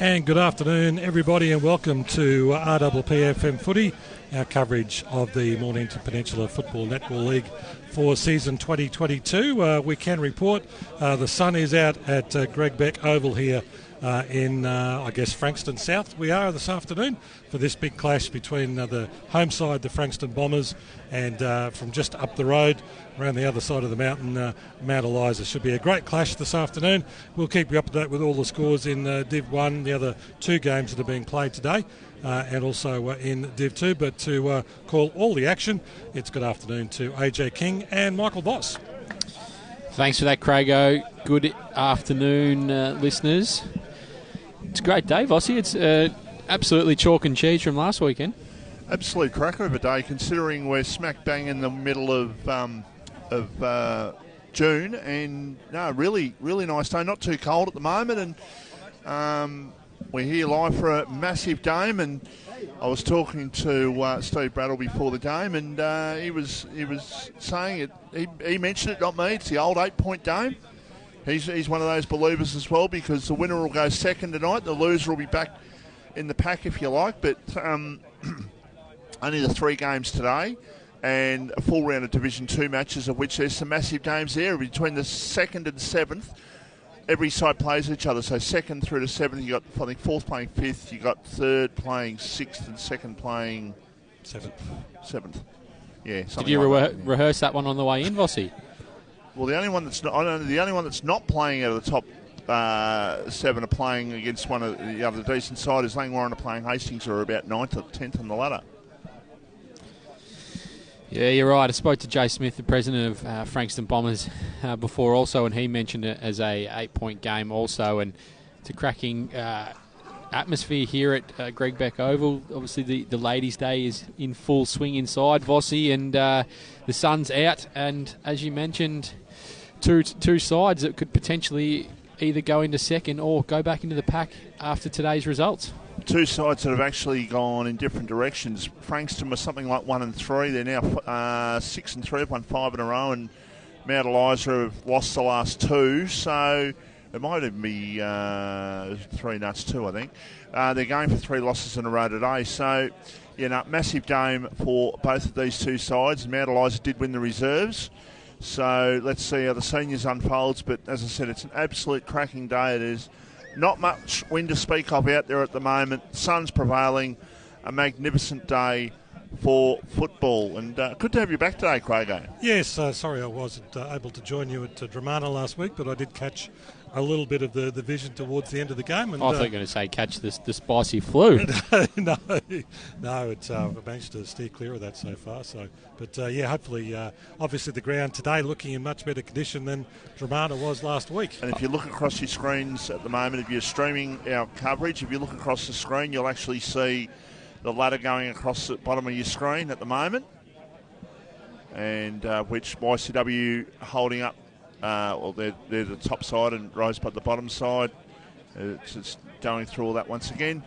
And good afternoon, everybody, and welcome to Mpnfl Footy, our coverage of the Mornington Peninsula Football Netball League for season 2022. We can report the sun is out at Greg Beck Oval here in, Frankston South. We are this afternoon for this big clash between the home side, the Frankston Bombers, and from just up the road, around the other side of the mountain, Mount Eliza. Should be a great clash this afternoon. We'll keep you up to date with all the scores in DIV1, the other two games that are being played today, and also in DIV2. But to call all the action, it's good afternoon to AJ King and Michael Voss. Thanks for that, Craigo. Good afternoon, listeners. It's a great day, Vossi. It's absolutely chalk and cheese from last weekend. Absolute cracker of a day, considering we're smack bang in the middle of June, and no, really nice day. Not too cold at the moment, and we're here live for a massive game. And I was talking to Steve Brattle before the game, and he was saying it. He mentioned it, not me. It's the old 8-point game. He's one of those believers as well, because the winner will go second tonight. The loser will be back in the pack, if you like. But only the 3 games today, and a full round of Division 2 matches, of which there's some massive games there. Between the 2nd and 7th, every side plays each other. So 2nd through to 7th, you got, I think, 4th playing 5th, you got 3rd playing 6th, and 2nd playing 7th. Yeah. Did you rehearse that one on the way in, Vossi? Well, the only one that's not playing out of the top 7 are playing against one of the other decent side. Is Langwarrin are playing Hastings, who are about 9th or 10th on the ladder. Yeah, you're right. I spoke to Jay Smith, the president of Frankston Bombers, before also, and he mentioned it as a 8-point game also, and it's a cracking atmosphere here at Greg Beck Oval. Obviously, the Ladies' Day is in full swing inside, Vossi, and the sun's out, and as you mentioned, two sides that could potentially either go into second or go back into the pack after today's results. 2 sides that have actually gone in different directions. Frankston was something like 1 and 3. They're now 6 and 3. Have won 5 in a row, and Mount Eliza have lost the last 2. So it might even be 3 nuts too, I think. They're going for 3 losses in a row today. So, massive game for both of these 2 sides. Mount Eliza did win the reserves. So let's see how the seniors unfolds. But as I said, it's an absolute cracking day. It is. Not much wind to speak of out there at the moment. Sun's prevailing. A magnificent day for football. And good to have you back today, Craigo. Yes, sorry I wasn't able to join you at Dramana last week, but I did catch a little bit of the vision towards the end of the game. And, I thought you were going to say catch the spicy flu. No, it's I've managed to steer clear of that so far. So, but hopefully, obviously the ground today looking in much better condition than Dramana was last week. And if you look across your screens at the moment, if you're streaming our coverage, if you look across the screen, you'll actually see the ladder going across the bottom of your screen at the moment, and which YCW holding up. They're the top side and Rosebud the bottom side. It's going through all that once again.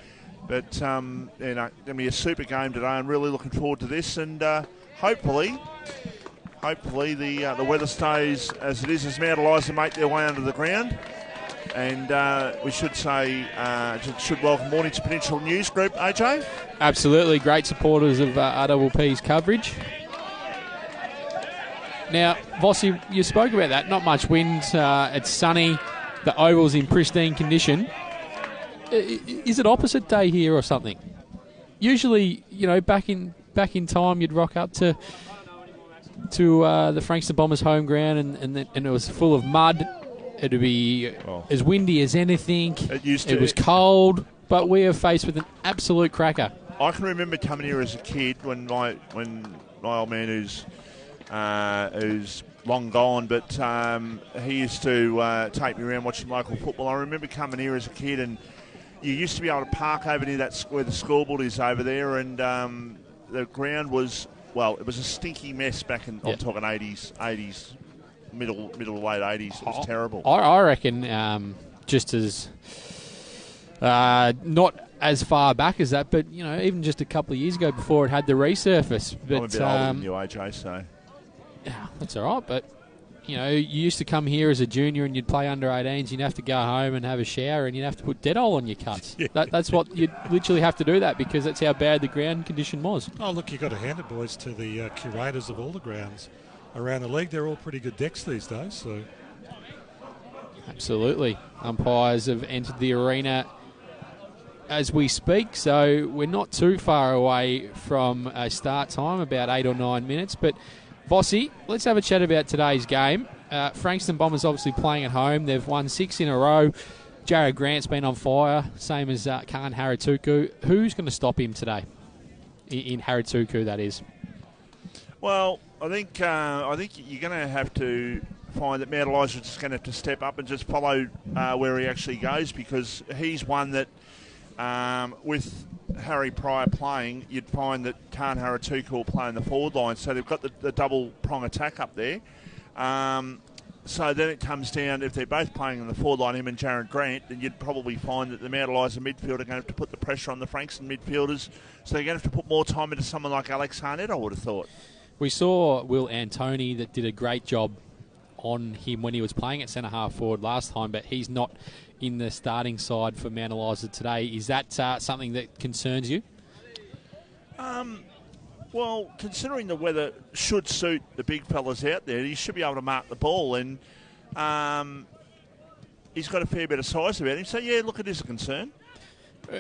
But, going to be a super game today. I'm really looking forward to this. And hopefully the weather stays as it is as Mount Eliza make their way under the ground. And we should say, should welcome Mornington Peninsula News Group, AJ. Absolutely. Great supporters of RWP's coverage. Now, Vossi, you spoke about that. Not much wind. It's sunny. The oval's in pristine condition. Is it opposite day here or something? Usually, back in time, you'd rock up to the Frankston Bombers home ground, and it was full of mud. It'd be as windy as anything. It was cold, but we are faced with an absolute cracker. I can remember coming here as a kid when my old man, who's long gone, but he used to take me around watching local football. I remember coming here as a kid, and you used to be able to park over near where the scoreboard is over there, and the ground was, it was a stinky mess back in, I'm talking 80s, middle to late 80s. It was terrible. I reckon just as, not as far back as that, but, even just a couple of years ago before it had the resurface. But, I'm a bit older than you, AJ, so... Yeah, that's all right, but you used to come here as a junior and you'd play under 18s. You'd have to go home and have a shower and you'd have to put Dettol on your cuts. Yeah. That's what you'd literally have to do that because that's how bad the ground condition was. Oh, look, you've got to hand it, boys, to the curators of all the grounds around the league. They're all pretty good decks these days. So, absolutely. Umpires have entered the arena as we speak, so we're not too far away from a start time, about 8 or 9 minutes. But, Vossi, let's have a chat about today's game. Frankston Bombers obviously playing at home. They've won 6 in a row. Jared Grant's been on fire, same as Khan Haratuku. Who's going to stop him today? In Haratuku, that is. Well, I think you're going to have to find that Mount Eliza is just going to have to step up and just follow where he actually goes, because he's one that, with Harry Pryor playing, you'd find that Khan Haratuku will play in the forward line. So they've got the double prong attack up there. So then it comes down, if they're both playing in the forward line, him and Jared Grant, then you'd probably find that the Mount Eliza midfield are going to have to put the pressure on the Frankston midfielders. So they're going to have to put more time into someone like Alex Harnett, I would have thought. We saw Will Antoni that did a great job on him when he was playing at centre-half forward last time, but he's not in the starting side for Mount Eliza today. Is that something that concerns you? Well, considering the weather should suit the big fellas out there, he should be able to mark the ball, and he's got a fair bit of size about him. So, yeah, look, it is a concern.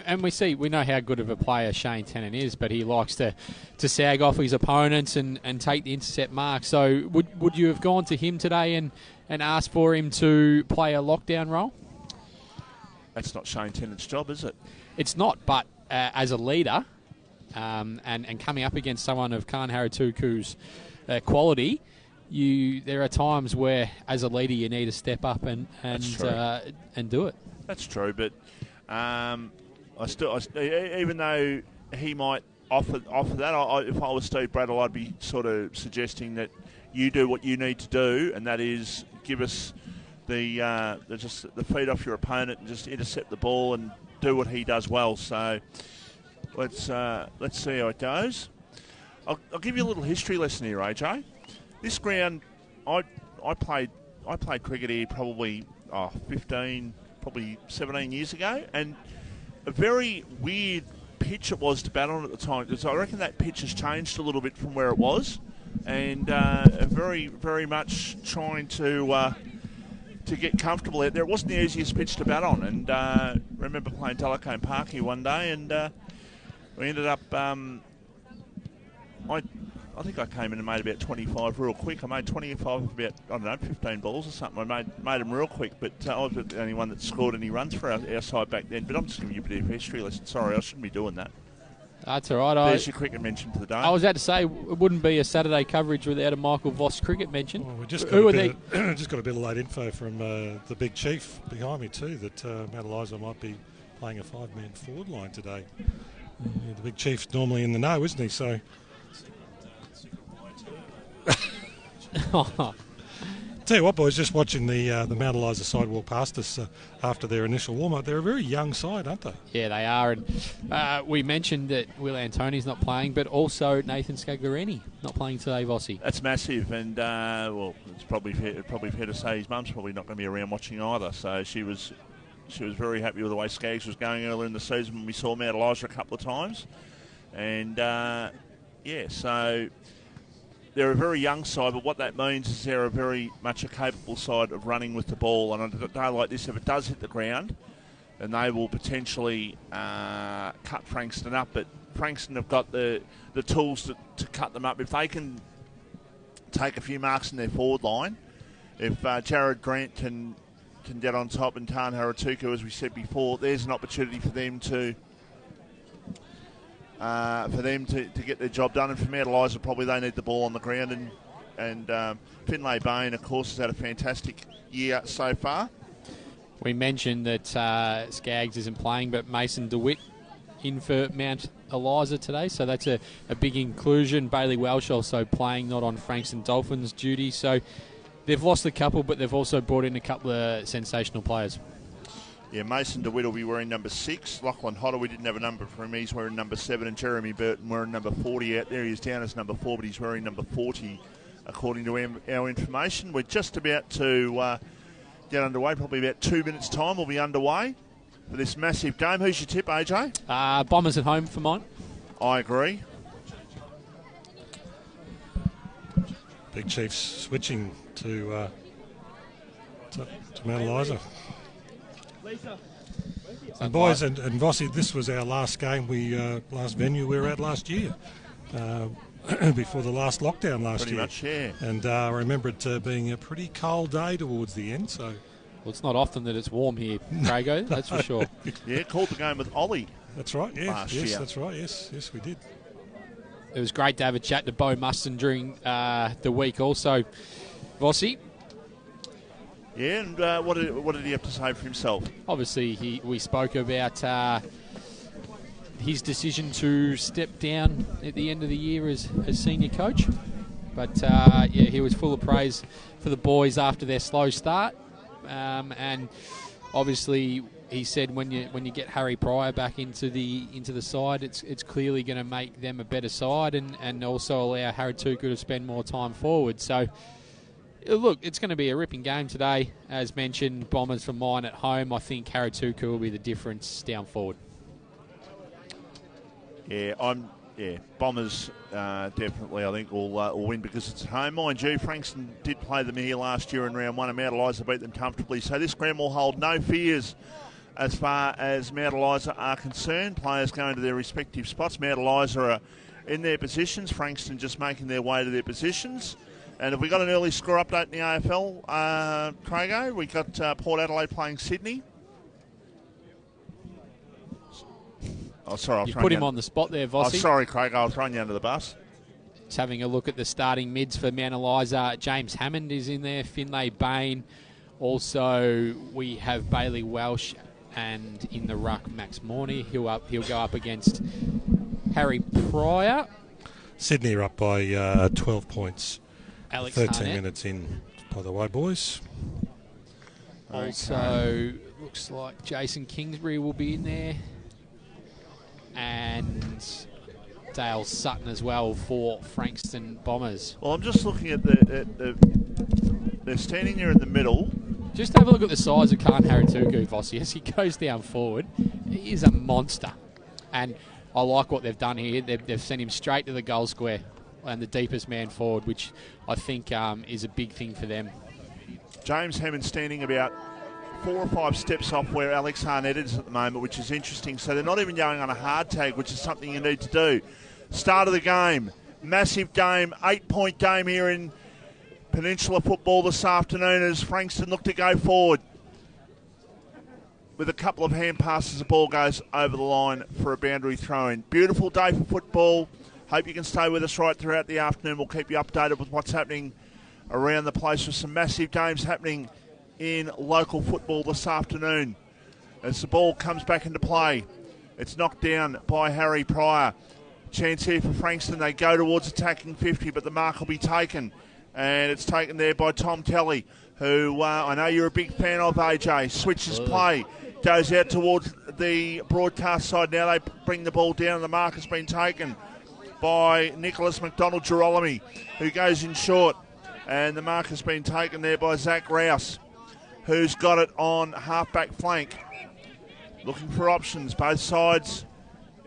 And we know how good of a player Shane Tennant is, but he likes to sag off his opponents and take the intercept mark. So would you have gone to him today and asked for him to play a lockdown role? That's not Shane Tennant's job, is it? It's not, but as a leader and coming up against someone of Khan Haratuku's quality, there are times where, as a leader, you need to step up and do it. That's true, but I still, even though he might offer that, if I was Steve Bradle, I'd be sort of suggesting that you do what you need to do, and that is give us the feed off your opponent and just intercept the ball and do what he does well. So let's see how it goes. I'll give you a little history lesson here, AJ. This ground, I played cricket here probably 15, probably 17 years ago, and a very weird pitch it was to bat on at the time, because I reckon that pitch has changed a little bit from where it was, and very, very much trying to get comfortable out there. It wasn't the easiest pitch to bat on, and I remember playing Delacombe Park here one day, and we ended up, I think I came in and made about 25 real quick. I made 25 with about, 15 balls or something. I made them real quick, but I was the only one that scored any runs for our side back then. But I'm just giving you a bit of history lesson. Sorry, I shouldn't be doing that. That's all right. There's your cricket mention for the day. I was about to say, it wouldn't be a Saturday coverage without a Michael Voss cricket mention. Well, we just got a bit of late info from the big chief behind me too, that Mount Eliza might be playing a 5-man forward line today. The big chief's normally in the know, isn't he? So. Tell you what, boys, just watching the Mount Eliza side walk past us after their initial warm-up, they're a very young side, aren't they? Yeah, they are. And we mentioned that Will Antoni's not playing, but also Nathan Scaglarini not playing today, Vossi. That's massive, and it's probably fair to say his mum's probably not going to be around watching either. So she was very happy with the way Skaggs was going earlier in the season when we saw Mount Eliza a couple of times, and so. They're a very young side, but what that means is they're a very much a capable side of running with the ball. And on a day like this, if it does hit the ground, then they will potentially cut Frankston up. But Frankston have got the tools to cut them up. If they can take a few marks in their forward line, if Jared Grant can get on top and Khan Haratuku, as we said before, there's an opportunity for them to get their job done. And for Mount Eliza, probably they need the ball on the ground. And Finlay Bain, of course, has had a fantastic year so far. We mentioned that Skaggs isn't playing, but Mason DeWitt in for Mount Eliza today, so that's a big inclusion. Bailey Welsh also playing, not on Frankston Dolphins duty. So they've lost a couple, but they've also brought in a couple of sensational players. Yeah, Mason DeWitt will be wearing number 6. Lachlan Hodder, we didn't have a number for him. He's wearing number 7. And Jeremy Burton wearing number 40 out there. He's down as number 4, but he's wearing number 40 according to our information. We're just about to get underway. Probably about 2 minutes' time we'll be underway for this massive game. Who's your tip, AJ? Bombers at home for mine. I agree. Big Chiefs switching to Mount Eliza. And boys and Vossi, this was our last game, last venue we were at last year, before the last lockdown last year. Pretty much, yeah. And I remember it being a pretty cold day towards the end. So, well, it's not often that it's warm here, Crago, that's for sure. Yeah, called the game with Ollie. That's right, yeah. Last year. That's right, yes, we did. It was great to have a chat to Bo Muston during the week also. Vossi? Yeah, and what did he have to say for himself? Obviously, we spoke about his decision to step down at the end of the year as senior coach. But, he was full of praise for the boys after their slow start. And obviously, he said when you get Harry Pryor back into the side, it's clearly going to make them a better side and also allow Harry Tuku to spend more time forward. So, look, it's going to be a ripping game today. As mentioned, Bombers for mine at home. I think Harry Tuku will be the difference down forward. Yeah, Bombers definitely, I think, will win because it's at home. Mind you, Frankston did play them here last year in round one, and Mount Eliza beat them comfortably. So this ground will hold no fears as far as Mount Eliza are concerned. Players going to their respective spots. Mount Eliza are in their positions. Frankston just making their way to their positions. And have we got an early score update in the AFL, Crago? We got Port Adelaide playing Sydney. Oh, sorry, you put him on the spot there, Vossi. Oh, sorry, Craig, I was throwing you under the bus. Just having a look at the starting mids for Mount Eliza. James Hammond is in there, Finlay Bain. Also, we have Bailey Welsh, and in the ruck, Max Morney. He'll go up against Harry Pryor. Sydney are up by 12 points. Alex 13 Harnett. minutes in, by the way, boys. Also, looks like Jason Kingsbury will be in there. And Dale Sutton as well for Frankston Bombers. Well, I'm just looking at they're standing there in the middle. Just have a look at the size of Khan Harituku, Vossi. As he goes down forward, he is a monster. And I like what they've done here. They've sent him straight to the goal square and the deepest man forward, which I think is a big thing for them. James Hammond standing about 4 or 5 steps off where Alex Harnett is at the moment, which is interesting. So they're not even going on a hard tag, which is something you need to do. Start of the game. Massive game. 8-point game here in Peninsula football this afternoon as Frankston look to go forward. With a couple of hand passes, the ball goes over the line for a boundary throw-in. Beautiful day for football. Hope you can stay with us right throughout the afternoon. We'll keep you updated with what's happening around the place with some massive games happening in local football this afternoon. As the ball comes back into play, it's knocked down by Harry Pryor. Chance here for Frankston. They go towards attacking 50, but the mark will be taken. And it's taken there by Tom Kelly, who I know you're a big fan of, AJ. Switches play, goes out towards the broadcast side. Now they bring the ball down, and the mark has been taken by Nicholas McDonald-Girolami, who goes in short. And the mark has been taken there by Zach Rouse, who's got it on half-back flank. Looking for options, both sides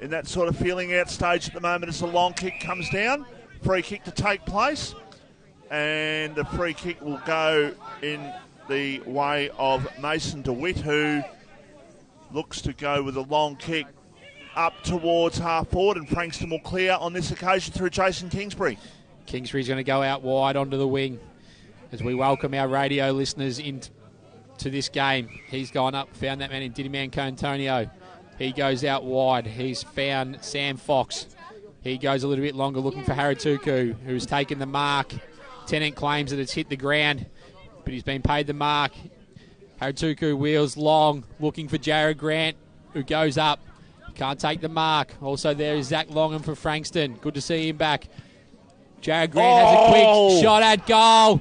in that sort of feeling out stage at the moment as the long kick comes down. Free kick to take place. And the free kick will go in the way of Mason DeWitt, who looks to go with a long kick up towards half forward. And Frankston will clear on this occasion through Jason Kingsbury. Kingsbury's going to go out wide onto the wing as we welcome our radio listeners into this game. He's gone up, found that man in Didiman Antonio. He goes out wide. He's found Sam Fox. He goes a little bit longer looking for Harituku, who's taken the mark. Tennant claims that it's hit the ground, but he's been paid the mark. Harituku wheels long, looking for Jared Grant, who goes up. Can't take the mark. Also there is Zach Longham for Frankston. Good to see him back. Jared Grant has a quick shot at goal.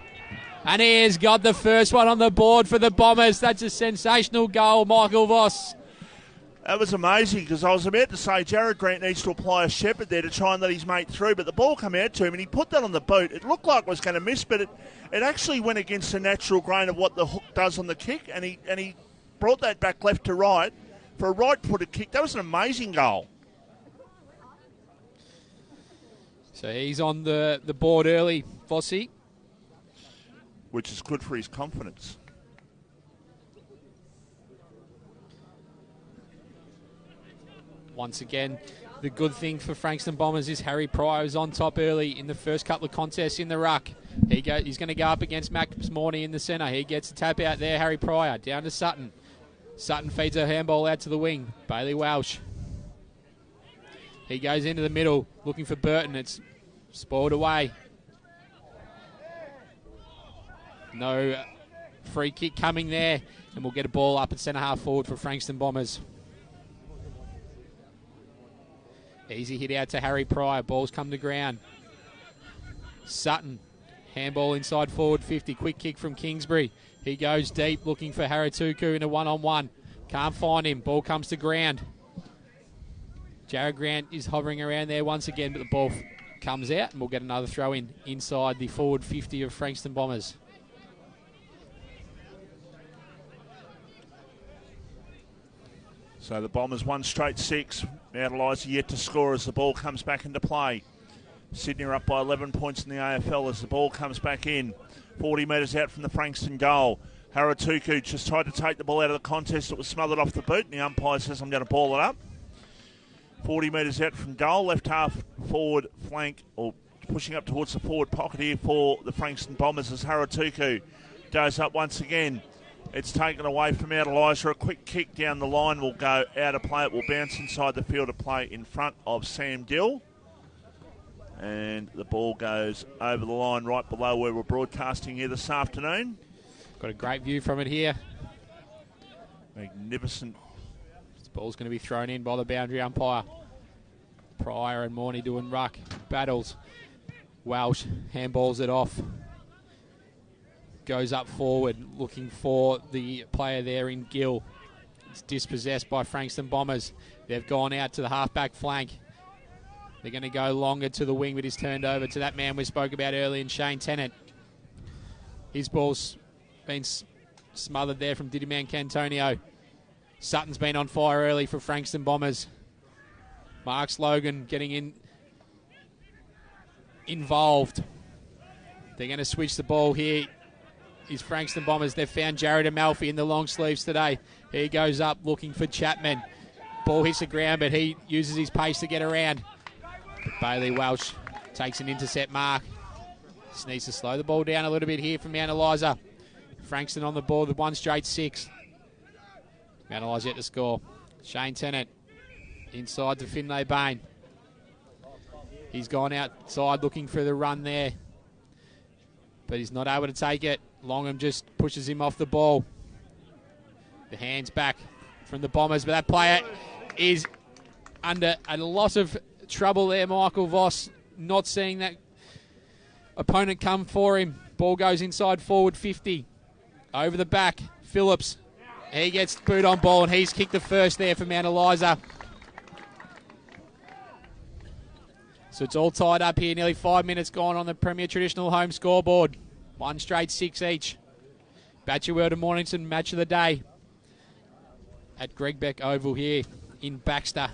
And he has got the first one on the board for the Bombers. That's a sensational goal, Michael Voss. That was amazing, because I was about to say Jared Grant needs to apply a shepherd there to try and let his mate through, but the ball came out to him and he put that on the boot. It looked like it was going to miss, but it actually went against the natural grain of what the hook does on the kick, and he brought that back left to right for a right-footed kick. That was an amazing goal. So he's on the board early, Vossi. Which is good for his confidence. Once again, the good thing for Frankston Bombers is Harry Pryor is on top early in the first couple of contests in the ruck. He's going to go up against Max Morney in the centre. He gets a tap out there, Harry Pryor, down to Sutton. Sutton feeds a handball out to the wing. Bailey Welsh. He goes into the middle, looking for Burton. It's spoiled away. No free kick coming there, and we'll get a ball up at centre half forward for Frankston Bombers. Easy hit out to Harry Pryor. Ball's come to ground. Sutton. Handball inside forward 50. Quick kick from Kingsbury. He goes deep looking for Haratuku in a one-on-one. Can't find him. Ball comes to ground. Jared Grant is hovering around there once again, but the ball comes out and we'll get another throw in inside the forward 50 of Frankston Bombers. So the Bombers won straight 6. Mount Eliza yet to score as the ball comes back into play. Sydney are up by 11 points in the AFL as the ball comes back in. 40 metres out from the Frankston goal. Haratuku just tried to take the ball out of the contest. It was smothered off the boot, and the umpire says, I'm going to ball it up. 40 metres out from goal. Left half forward flank, or pushing up towards the forward pocket here for the Frankston Bombers as Haratuku goes up once again. It's taken away from Mount Eliza. A quick kick down the line will go out of play. It will bounce inside the field of play in front of Sam Dill. And the ball goes over the line right below where we're broadcasting here this afternoon. Got a great view from it here. Magnificent. This ball's going to be thrown in by the boundary umpire. Pryor and Morney doing ruck battles. Welsh handballs it off. Goes up forward looking for the player there in Gill. It's dispossessed by Frankston Bombers. They've gone out to the halfback flank. They're going to go longer to the wing, but he's turned over to that man we spoke about earlier in Shane Tennant. His ball's been smothered there from Didyman Cantonio. Sutton's been on fire early for Frankston Bombers. Mark Logan getting involved. They're going to switch the ball here. Is Frankston Bombers. They've found Jared Amalfi in the long sleeves today. He goes up looking for Chapman. Ball hits the ground, but he uses his pace to get around. But Bailey Welsh takes an intercept mark. Just needs to slow the ball down a little bit here from Mount Eliza. Frankston on the ball with 1 straight 6. Mount Eliza yet to score. Shane Tennant inside to Finlay Bain. He's gone outside looking for the run there, but he's not able to take it. Longham just pushes him off the ball. The hands back from the Bombers, but that player is under a lot of trouble there, Michael Voss, not seeing that opponent come for him. Ball goes inside forward 50. Over the back, Phillips. He gets boot on ball, and he's kicked the first there for Mount Eliza. So it's all tied up here. Nearly 5 minutes gone on the Premier Traditional Home scoreboard. 1 straight 6 each. Batcherworld and Mornington match of the day at Greg Beck Oval here in Baxter.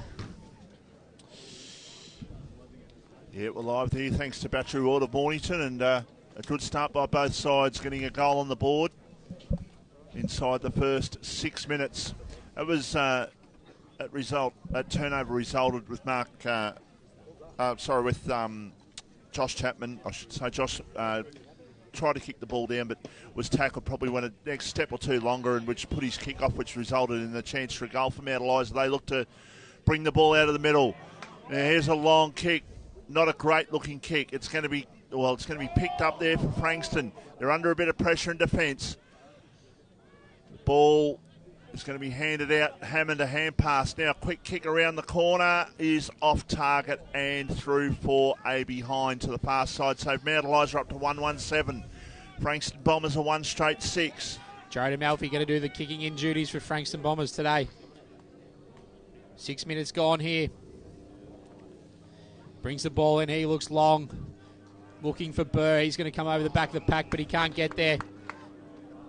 Yeah, we're live there thanks to Batcherworld of Mornington, and a good start by both sides, getting a goal on the board inside the first 6 minutes. It was that turnover resulted with Josh Chapman. I should say Josh tried to kick the ball down, but was tackled, probably went a next step or two longer, and which put his kick off, which resulted in the chance for a goal for Mount Eliza. They look to bring the ball out of the middle. Now here's a long kick, not a great looking kick. It's going to be picked up there for Frankston. They're under a bit of pressure in defence. The ball is going to be handed out, Hammond a hand pass. Now quick kick around the corner is off target and through for a behind to the far side. So Mount Eliza up to 1-1-7. Frankston Bombers are 1 straight 6. Jared Amalfi going to do the kicking in duties for Frankston Bombers today. 6 minutes gone here. Brings the ball in. He looks long. Looking for Burr. He's going to come over the back of the pack, but he can't get there.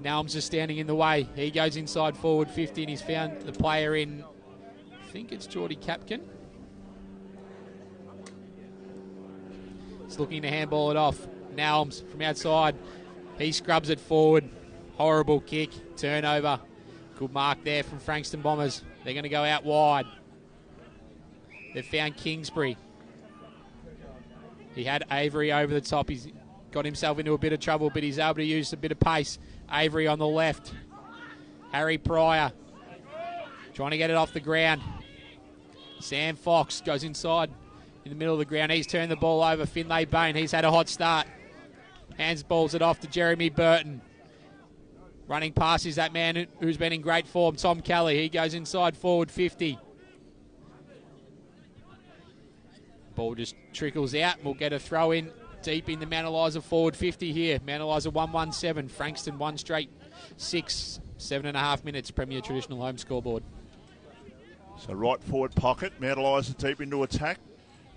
Naum's just standing in the way. He goes inside forward 50, and he's found the player in, I think it's Geordie Capkin. He's looking to handball it off. Naum's from outside. He scrubs it forward. Horrible kick. Turnover. Good mark there from Frankston Bombers. They're going to go out wide. They've found Kingsbury. He had Avery over the top. He's got himself into a bit of trouble, but he's able to use a bit of pace. Avery on the left. Harry Pryor trying to get it off the ground. Sam Fox goes inside in the middle of the ground. He's turned the ball over. Finlay Bain, he's had a hot start. Hands balls it off to Jeremy Burton. Running past is that man who's been in great form, Tom Kelly. He goes inside forward 50. Ball just trickles out. We'll get a throw in deep in the Mount Eliza forward 50 here. Mount Eliza 1-1-7. Frankston 1 straight 6. 7.5 minutes. Premier Traditional Home scoreboard. So right forward pocket. Mount Eliza deep into attack.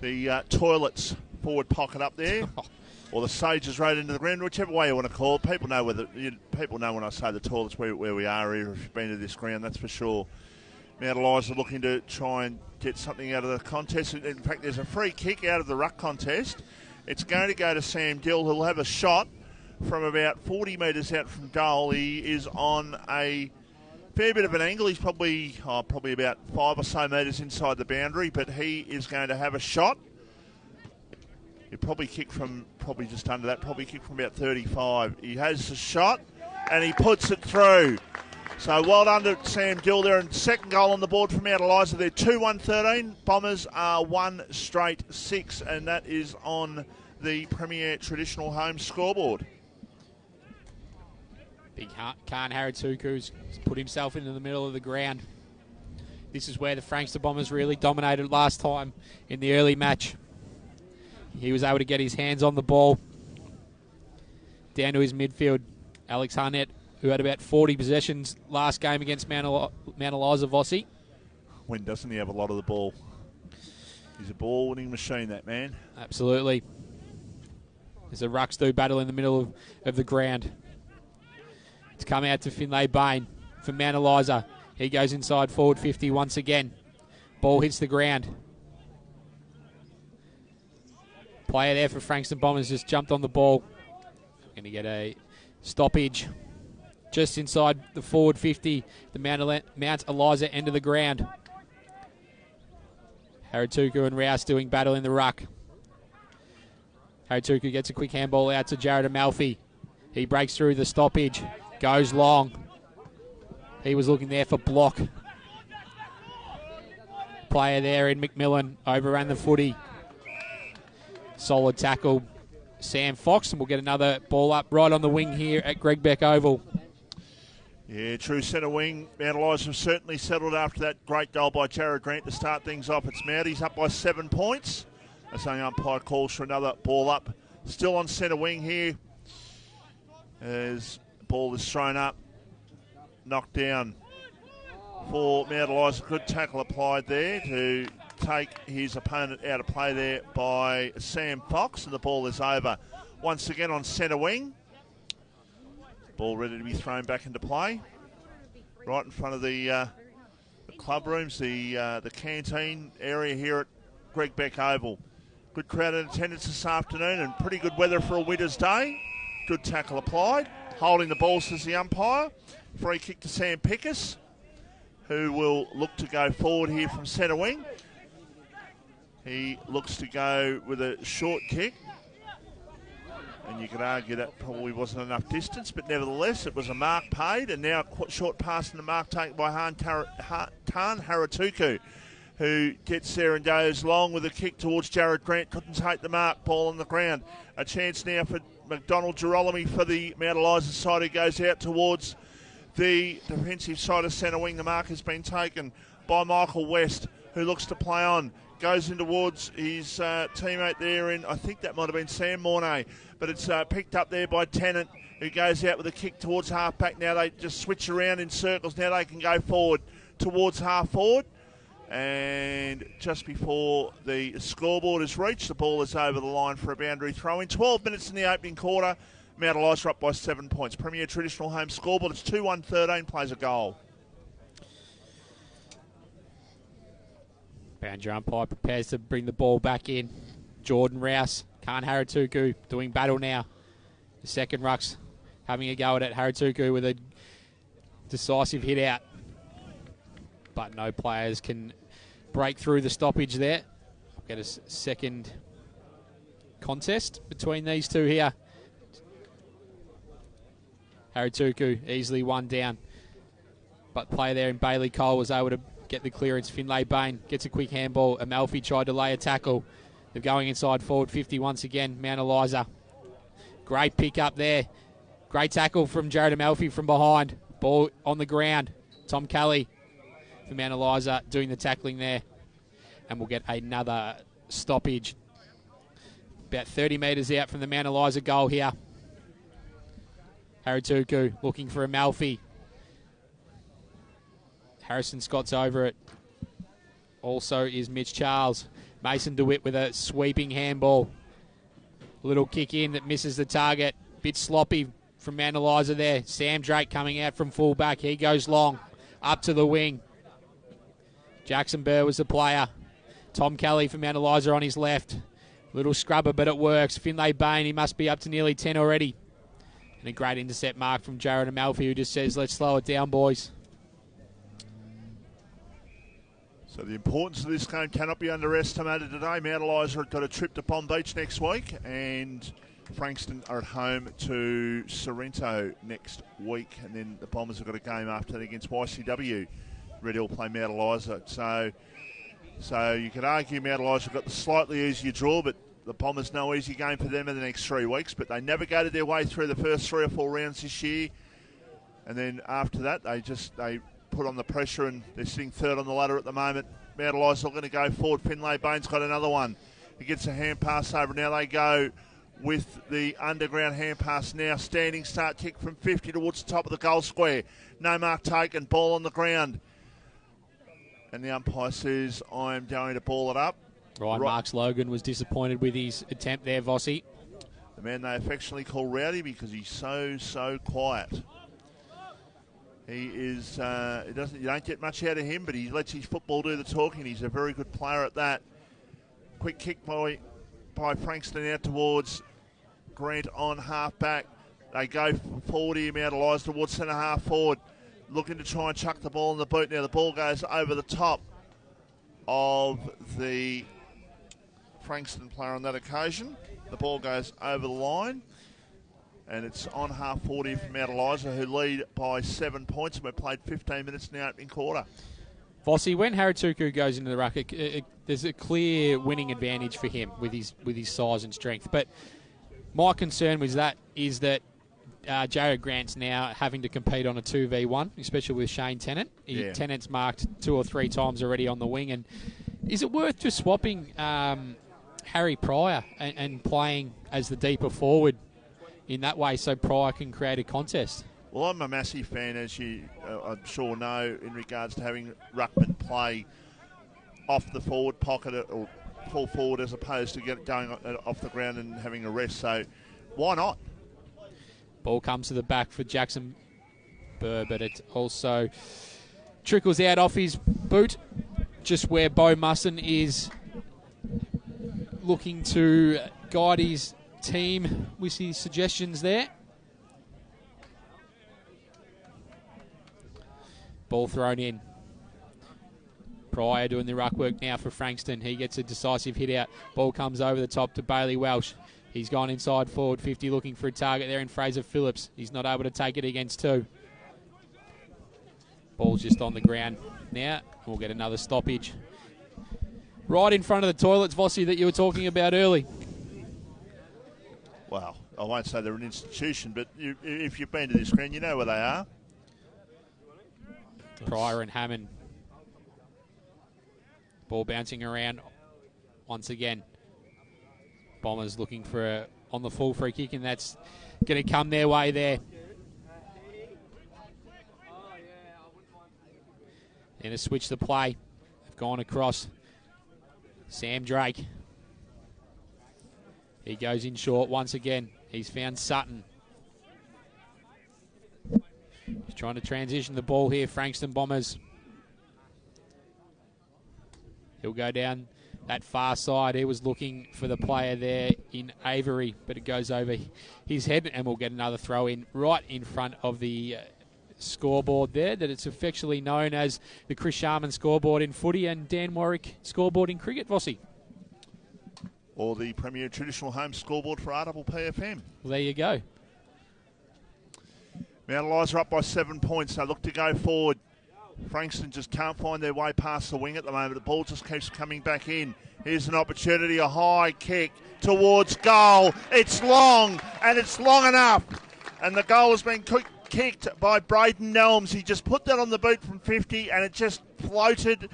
The Toilets forward pocket up there. Or the Sages right into the ground, whichever way you want to call it. People know people know when I say the Toilets where we are here. If you've been to this ground, that's for sure. Mount Eliza looking to try and get something out of the contest. In fact, there's a free kick out of the ruck contest. It's going to go to Sam Dill, who'll have a shot from about 40 metres out from goal. He is on a fair bit of an angle. He's probably about 5 or so metres inside the boundary, but he is going to have a shot. He probably kicked from just under that, probably kicked from about 35. He has a shot, and he puts it through. So well done to Sam Dill there, and second goal on the board from Mount Eliza. They're 2-1-13. Bombers are 1 straight 6, and that is on the Premier Traditional Home scoreboard. Big Khan Haratuku's put himself into the middle of the ground. This is where the Frankston Bombers really dominated last time in the early match. He was able to get his hands on the ball. Down to his midfield, Alex Harnett, who had about 40 possessions last game against Mount Eliza Vossi. When doesn't he have a lot of the ball? He's a ball-winning machine, that man. Absolutely. There's a Ruxdo battle in the middle of the ground. It's come out to Finlay Bain for Mount Eliza. He goes inside forward 50 once again. Ball hits the ground. Player there for Frankston Bombers just jumped on the ball. Going to get a stoppage just inside the forward 50, the Mount Eliza end of the ground. Haratuku and Rouse doing battle in the ruck. Haratuku gets a quick handball out to Jared Amalfi. He breaks through the stoppage, goes long. He was looking there for block. Player there in McMillan overran the footy. Solid tackle, Sam Fox, and we'll get another ball up right on the wing here at Greg Beck Oval. Yeah, true centre wing. Mount Eliza have certainly settled after that great goal by Jared Grant to start things off. It's Mounties up by 7 points. That's only umpire calls for another ball up. Still on centre wing here. As the ball is thrown up, knocked down for Mount Eliza. Good tackle applied there to take his opponent out of play there by Sam Fox, and the ball is over once again on centre wing. Ball ready to be thrown back into play. Right in front of the club rooms, the canteen area here at Greg Beck Oval. Good crowd in attendance this afternoon and pretty good weather for a winter's day. Good tackle applied. Holding the ball says the umpire. Free kick to Sam Pickus, who will look to go forward here from centre wing. He looks to go with a short kick. And you could argue that probably wasn't enough distance, but nevertheless, it was a mark paid, and now a short pass in the mark taken by Tan Haratuku, who gets there and goes long with a kick towards Jared Grant. Couldn't take the mark. Ball on the ground. A chance now for McDonald Girolami for the Mount Eliza side, who goes out towards the defensive side of centre wing. The mark has been taken by Michael West, who looks to play on. Goes in towards his teammate there in, I think that might have been Sam Mornay, but it's picked up there by Tennant, who goes out with a kick towards half-back. Now they just switch around in circles. Now they can go forward towards half-forward. And just before the scoreboard is reached, the ball is over the line for a boundary throw-in. 12 minutes in the opening quarter. Mount Eliza up by 7 points. Premier Traditional Home scoreboard. It's 2-1-13, plays a goal. Boundary umpire prepares to bring the ball back in. Jordan Rouse, Khan Haratuku doing battle now. The second ruck's having a go at it. Haratuku with a decisive hit out. But no players can break through the stoppage there. Get a second contest between these two here. Haratuku easily one down. But play there in Bailey Cole was able to get the clearance. Finlay Bain gets a quick handball. Amalfi tried to lay a tackle. They're going inside forward 50 once again. Mount Eliza. Great pick up there. Great tackle from Jared Amalfi from behind. Ball on the ground. Tom Kelly for Mount Eliza doing the tackling there. And we'll get another stoppage. About 30 metres out from the Mount Eliza goal here. Haratuku looking for Amalfi. Harrison Scott's over it. Also is Mitch Charles. Mason DeWitt with a sweeping handball. Little kick in that misses the target. Bit sloppy from Mount Eliza there. Sam Drake coming out from fullback. He goes long. Up to the wing. Jackson Burr was the player. Tom Kelly from Mount Eliza on his left. Little scrubber, but it works. Finlay Bain, he must be up to nearly 10 already. And a great intercept mark from Jared Amalfi, who just says, let's slow it down, boys. So the importance of this game cannot be underestimated today. Mount Eliza have got a trip to Palm Beach next week, and Frankston are at home to Sorrento next week. And then the Bombers have got a game after that against YCW. Ready will play Mount Eliza. So you could argue Mount Eliza have got the slightly easier draw, but the Bombers no easy game for them in the next 3 weeks. But they navigated their way through the first 3 or 4 rounds this year. And then after that, they put on the pressure, and they're sitting third on the ladder at the moment. Mount Eliza are going to go forward. Finlay Bain's got another one. He gets a hand pass over. Now they go with the underground hand pass now. Standing start kick from 50 towards the top of the goal square. No mark taken. Ball on the ground. And the umpire says, I'm going to ball it up. Ryan Marks Logan was disappointed with his attempt there, Vossi. The man they affectionately call Rowdy because he's so quiet. He is. You don't get much out of him, but he lets his football do the talking. He's a very good player at that. Quick kick by Frankston out towards Grant on half back. They go forward here, Mount Eliza towards centre half forward, looking to try and chuck the ball in the boot. Now the ball goes over the top of the Frankston player on that occasion. The ball goes over the line. And it's on half 40 from Mount Eliza, who lead by 7 points. And we've played 15 minutes in the opening quarter. Vossi, when Haratuku goes into the ruck, there's a clear winning advantage for him with his size and strength. But my concern is that Jared Grant's now having to compete on a 2v1, especially with Shane Tennant. Tennant's marked 2 or 3 times already on the wing. And is it worth just swapping Harry Pryor and playing as the deeper forward in that way so Pryor can create a contest? Well, I'm a massive fan, as you I'm sure know, in regards to having ruckman play off the forward pocket or full forward as opposed to going off the ground and having a rest. So why not? Ball comes to the back for Jackson Burr, but it also trickles out off his boot, just where Bo Musson is looking to guide his team with his suggestions there. Ball thrown in. Pryor doing the ruck work now for Frankston. He gets a decisive hit out. Ball comes over the top to Bailey Welsh. He's gone inside forward 50 looking for a target there in Fraser Phillips. He's not able to take it against 2. Ball's just on the ground now. We'll get another stoppage. Right in front of the toilets, Vossi, that you were talking about early. Well, I won't say they're an institution, but if you've been to this ground, you know where they are. Pryor and Hammond. Ball bouncing around once again. Bombers looking for on the full free kick, and that's going to come their way there. Going to switch the play. They've gone across. Sam Drake. He goes in short once again. He's found Sutton. He's trying to transition the ball here, Frankston Bombers. He'll go down that far side. He was looking for the player there in Avery, but it goes over his head, and we'll get another throw in right in front of the scoreboard there, that it's affectionately known as the Chris Sharman scoreboard in footy and Dan Warwick scoreboard in cricket, Vossi. Or the premier traditional home scoreboard for RPPFM. Well, there you go. Mount Eliza up by 7 points. They look to go forward. Frankston just can't find their way past the wing at the moment. The ball just keeps coming back in. Here's an opportunity, a high kick towards goal. It's long, and it's long enough. And the goal has been kicked by Braden Nelms. He just put that on the boot from 50, and it just floated.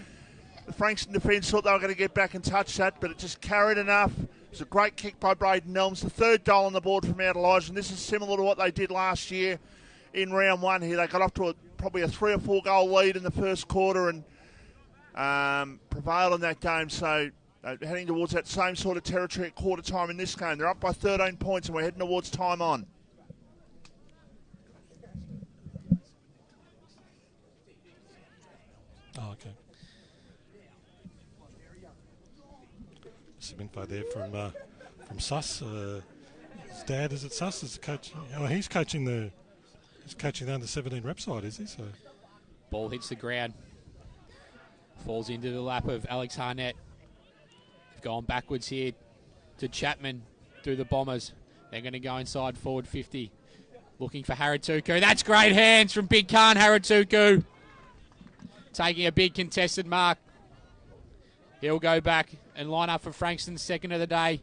The Frankston defence thought they were going to get back and touch that, but it just carried enough. It's a great kick by Braden Nelms. The third goal on the board from Mount Eliza, and this is similar to what they did last year in round one here. They got off to probably a 3 or 4 goal lead in the first quarter and prevailed in that game. So heading towards that same sort of territory at quarter time in this game. They're up by 13 points and we're heading towards time on. Oh, okay. Some info there from Suss. His dad is it Suss? Is coaching? Oh, he's coaching the under 17 rep side, is he? So ball hits the ground, falls into the lap of Alex Harnett. Going backwards here to Chapman through the Bombers. They're going to go inside forward 50, looking for Haratuku. That's great hands from Big Khan Haratuku, taking a big contested mark. He'll go back and line up for Frankston's second of the day.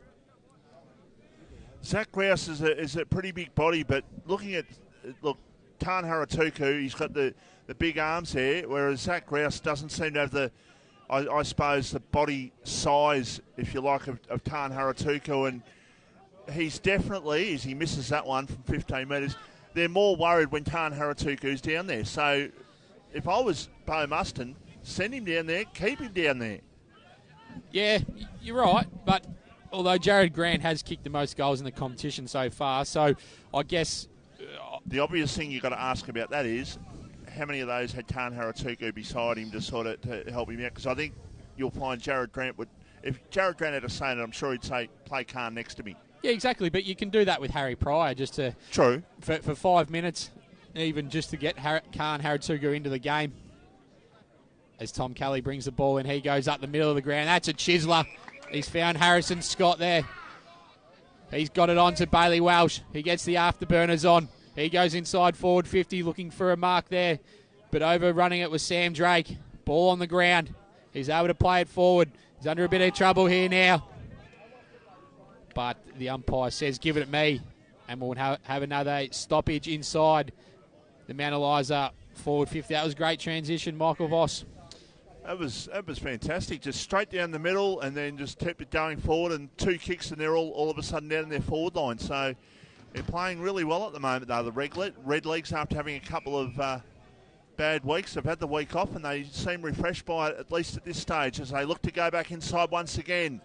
Zach Grouse is a pretty big body, but look, Khan Haratuku, he's got the big arms there, whereas Zach Grouse doesn't seem to have I suppose, the body size, if you like, of Khan Haratuku, and he's definitely, as he misses that one from 15 metres, they're more worried when Khan Haratuku's down there. So if I was Bo Muston, send him down there, keep him down there. Yeah, you're right, but although Jared Grant has kicked the most goals in the competition so far, so I guess the obvious thing you've got to ask about that is how many of those had Khan Haratuku beside him to help him out? Because I think you'll find Jared Grant would, if Jared Grant had a say in it, I'm sure he'd say, play Khan next to me. Yeah, exactly, but you can do that with Harry Pryor just to... True. For 5 minutes, even just to get Khan Haratuku into the game. As Tom Kelly brings the ball in, he goes up the middle of the ground. That's a chiseler. He's found Harrison Scott there. He's got it on to Bailey Welsh. He gets the afterburners on. He goes inside forward 50, looking for a mark there. But overrunning it was Sam Drake. Ball on the ground. He's able to play it forward. He's under a bit of trouble here now. But the umpire says, give it at me. And we'll have another stoppage inside the Mount Eliza forward 50. That was a great transition, Michael Voss. That was fantastic. Just straight down the middle and then just kept it going forward, and 2 kicks and they're all of a sudden down in their forward line. So they're playing really well at the moment, though. The Red Leagues, after having a couple of bad weeks, have had the week off and they seem refreshed by it, at least at this stage, as they look to go back inside once again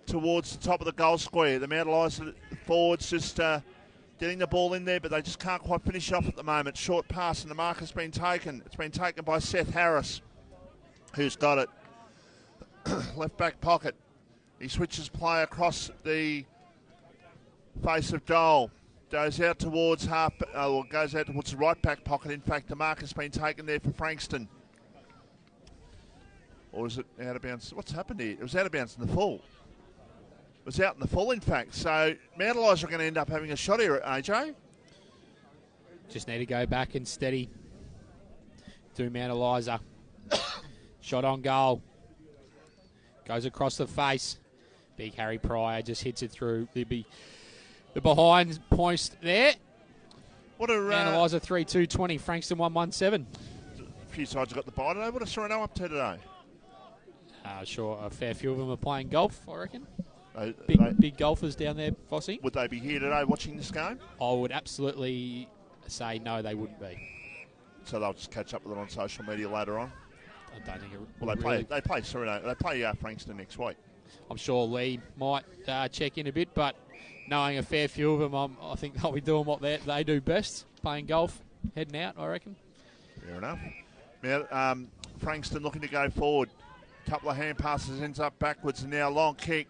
towards the top of the goal square. The Mount Eliza forwards just getting the ball in there, but they just can't quite finish off at the moment. Short pass, and the mark has been taken. It's been taken by Seth Harris, who's got it. Left back pocket. He switches play across the face of goal. Goes out towards goes out towards the right back pocket. In fact, the mark has been taken there for Frankston. Or is it out of bounds? What's happened here? It was out of bounds in the full. It was out in the full, in fact. So Mount Eliza are going to end up having a shot here, AJ. Just need to go back and steady. Do Mount Eliza. Shot on goal. Goes across the face. Big Harry Pryor just hits it through the behind post there. What a Mount Eliza 3-2-20. Frankston 1-1-7. A few sides have got the bye today. What a Sereno up to today? Sure, a fair few of them are playing golf, I reckon. Big Big golfers down there, Fossey. Would they be here today watching this game? I would absolutely say no, they wouldn't be. So they'll just catch up with it on social media later on? don't think it. Well, they play Frankston next week. I'm sure Lee might check in a bit, but knowing a fair few of them, I think they'll be doing what they do best, playing golf, heading out, I reckon. Fair enough. Now, Frankston looking to go forward. Couple of hand passes, ends up backwards, and now long kick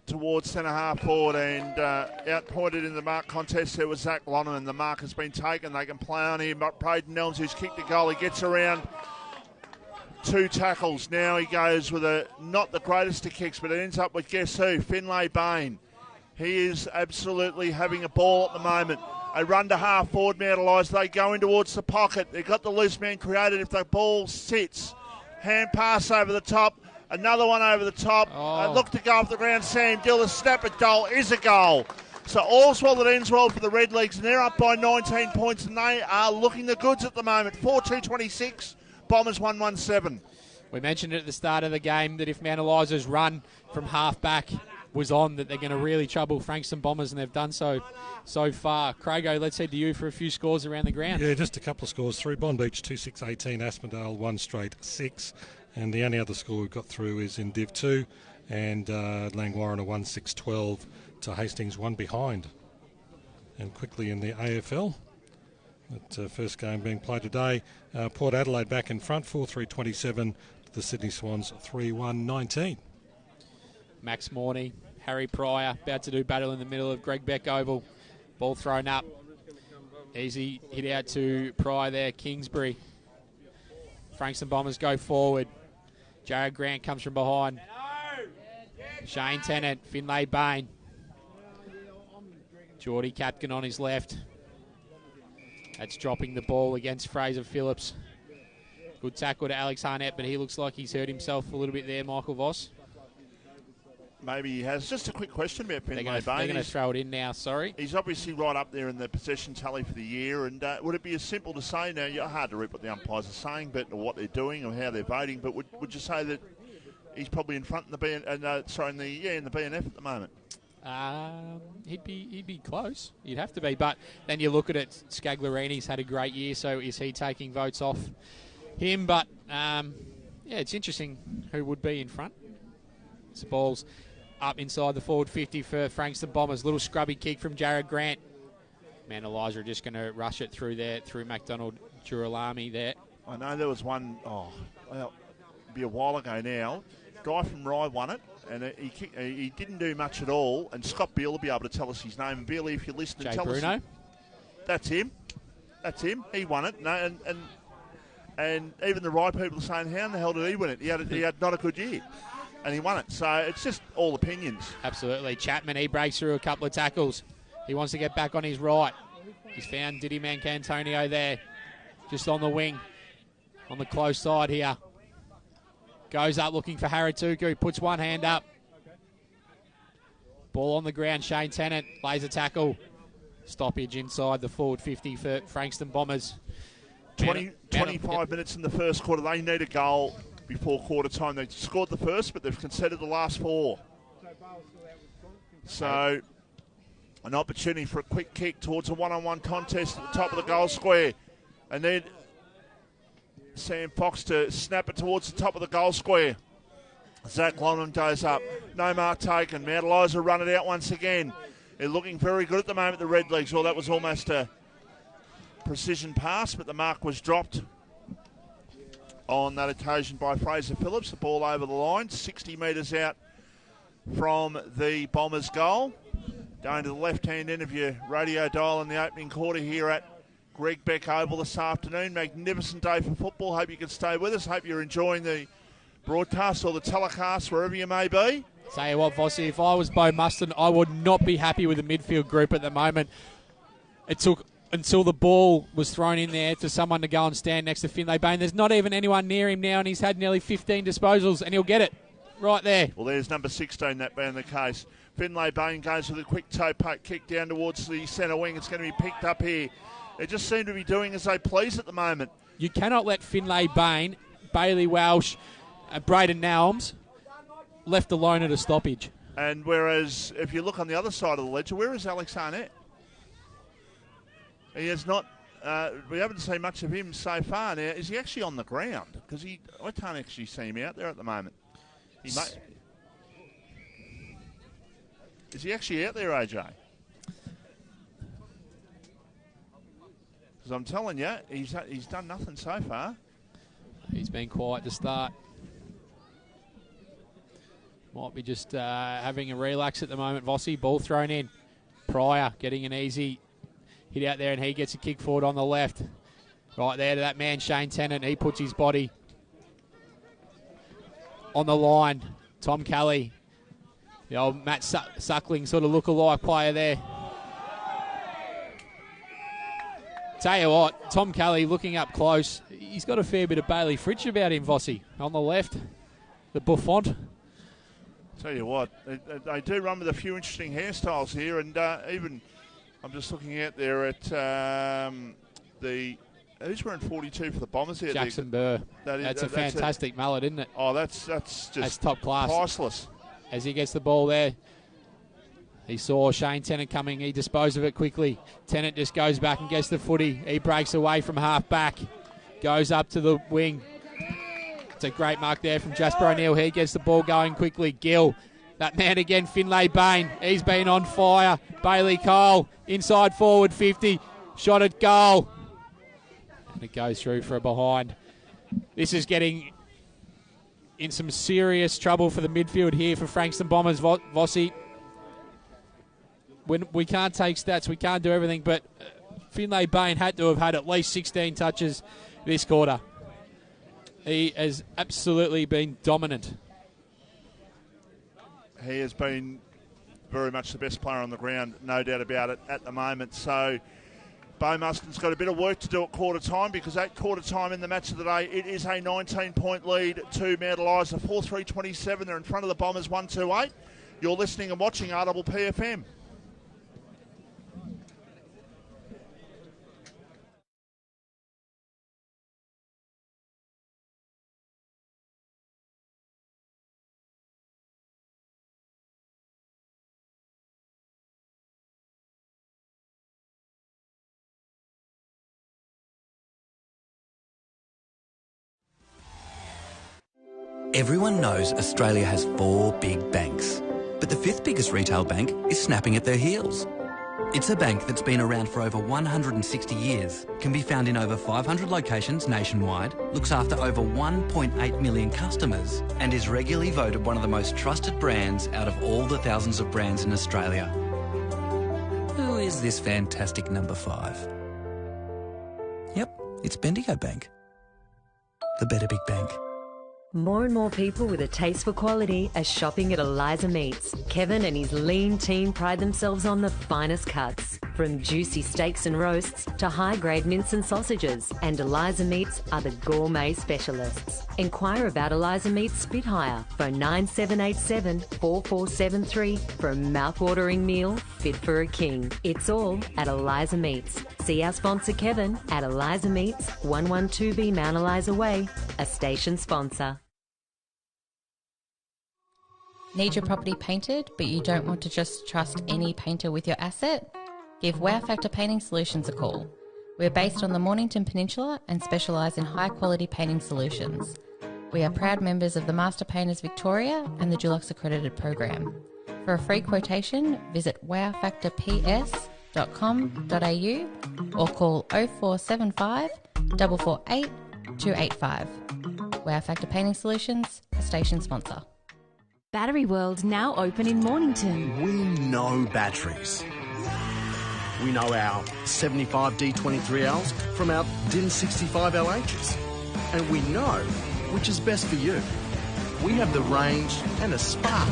towards centre half forward, and out-pointed in the mark contest there was Zach Lonergan. The mark has been taken. They can play on him. Braden Nelms, who's kicked the goal, he gets around 2 tackles. Now he goes with not the greatest of kicks, but it ends up with guess who? Finlay Bain. He is absolutely having a ball at the moment. A run to half forward, Mount Eliza. They go in towards the pocket. They've got the loose man created if the ball sits. Hand pass over the top. Another one over the top. Look to go off the ground. Sam Dill, a snap at goal is a goal. So all's well that ends well for the Red Leagues, and they're up by 19 points, and they are looking the goods at the moment. 4-2-26, Bombers 1-1-7. We mentioned at the start of the game that if Mount Eliza's run from half back was on, that they're going to really trouble Frankston Bombers, and they've done so far. Crago, let's head to you for a few scores around the ground. Yeah, just a couple of scores through. Bond Beach 2-6-18, Aspendale 1-6. And the only other score we've got through is in Div 2, and Langwarrin a 1-6-12 to Hastings 1 behind. And quickly in the AFL, that first game being played today, Port Adelaide back in front, 4-3-27 to the Sydney Swans 3-1-19. Max Morney, Harry Pryor about to do battle in the middle of Greg Beck Oval. Ball thrown up. Easy hit out to Pryor there, Kingsbury. Frankston Bombers go forward. Jared Grant comes from behind. Shane Tennant, Finlay Bain. Geordie Capkin on his left. That's dropping the ball against Fraser Phillips. Good tackle to Alex Harnett, but he looks like he's hurt himself a little bit there, Michael Voss. Maybe he has. Just a quick question about Finlay Bain. They're going to throw it in now, sorry. He's obviously right up there in the possession tally for the year, and would it be as simple to say, now, you're hard to read what the umpires are saying, or what they're doing or how they're voting, but would you say that he's probably in front in the BNF at the moment? He'd be close. You'd have to be, but then you look at it, Scagliarini's had a great year, so is he taking votes off him? But, it's interesting who would be in front. It's balls up inside the forward 50 for Frankston Bombers. Little scrubby kick from Jared Grant. Man, Eliza are just going to rush it through McDonald Duralami there. I know there was one, it'd be a while ago now. Guy from Rye won it, and he didn't do much at all. And Scott Beale will be able to tell us his name. And Beale, if you listen, Jay tell Bruno. us. That's him. He won it. No, and even the Rye people are saying, how in the hell did he win it? He had not a good year. And he won it. So it's just all opinions. Absolutely. Chapman, he breaks through a couple of tackles. He wants to get back on his right. He's found Diddy Mancantonio there, just on the wing, on the close side here. Goes up looking for Haratuku, puts one hand up. Ball on the ground, Shane Tennant, lays a tackle. Stoppage inside the forward 50 for Frankston Bombers. 25 minutes in the first quarter. They need a goal before quarter time. They scored the first, but they've conceded the last 4. So an opportunity for a quick kick towards a one-on-one contest at the top of the goal square. And then Sam Fox to snap it towards the top of the goal square. Zach Lonham goes up. No mark taken. Mount Eliza run it out once again. They're looking very good at the moment, the Red Leagues. Well, that was almost a precision pass, but the mark was dropped on that occasion by Fraser Phillips. The ball over the line, 60 metres out from the Bombers' goal. Going to the left-hand end of your radio dial in the opening quarter here at Greg Beck Oval this afternoon. Magnificent day for football. Hope you can stay with us. Hope you're enjoying the broadcast or the telecast, wherever you may be. Tell you what, Vossi, if I was Bo Mustin, I would not be happy with the midfield group at the moment. It took until the ball was thrown in there to someone to go and stand next to Finlay Bain. There's not even anyone near him now, and he's had nearly 15 disposals, and he'll get it right there. Well, there's number 16, that being the case. Finlay Bain goes with a quick toe poke kick down towards the centre wing. It's going to be picked up here. They just seem to be doing as they please at the moment. You cannot let Finlay Bain, Bailey Welsh, Braden Nelms left alone at a stoppage. And whereas, if you look on the other side of the ledger, where is Alex Arnett? He has not we haven't seen much of him so far. Now, is he actually on the ground? Because I can't actually see him out there at the moment. Is he actually out there, AJ? Because I'm telling you, he's done nothing so far. He's been quiet to start. Might be just having a relax at the moment. Vossi, ball thrown in. Pryor getting an easy hit out there, and he gets a kick forward on the left. Right there to that man, Shane Tennant. He puts his body on the line. Tom Kelly, the old Matt Suckling sort of look-alike player there. Tell you what, Tom Kelly looking up close. He's got a fair bit of Bailey Fritsch about him, Vossi. On the left, the Buffon. Tell you what, they do run with a few interesting hairstyles here, and even I'm just looking out there at who's wearing 42 for the Bombers here? Jackson Burr. That's a fantastic mullet, isn't it? Oh, that's just top class. Priceless. As he gets the ball there, he saw Shane Tennant coming. He disposed of it quickly. Tennant just goes back and gets the footy. He breaks away from half back, goes up to the wing. It's a great mark there from Jasper O'Neill. He gets the ball going quickly. Gill, that man again, Finlay Bain. He's been on fire. Bailey Cole, inside forward 50. Shot at goal. And it goes through for a behind. This is getting in some serious trouble for the midfield here for Frankston Bombers. Vossi, when we can't take stats, we can't do everything, but Finlay Bain had to have had at least 16 touches this quarter. He has absolutely been dominant. He has been very much the best player on the ground, no doubt about it, at the moment. So Beau Muskin's got a bit of work to do at quarter time, because at quarter time in the match of the day, it is a 19-point lead to Mount Eliza. 4-3-27. They're in front of the Bombers 1-2-8. You're listening and watching RPPFM. Everyone knows Australia has 4 big banks, but the 5th biggest retail bank is snapping at their heels. It's a bank that's been around for over 160 years, can be found in over 500 locations nationwide, looks after over 1.8 million customers, and is regularly voted one of the most trusted brands out of all the thousands of brands in Australia. Who is this fantastic number 5? Yep, it's Bendigo Bank. The better big bank. More and more people with a taste for quality are shopping at Eliza Meats. Kevin and his lean team pride themselves on the finest cuts, from juicy steaks and roasts to high-grade mince and sausages. And Eliza Meats are the gourmet specialists. Inquire about Eliza Meats Spitfire. Phone 9787 4473 for a mouth-watering meal fit for a king. It's all at Eliza Meats. See our sponsor Kevin at Eliza Meats, 112B Mount Eliza Way, a station sponsor. Need your property painted, but you don't want to just trust any painter with your asset? Give Wow Factor Painting Solutions a call. We're based on the Mornington Peninsula and specialise in high-quality painting solutions. We are proud members of the Master Painters Victoria and the Dulux Accredited Program. For a free quotation, visit wowfactorps.com.au or call 0475 448 285. Wow Factor Painting Solutions, a station sponsor. Battery World now open in Mornington. We know batteries. We know our 75 D23Ls from our DIN 65 LHs. And we know which is best for you. We have the range and a spark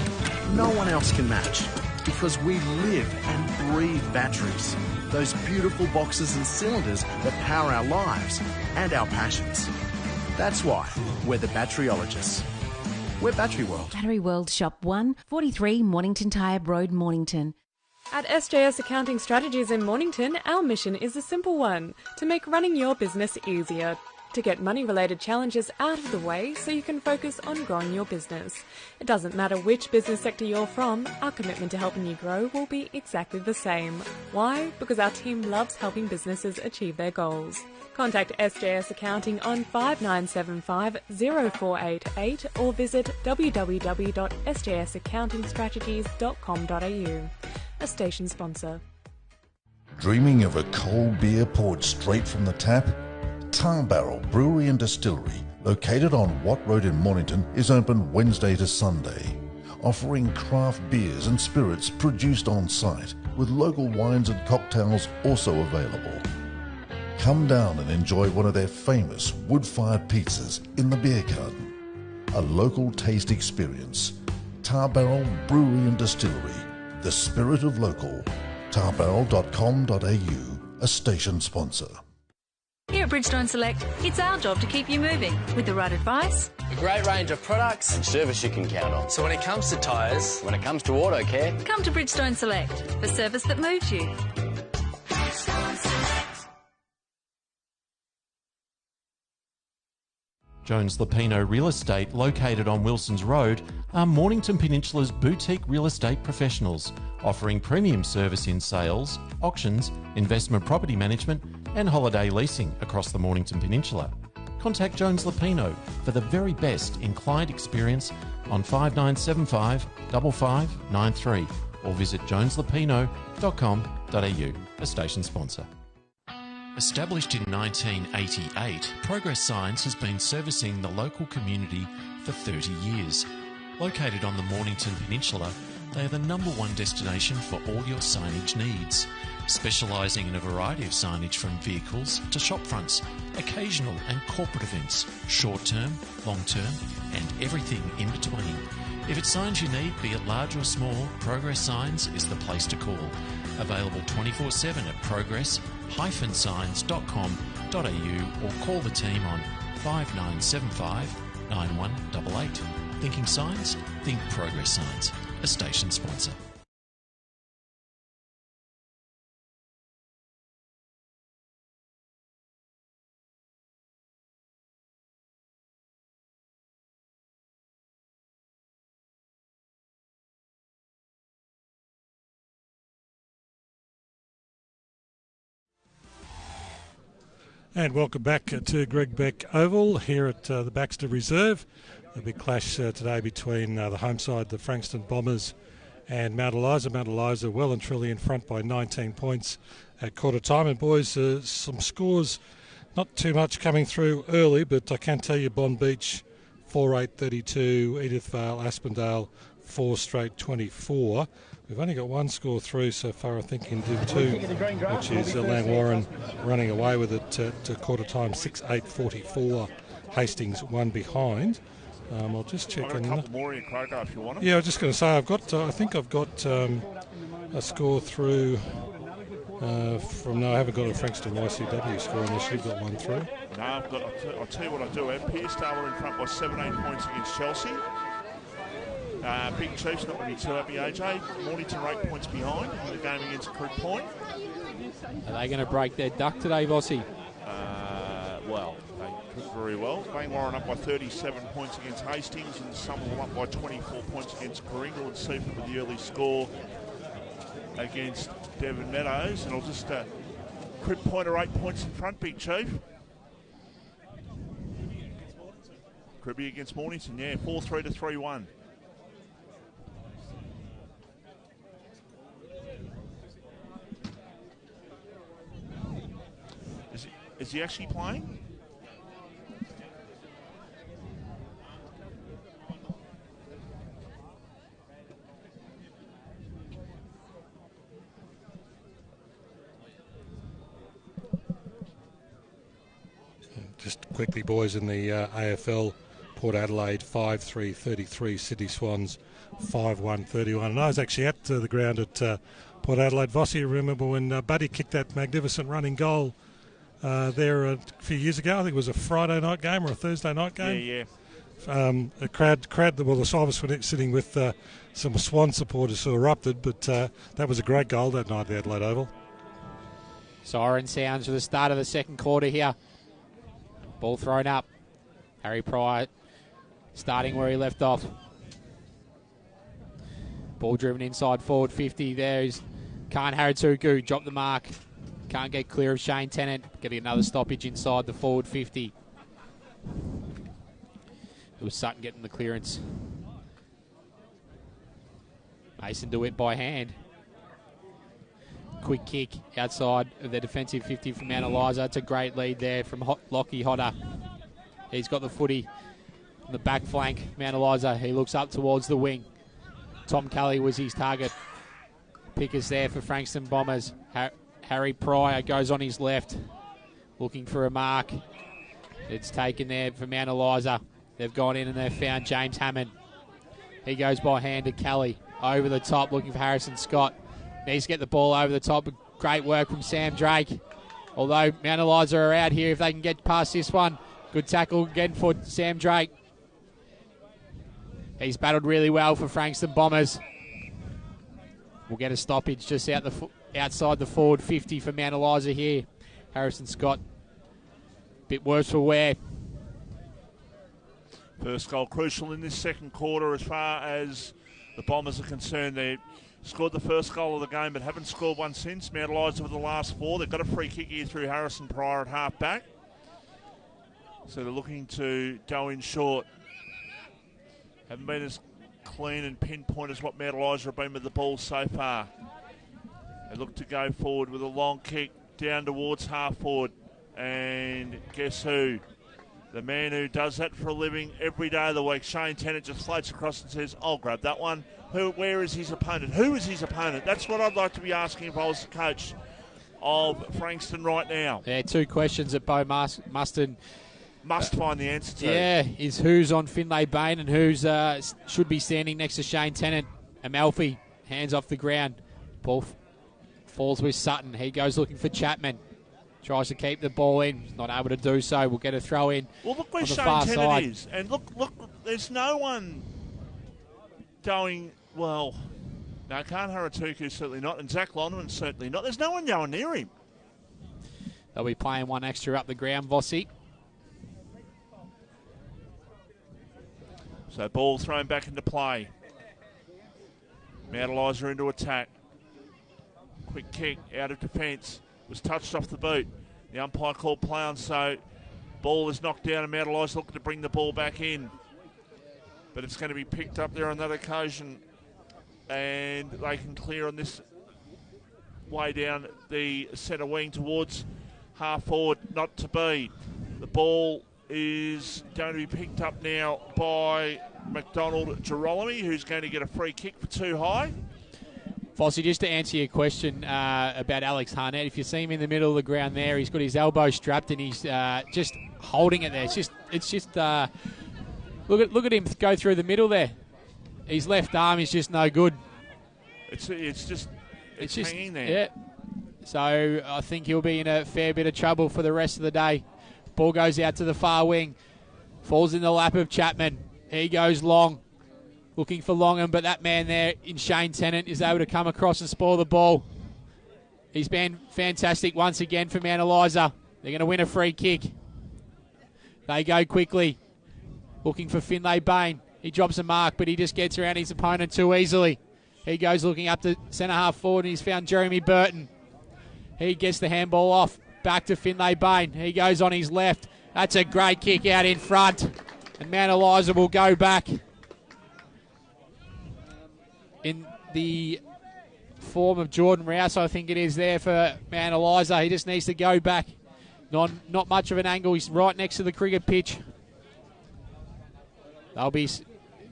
no one else can match, because we live and breathe batteries. Those beautiful boxes and cylinders that power our lives and our passions. That's why we're the batteryologists. We're Battery World. Battery World Shop 1, 43 Mornington Tyre Road, Mornington. At SJS Accounting Strategies in Mornington, our mission is a simple one: to make running your business easier. to get money-related challenges out of the way so you can focus on growing your business. It doesn't matter which business sector you're from, our commitment to helping you grow will be exactly the same. Why? Because our team loves helping businesses achieve their goals. Contact SJS Accounting on 5975 0488 or visit www.sjsaccountingstrategies.com.au. A station sponsor. Dreaming of a cold beer poured straight from the tap? Tar Barrel Brewery and Distillery, located on Watt Road in Mornington, is open Wednesday to Sunday, offering craft beers and spirits produced on site, with local wines and cocktails also available. Come down and enjoy one of their famous wood-fired pizzas in the beer garden. A local taste experience. Tar Barrel Brewery and Distillery, the spirit of local. tarbarrel.com.au, a station sponsor. Here at Bridgestone Select, it's our job to keep you moving with the right advice, a great range of products and service you can count on. So when it comes to tyres, when it comes to auto care, come to Bridgestone Select for service that moves you. Jones Lapino Real Estate, located on Wilson's Road, are Mornington Peninsula's boutique real estate professionals, offering premium service in sales, auctions, investment property management and holiday leasing across the Mornington Peninsula. Contact Jones Lapino for the very best in client experience on 5975 5593 or visit joneslapino.com.au, a station sponsor. Established in 1988, Progress Signs has been servicing the local community for 30 years. Located on the Mornington Peninsula, they are the #1 destination for all your signage needs, specialising in a variety of signage from vehicles to shop fronts, occasional and corporate events, short-term, long-term and everything in between. If it's signs you need, be it large or small, Progress Signs is the place to call. Available 24/7 at progress-signs.com.au or call the team on 5975 9188. Thinking signs? Think Progress Signs, a station sponsor. And welcome back to Greg Beck Oval here at the Baxter Reserve. A big clash today between the home side, the Frankston Bombers, and Mount Eliza. Mount Eliza well and truly in front by 19 points at quarter time. And boys, some scores, not too much coming through early, but I can tell you Bond Beach 4-8-32, Edithvale, Aspendale 4 straight 24. We've only got one score through so far, I think, in Div 2, which is Langwarren running away with it to quarter time, 6-8-44. Hastings one behind. I'll just check in. A couple more in Kroger if you want them. Yeah, I was just going to say, I think I've got a score through from. No, I haven't got a Frankston YCW score unless you've got one through. No, I'll tell you what I do have. Pearcedale are in front by 17 points against Chelsea. Big Chiefs not going to be too happy, AJ. Mornington are 8 points behind in the game against Creek Point. Are they going to break their duck today, Vossi? Well, they could very well. Langwarren up by 37 points against Hastings, and Somerville up by 24 points against Coringal, and Seaford with the early score against Devon Meadows. And I'll just Creek Point are 8 points in front, Big Chief. Cribby against Mornington, yeah, 4-3 to 3-1. Is he actually playing? Just quickly, boys, in the AFL, Port Adelaide 5-3-33, Sydney Swans 5-1-31. And I was actually at the ground at Port Adelaide. Vossi, remember when Buddy kicked that magnificent running goal there a few years ago? I think it was a Friday night game or a Thursday night game. Yeah. A crowd, the Cyrus were sitting with some Swan supporters who erupted, but that was a great goal that night at the Adelaide Oval. Siren sounds for the start of the second quarter here. Ball thrown up. Harry Pryor starting where he left off. Ball driven inside forward 50. There's Khan Haratuku. Drop the mark. Can't get clear of Shane Tennant. Getting another stoppage inside the forward 50. It was Sutton getting the clearance. Mason DeWitt by hand. Quick kick outside of the defensive 50 from Mount Eliza. It's a great lead there from Lockie Hodder. He's got the footy on the back flank. Mount Eliza, he looks up towards the wing. Tom Kelly was his target. Pickers there for Frankston Bombers. Harry Pryor goes on his left, looking for a mark. It's taken there for Mount Eliza. They've gone in and they've found James Hammond. He goes by hand to Kelly. Over the top, looking for Harrison Scott. Needs to get the ball over the top. Great work from Sam Drake. Although Mount Eliza are out here, if they can get past this one. Good tackle again for Sam Drake. He's battled really well for Frankston Bombers. We'll get a stoppage just outside the forward 50 for Mount Eliza here. Harrison Scott, bit worse for wear. First goal crucial in this second quarter as far as the Bombers are concerned. They scored the first goal of the game but haven't scored one since. Mount Eliza with the last four. They've got a free kick here through Harrison Pryor at half back. So they're looking to go in short. Haven't been as clean and pinpoint as what Mount Eliza have been with the ball so far. They look to go forward with a long kick down towards half forward. And guess who? The man who does that for a living every day of the week, Shane Tennant, just floats across and says, I'll grab that one. Where is his opponent? Who is his opponent? That's what I'd like to be asking if I was the coach of Frankston right now. Yeah, two questions that Bo must find the answer to. Yeah, is who's on Finlay Bain and who's should be standing next to Shane Tennant. Amalfi, hands off the ground. Ball falls with Sutton. He goes looking for Chapman. Tries to keep the ball in. Not able to do so. We'll get a throw in. Well, look where on the Shane far Tennant side. is. And look, there's no one going, well, no, Khan Haratuku certainly not, and Zach Lonman certainly not. There's no one going near him. They'll be playing one extra up the ground, Vossi. So ball thrown back into play. Mount Eliza into attack. Quick kick out of defence. Was touched off the boot. The umpire called play on, so ball is knocked down and Mount Eliza looking to bring the ball back in. But it's going to be picked up there on that occasion. And they can clear on this way down the centre wing towards half forward, not to be. The ball is going to be picked up now by McDonald Girolami, who's going to get a free kick for too high. Fossey, just to answer your question about Alex Harnett, if you see him in the middle of the ground there, he's got his elbow strapped and he's just holding it there. It's just look at him go through the middle there. His left arm is just no good. It's just hanging there. Yeah. So I think he'll be in a fair bit of trouble for the rest of the day. Ball goes out to the far wing, falls in the lap of Chapman. He goes long. Looking for Longham, but that man there in Shane Tennant is able to come across and spoil the ball. He's been fantastic once again for Mount Eliza. They're going to win a free kick. They go quickly. Looking for Finlay Bain. He drops a mark, but he just gets around his opponent too easily. He goes looking up to centre half forward, and he's found Jeremy Burton. He gets the handball off. Back to Finlay Bain. He goes on his left. That's a great kick out in front. And Mount Eliza will go back. In the form of Jordan Rouse, I think it is there for Mount Eliza. He just needs to go back. Not much of an angle. He's right next to the cricket pitch. They'll be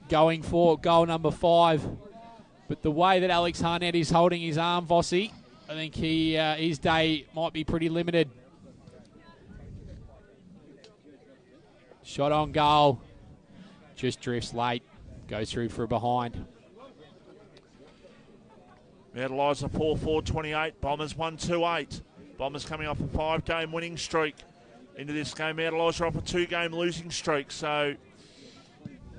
going for goal number 5. But the way that Alex Harnett is holding his arm, Vossi, I think his day might be pretty limited. Shot on goal. Just drifts late. Goes through for a behind. Mount Eliza 4-4-28. Bombers 1-2-8. Bombers coming off a 5-game winning streak into this game. Mount Eliza off a 2-game losing streak. So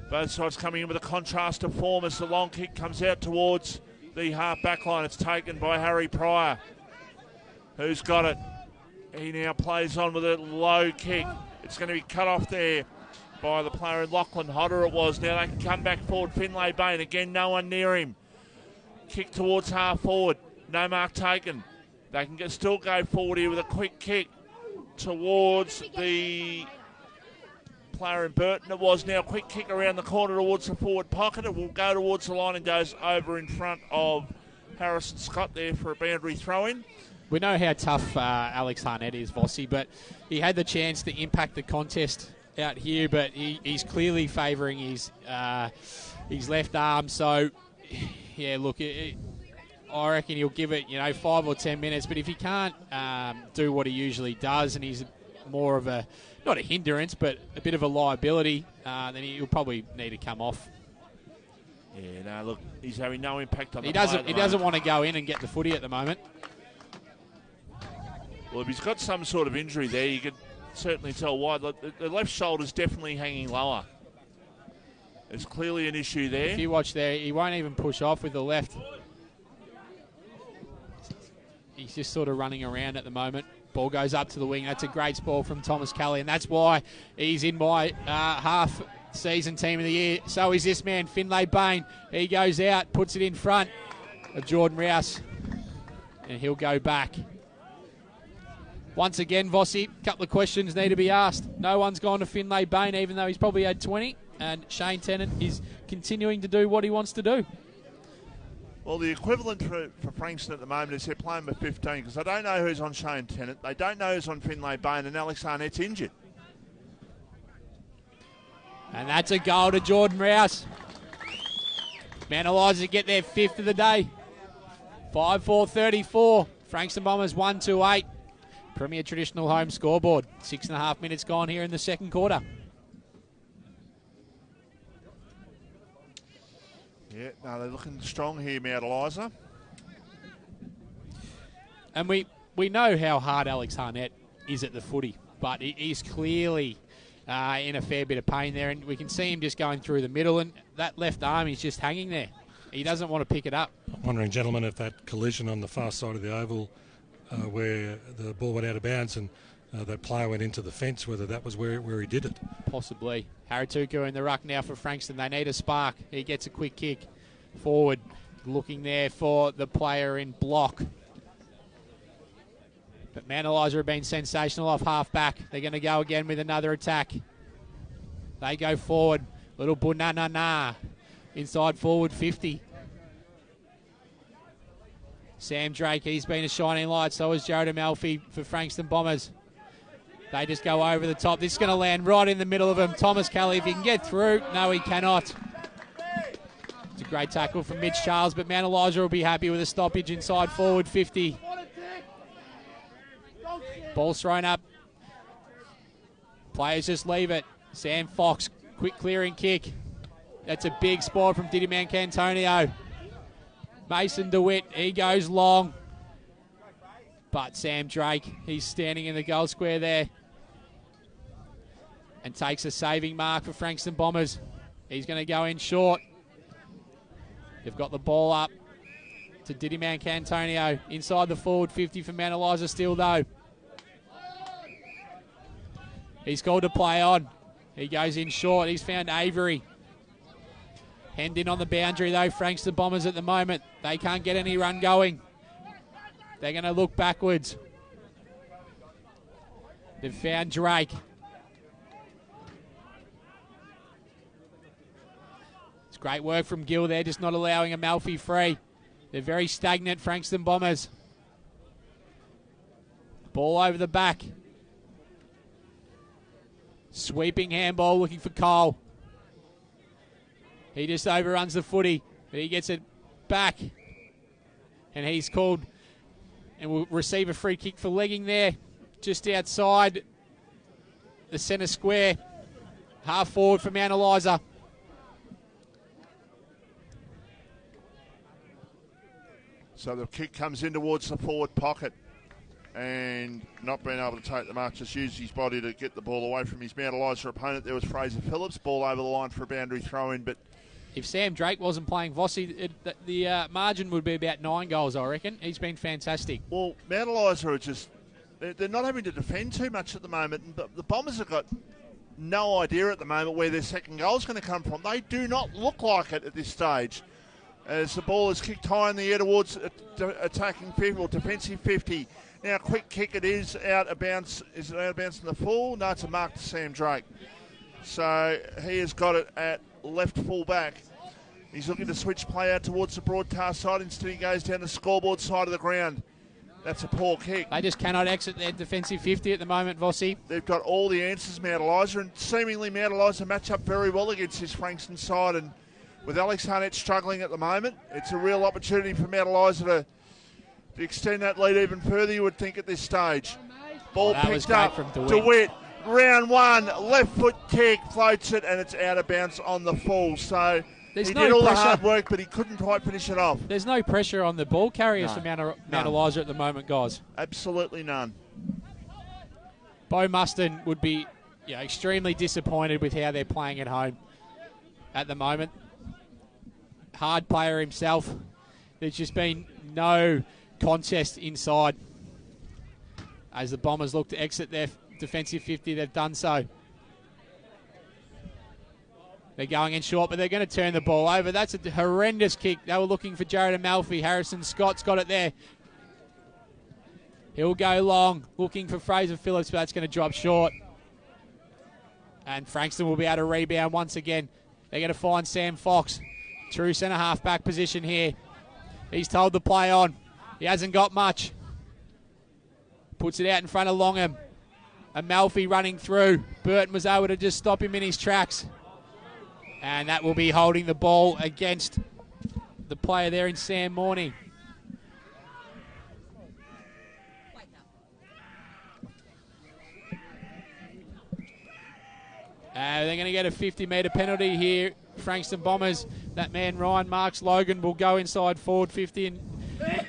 both sides coming in with a contrast of form as the long kick comes out towards the half back line. It's taken by Harry Pryor, who's got it. He now plays on with a low kick. It's going to be cut off there by the player in Lachlan Hodder it was. Now they can come back forward. Finlay Bain, again, no one near him. Kick towards half forward. No mark taken. They can still go forward here with a quick kick towards the player in Burton. It was now a quick kick around the corner towards the forward pocket. It will go towards the line and goes over in front of Harrison Scott there for a boundary throw-in. We know how tough Alex Harnett is, Vossi, but he had the chance to impact the contest out here, but he's clearly favouring his left arm. So, yeah, look, I reckon he'll give it, 5 or 10 minutes. But if he can't do what he usually does, and he's more of a, not a hindrance, but a bit of a liability, then he'll probably need to come off. Yeah, no, look, he's having no impact on the He doesn't want to go in and get the footy at the moment. Well, if he's got some sort of injury there, you could certainly tell why. The left shoulder's definitely hanging lower. There's clearly an issue there. If you watch there, he won't even push off with the left. He's just sort of running around at the moment. Ball goes up to the wing. That's a great ball from Thomas Kelly, and that's why he's in my half-season team of the year. So is this man, Finlay Bain. He goes out, puts it in front of Jordan Rouse, and he'll go back. Once again, Vossi, a couple of questions need to be asked. No one's gone to Finlay Bain, even though he's probably had 20, and Shane Tennant is continuing to do what he wants to do. Well, the equivalent for Frankston at the moment is they're playing with 15, because they don't know who's on Shane Tennant, they don't know who's on Finlay Bain, and Alex Arnett's injured. And that's a goal to Jordan Rouse. Mount Eliza get their 5th of the day. 5-4-34. Frankston Bombers 1-2-8. Premier Traditional Home scoreboard. 6.5 minutes gone here in the second quarter. Yeah, no, they're looking strong here, Mount Eliza. And we know how hard Alex Harnett is at the footy, but he's clearly in a fair bit of pain there, and we can see him just going through the middle, and that left arm is just hanging there. He doesn't want to pick it up. I'm wondering, gentlemen, if that collision on the far side of the oval where the ball went out of bounds and that player went into the fence, whether that was where he did it. Possibly. Haratuku in the ruck now for Frankston. They need a spark. He gets a quick kick forward, looking there for the player in block. But Mount Eliza have been sensational off half back. They're going to go again with another attack. They go forward. Little Bunana inside forward 50. Sam Drake, he's been a shining light. So is Jared Amalfi for Frankston Bombers. They just go over the top. This is going to land right in the middle of him. Thomas Kelly, if he can get through. No, he cannot. It's a great tackle from Mitch Charles, but Mount Eliza will be happy with a stoppage inside forward 50. Ball's thrown up. Players just leave it. Sam Fox, quick clearing kick. That's a big spot from Diddy Mancantonio. Mason DeWitt, he goes long. But Sam Drake, he's standing in the goal square there. And takes a saving mark for Frankston Bombers. He's going to go in short. They've got the ball up to Diddy Mancantonio. Inside the forward 50 for Mount Eliza still though. He's called to play on. He goes in short. He's found Avery. Hemmed in on the boundary though, Frankston Bombers at the moment. They can't get any run going. They're going to look backwards. They've found Drake. It's great work from Gill there, just not allowing Amalfi free. They're very stagnant, Frankston Bombers. Ball over the back. Sweeping handball looking for Cole. He just overruns the footy, but he gets it back. And he's called and will receive a free kick for legging there, just outside the centre square. Half forward for Mount Eliza. So the kick comes in towards the forward pocket, and not being able to take the mark, just used his body to get the ball away from his Mount Eliza opponent. There was Fraser Phillips, ball over the line for a boundary throw-in, but if Sam Drake wasn't playing Vossi, the margin would be about 9 goals, I reckon. He's been fantastic. Well, Mount Eliza are just they're not having to defend too much at the moment. The Bombers have got no idea at the moment where their second goal is going to come from. They do not look like it at this stage. As the ball is kicked high in the air towards attacking 50 or defensive 50. Now, quick kick, it is out of bounds. Is it out of bounds in the full? No, it's a mark to Sam Drake. So he has got it at left full back. He's looking to switch play out towards the broadcast side. Instead, he goes down the scoreboard side of the ground. That's a poor kick. They just cannot exit their defensive 50 at the moment, Vossi. They've got all the answers, Mount Eliza, and seemingly Mount Eliza match up very well against this Frankston side. And with Alex Harnett struggling at the moment, it's a real opportunity for Mount Eliza to extend that lead even further, you would think, at this stage. Ball picked up. From DeWitt. Round one, left foot kick, floats it, and it's out of bounds on the full. So he did all the hard work, but he couldn't quite finish it off. There's no pressure on the ball carriers for Mount Eliza at the moment, guys. Absolutely none. Bo Muston would be extremely disappointed with how they're playing at home at the moment. Hard player himself. There's just been no contest inside. As the Bombers look to exit their defensive 50, they've done so. They're going in short, but they're going to turn the ball over. That's a horrendous kick. They were looking for Jared Amalfi. Harrison Scott's got it there. He'll go long, looking for Fraser Phillips, but that's going to drop short. And Frankston will be able to rebound once again. They're going to find Sam Fox. True centre-half back position here. He's told to play on. He hasn't got much. Puts it out in front of Longham. Amalfi running through. Burton was able to just stop him in his tracks. And that will be holding the ball against the player there in Sam Morney. They're going to get a 50-metre penalty here. Frankston Bombers. That man, Ryan Marks Logan, will go inside forward 50 and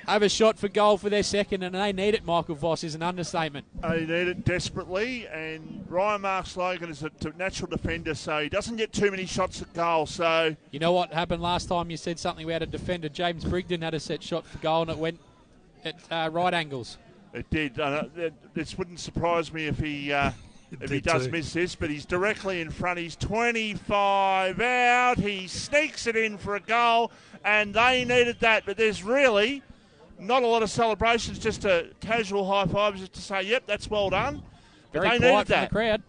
have a shot for goal for their second, and they need it, Michael Voss, is an understatement. They need it desperately, and Ryan Marks Logan is a natural defender, so he doesn't get too many shots at goal. So you know what happened last time you said something about a defender? James Brigden had a set shot for goal, and it went at right angles. It did. This wouldn't surprise me if he does miss this, but he's directly in front. He's 25 out. He sneaks it in for a goal, and they needed that. But there's really not a lot of celebrations, just a casual high five just to say, yep, that's well done. But Very they quiet needed that. from the crowd.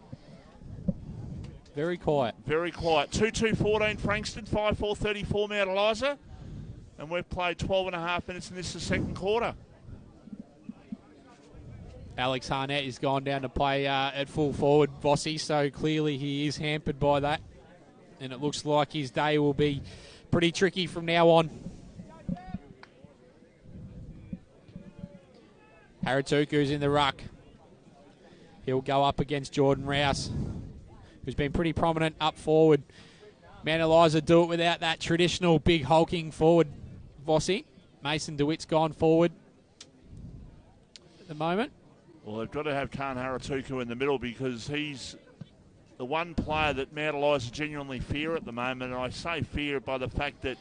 Very quiet. Very quiet. 2-2-14 Frankston, 5-4-34 Mount Eliza. And we've played 12 and a half minutes, and this is the second quarter. Alex Harnett has gone down to play at full forward, Vossi, so clearly he is hampered by that. And it looks like his day will be pretty tricky from now on. Haratuku's in the ruck. He'll go up against Jordan Rouse, who's been pretty prominent up forward. Mount Eliza do it without that traditional big hulking forward, Vossi. Mason DeWitt's gone forward at the moment. Well, they've got to have Khan Haratuku in the middle because he's the one player that Mount Eliza genuinely fear at the moment. And I say fear by the fact that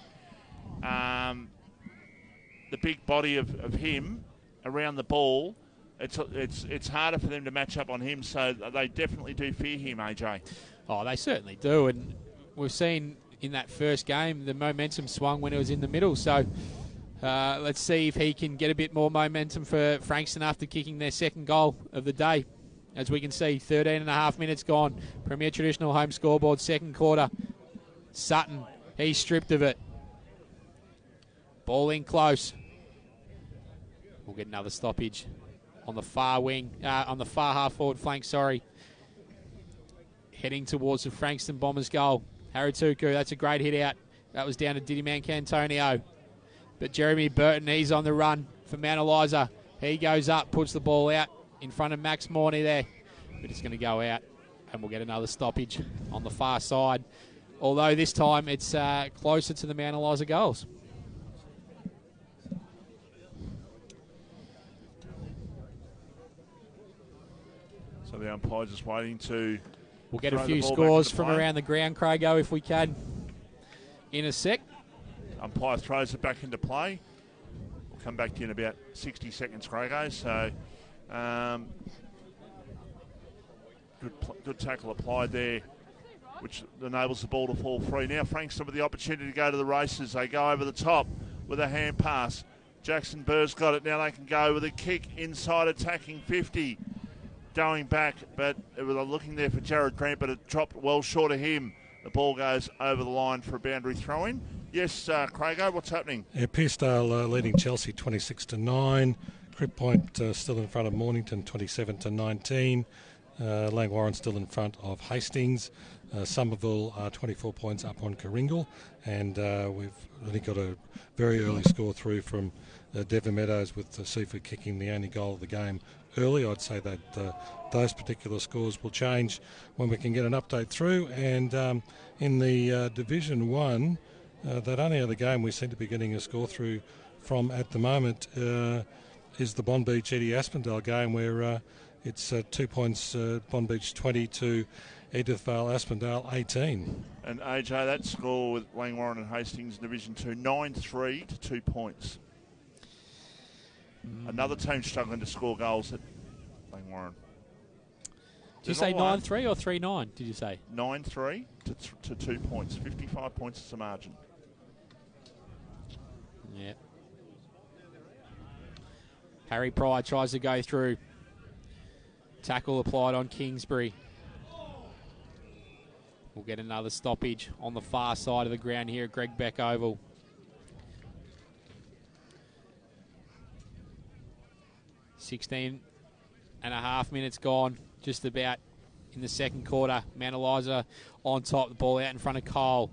the big body of him around the ball, it's harder for them to match up on him. So they definitely do fear him, AJ. Oh, they certainly do. And we've seen in that first game the momentum swung when it was in the middle. So let's see if he can get a bit more momentum for Frankston after kicking their second goal of the day. As we can see, 13 and a half minutes gone. Premier Traditional home scoreboard, second quarter. Sutton, he's stripped of it. Ball in close. We'll get another stoppage on the far wing, on the far half forward flank, sorry. Heading towards the Frankston Bombers goal. Haratuku, that's a great hit out. That was down to Diddy Mancantonio. But Jeremy Burton, he's on the run for Mount Eliza. He goes up, puts the ball out in front of Max Morney there. But it's going to go out, and we'll get another stoppage on the far side. Although this time it's closer to the Mount Eliza goals. So the umpire's just waiting to... We'll get a few scores from around the ground, Craigo, if we can, in a sec. Umpire throws it back into play. We'll come back to you in about 60 seconds, Craigo. So Good tackle applied there, which enables the ball to fall free. Now Frankston with the opportunity to go to the races. They go over the top with a hand pass. Jackson Burr's got it. Now they can go with a kick inside, attacking 50. Going back, but it was looking there for Jared Grant, but it dropped well short of him. The ball goes over the line for a boundary throw-in. Yes, Craigo, what's happening? Yeah, Pearsdale leading Chelsea 26-9. Crib Point still in front of Mornington 27-19. Langwarren still in front of Hastings. Somerville are 24 points up on Karingal, and we've only got a very early score through from Devon Meadows with Seafood kicking the only goal of the game early. I'd say that those particular scores will change when we can get an update through. And in the Division 1, that only other game we seem to be getting a score through from at the moment is the Bond Beach Eddie Aspendale game, where it's 2 points, Bond Beach 20 to Edithvale Aspendale 18. And AJ, that score with Langwarren and Hastings in Division 2, 9-3 to 2 points. Another team struggling to score goals at Langwarren. Did you say 9-3 or 3-9, did you say? 9-3 to 2 points. 55 points is the margin. Yeah. Harry Pryor tries to go through. Tackle applied on Kingsbury. We'll get another stoppage on the far side of the ground here at Greg Beck Oval. .16 and a half minutes gone, just about in the second quarter. Mount Eliza on top, the ball out in front of Cole.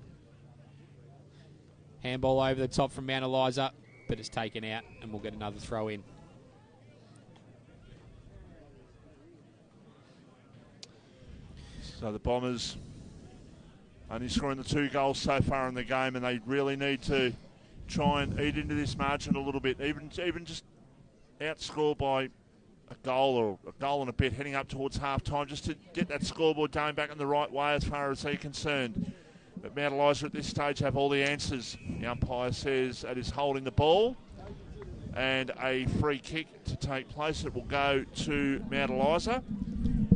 Handball over the top from Mount Eliza, but it's taken out, and we'll get another throw in. So the Bombers only scoring the 2 goals so far in the game, and they really need to try and eat into this margin a little bit, even just outscore by a goal or a goal and a bit heading up towards half-time, just to get that scoreboard going back in the right way as far as they're concerned. But Mount Eliza at this stage have all the answers. The umpire says it is holding the ball, and a free kick to take place. It will go to Mount Eliza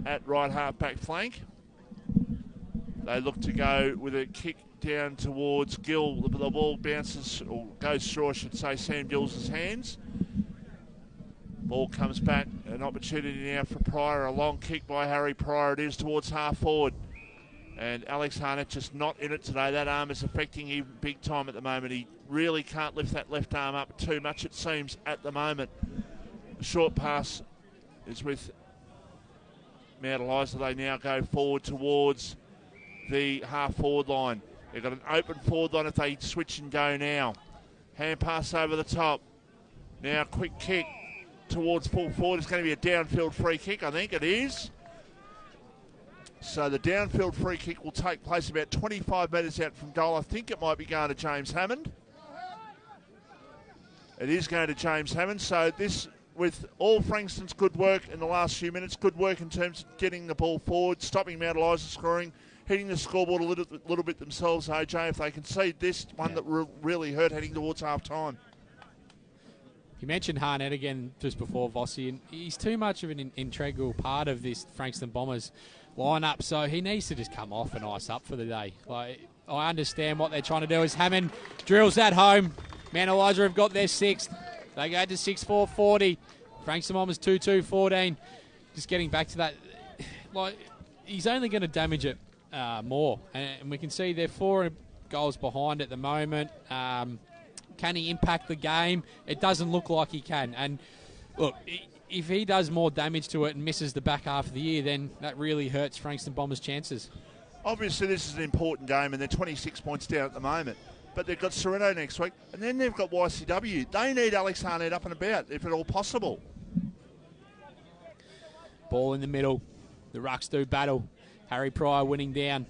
at right half-back flank. They look to go with a kick down towards Gill. The ball bounces, or goes through, I should say, Sam Gill's hands. Ball comes back, an opportunity now for Pryor. A long kick by Harry Pryor. It is towards half forward. And Alex Harnett just not in it today. That arm is affecting him big time at the moment. He really can't lift that left arm up too much, it seems, at the moment. The short pass is with Mount Eliza. They now go forward towards the half-forward line. They've got an open forward line if they switch and go now. Hand pass over the top. Now quick kick towards full forward. It's going to be a downfield free kick, I think it is. So the downfield free kick will take place about 25 metres out from goal. I think it might be going to James Hammond. It is going to James Hammond. So this, with all Frankston's good work in the last few minutes, good work in terms of getting the ball forward, stopping Mount Eliza scoring, hitting the scoreboard a little bit themselves, AJ, if they concede this one that really hurt heading towards half-time. You mentioned Harnett again just before, Vossi, and he's too much of an integral part of this Frankston Bombers lineup, so he needs to just come off and ice up for the day. Like, I understand what they're trying to do as Hammond drills that home. Mount Eliza have got their 6th. They go to 6-4-40. Frankston Bombers 2-2-14. Just getting back to that, like, he's only going to damage it more, and we can see they're 4 goals behind at the moment. Can he impact the game? It doesn't look like he can. And look, if he does more damage to it and misses the back half of the year, then that really hurts Frankston Bombers' chances. Obviously, this is an important game, and they're 26 points down at the moment. But they've got Sereno next week, and then they've got YCW. They need Alex Harnett up and about, if at all possible. Ball in the middle. The Rucks do battle. Harry Pryor winning down.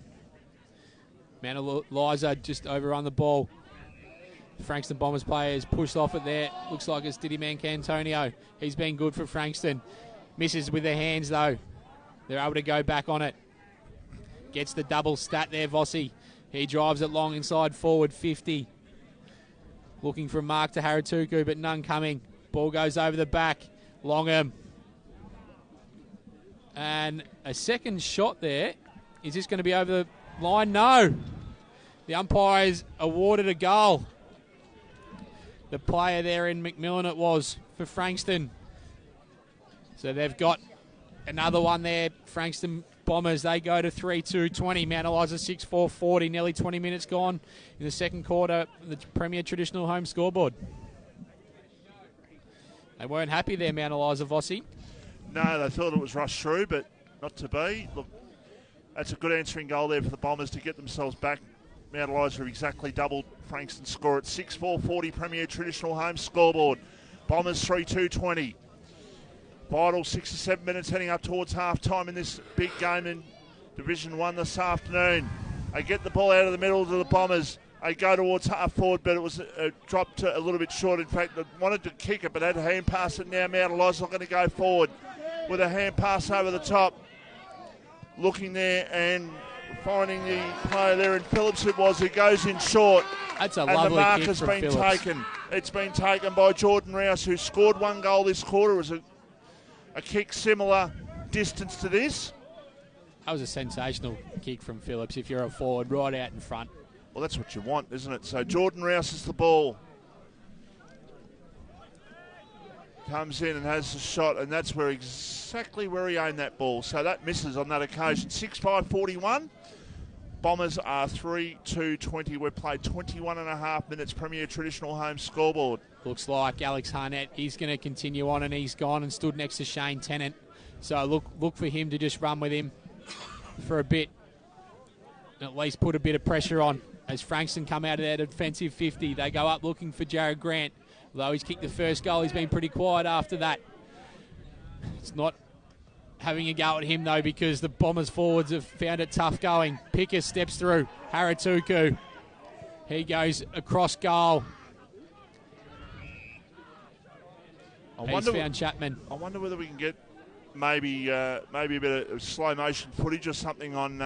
Mount Eliza just overrun the ball. Frankston Bombers players pushed off it there. Looks like it's Diddy Mancantonio. He's been good for Frankston. Misses with their hands though. They're able to go back on it. Gets the double stat there, Vossi. He drives it long inside forward 50. Looking for a mark to Haratuku, but none coming. Ball goes over the back. Longham And a second shot there. Is this going to be over the line? No. The umpires awarded a goal. The player there in Macmillan it was for Frankston. So they've got another one there. Frankston Bombers, they go to 3-2-20. Mount Eliza 6-4-40. Nearly 20 minutes gone in the second quarter. The Premier Traditional Home scoreboard. They weren't happy there, Mount Eliza, Vossi. No, they thought it was rushed through, but not to be. Look, that's a good answering goal there for the Bombers to get themselves back. Mount Eliza have exactly doubled Frankston's score at 6-4-40 Premier Traditional Home scoreboard. Bombers 3-2-20. Vital 6 or 7 minutes heading up towards half-time in this big game in Division 1 this afternoon. They get the ball out of the middle to the Bombers. They go towards half-forward, but it was dropped a little bit short. In fact, they wanted to kick it, but had a hand pass it now. Mount Eliza not going to go forward with a hand pass over the top. Looking there and finding the player there in Phillips it was, who goes in short. That's a lovely kick. And the mark kick has from been Phillips. taken. It's been taken by Jordan Rouse, who scored one goal this quarter. It was a kick similar distance to this. That was a sensational kick from Phillips if you're a forward right out in front. Well, that's what you want, isn't it? So Jordan Rouse is the ball. Comes in and has the shot, and that's exactly where he aimed that ball. So that misses on that occasion. 6-5-41. Bombers are 3-2-20. We've played 21 and a half minutes Premier Traditional Home scoreboard. Looks like Alex Harnett, he's going to continue on, and he's gone and stood next to Shane Tennant. So look for him to just run with him for a bit. At least put a bit of pressure on. As Frankston come out of their defensive 50, they go up looking for Jared Grant. Although he's kicked the first goal, he's been pretty quiet after that. It's not having a go at him, though, because the Bombers forwards have found it tough going. Picker steps through. Haratuku. He goes across goal. He's found Chapman. I wonder whether we can get maybe a bit of slow motion footage or something on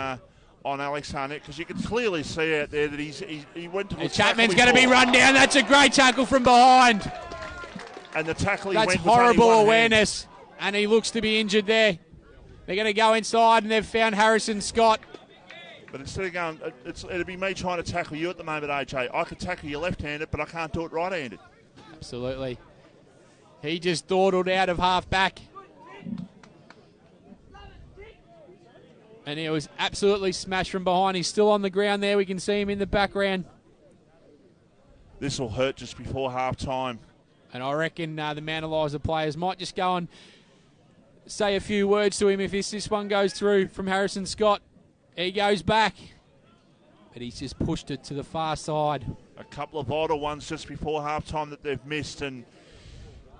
Alex Harnett, because you can clearly see out there that he went to the Chapman's going to be run down. That's a great tackle from behind. And the tackle he That's went was horrible only one awareness. hand. And he looks to be injured there. They're going to go inside, and they've found Harrison Scott. But instead of going, it'd be me trying to tackle you at the moment, AJ. I could tackle you left-handed, but I can't do it right-handed. Absolutely. He just dawdled out of half-back. And he was absolutely smashed from behind. He's still on the ground there. We can see him in the background. This will hurt just before half-time. And I reckon the Mount Eliza players might just go and say a few words to him if this one goes through from Harrison Scott. He goes back. But he's just pushed it to the far side. A couple of vital ones just before half-time that they've missed, and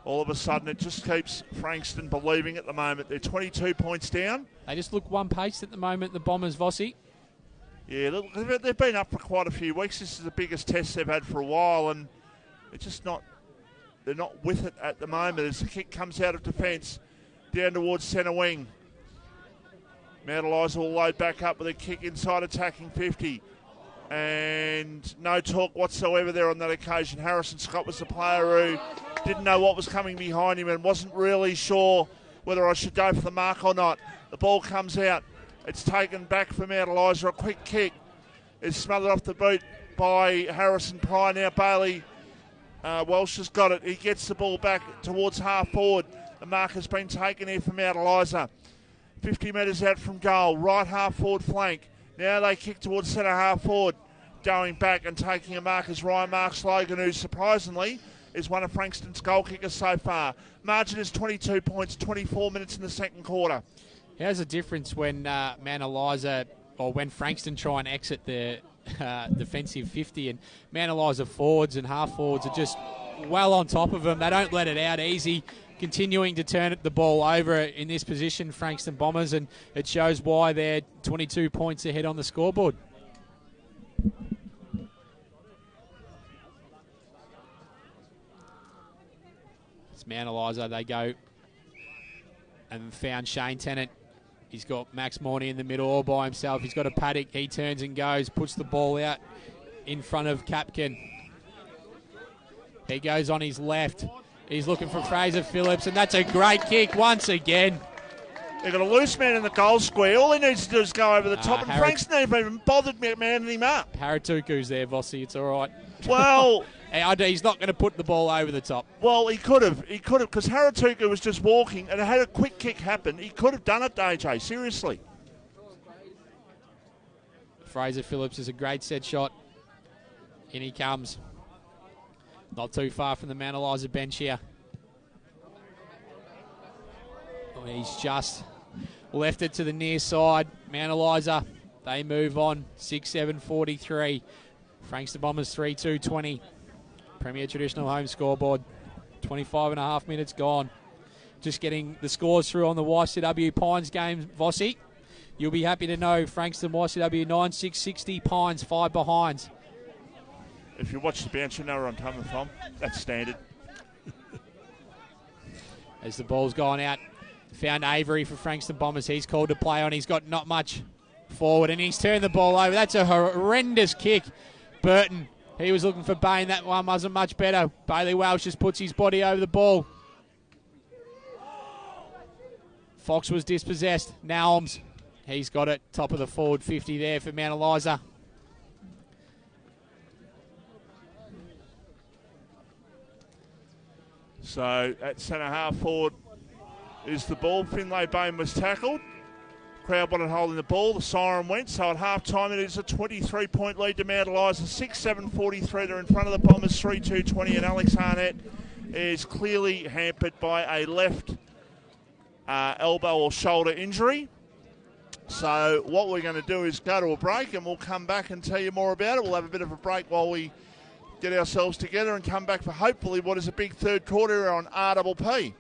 all of a sudden it just keeps Frankston believing at the moment. They're 22 points down. They just look one pace at the moment, the Bombers, Vossi. Yeah, look, they've been up for quite a few weeks. This is the biggest test they've had for a while, and it's just not. They're not with it at the moment as the kick comes out of defence down towards centre wing. Mount Eliza will load back up with a kick inside attacking 50. And no talk whatsoever there on that occasion. Harrison Scott was the player who didn't know what was coming behind him and wasn't really sure whether I should go for the mark or not. The ball comes out. It's taken back from Mount Eliza. A quick kick is smothered off the boot by Harrison Pryor. Now Bailey Welsh has got it. He gets the ball back towards half forward. The mark has been taken here from Mount Eliza. 50 metres out from goal. Right half forward flank. Now they kick towards centre half forward. Going back and taking a mark is Ryan Marks Logan, who surprisingly is one of Frankston's goal kickers so far. Margin is 22 points, 24 minutes in the second quarter. How's the difference when Mount Eliza, or when Frankston try and exit the defensive 50, and Mount Eliza forwards and half forwards are just well on top of them. They don't let it out easy, continuing to turn the ball over in this position, Frankston Bombers, and it shows why they're 22 points ahead on the scoreboard. It's Mount Eliza. They go and found Shane Tennant. He's got Max Morney in the middle all by himself. He's got a paddock. He turns and goes, puts the ball out in front of Capkin. He goes on his left. He's looking for Fraser Phillips, and that's a great kick once again. They've got a loose man in the goal square. All he needs to do is go over the top, and Frankston ain't even bothered manning him up. Haratuku's there, Vossi. It's all right. Well, he's not going to put the ball over the top. Well, he could have, because Haratuku was just walking, and it had a quick kick happen. He could have done it, AJ, seriously. Fraser Phillips is a great set shot. In he comes. Not too far from the Mount Eliza bench here. He's just left it to the near side. Mount Eliza, they move on. 6-7-43. Frankston Bombers 3-2-20. Premier Traditional Home scoreboard. 25.5 minutes gone. Just getting the scores through on the YCW Pines game, Vossi. You'll be happy to know Frankston YCW 9-6-60, Pines 5 behinds. If you watch the bounce, you know where I'm coming from. That's standard. As the ball's gone out, found Avery for Frankston Bombers. He's called to play on. He's got not much forward, and he's turned the ball over. That's a horrendous kick. Burton, he was looking for Bain. That one wasn't much better. Bailey Welsh just puts his body over the ball. Fox was dispossessed. Naums, he's got it. Top of the forward 50 there for Mount Eliza. So at centre half forward is the ball. Finlay Bain was tackled. Crowd wanted holding the ball. The siren went. So at half time it is a 23-point lead to Mount Eliza. 6-7-43. They're in front of the Bombers 3-2-20. And Alex Arnett is clearly hampered by a left elbow or shoulder injury. So what we're going to do is go to a break, and we'll come back and tell you more about it. We'll have a bit of a break while we get ourselves together and come back for hopefully what is a big third quarter on RDP.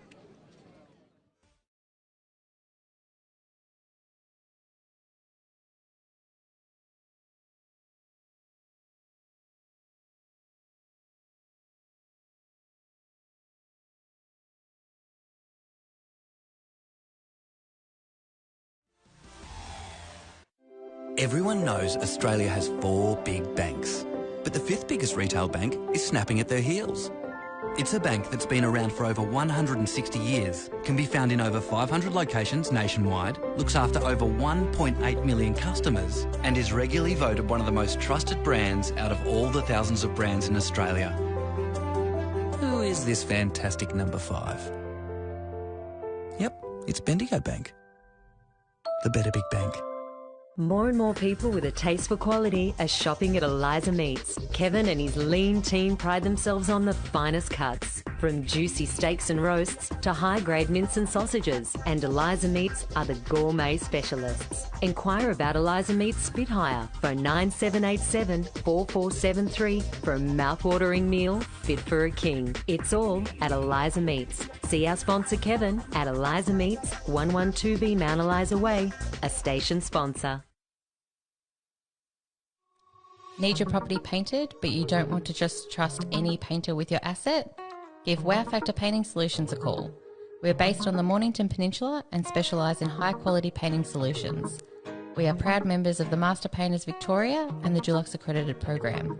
Everyone knows Australia has 4 big banks, but the 5th biggest retail bank is snapping at their heels. It's a bank that's been around for over 160 years, can be found in over 500 locations nationwide, looks after over 1.8 million customers, and is regularly voted one of the most trusted brands out of all the thousands of brands in Australia. Who is this fantastic number 5? Yep, it's Bendigo Bank. The better big bank. More and more people with a taste for quality are shopping at Eliza Meats. Kevin and his lean team pride themselves on the finest cuts, from juicy steaks and roasts to high-grade mince and sausages. And Eliza Meats are the gourmet specialists. Inquire about Eliza Meats Spit Hire. Phone 9787-4473 for a mouth-watering meal fit for a king. It's all at Eliza Meats. See our sponsor Kevin at Eliza Meats, 112B Mount Eliza Way, a station sponsor. Need your property painted, but you don't want to just trust any painter with your asset? Give Wow Factor Painting Solutions a call. We're based on the Mornington Peninsula and specialise in high-quality painting solutions. We are proud members of the Master Painters Victoria and the Dulux Accredited Program.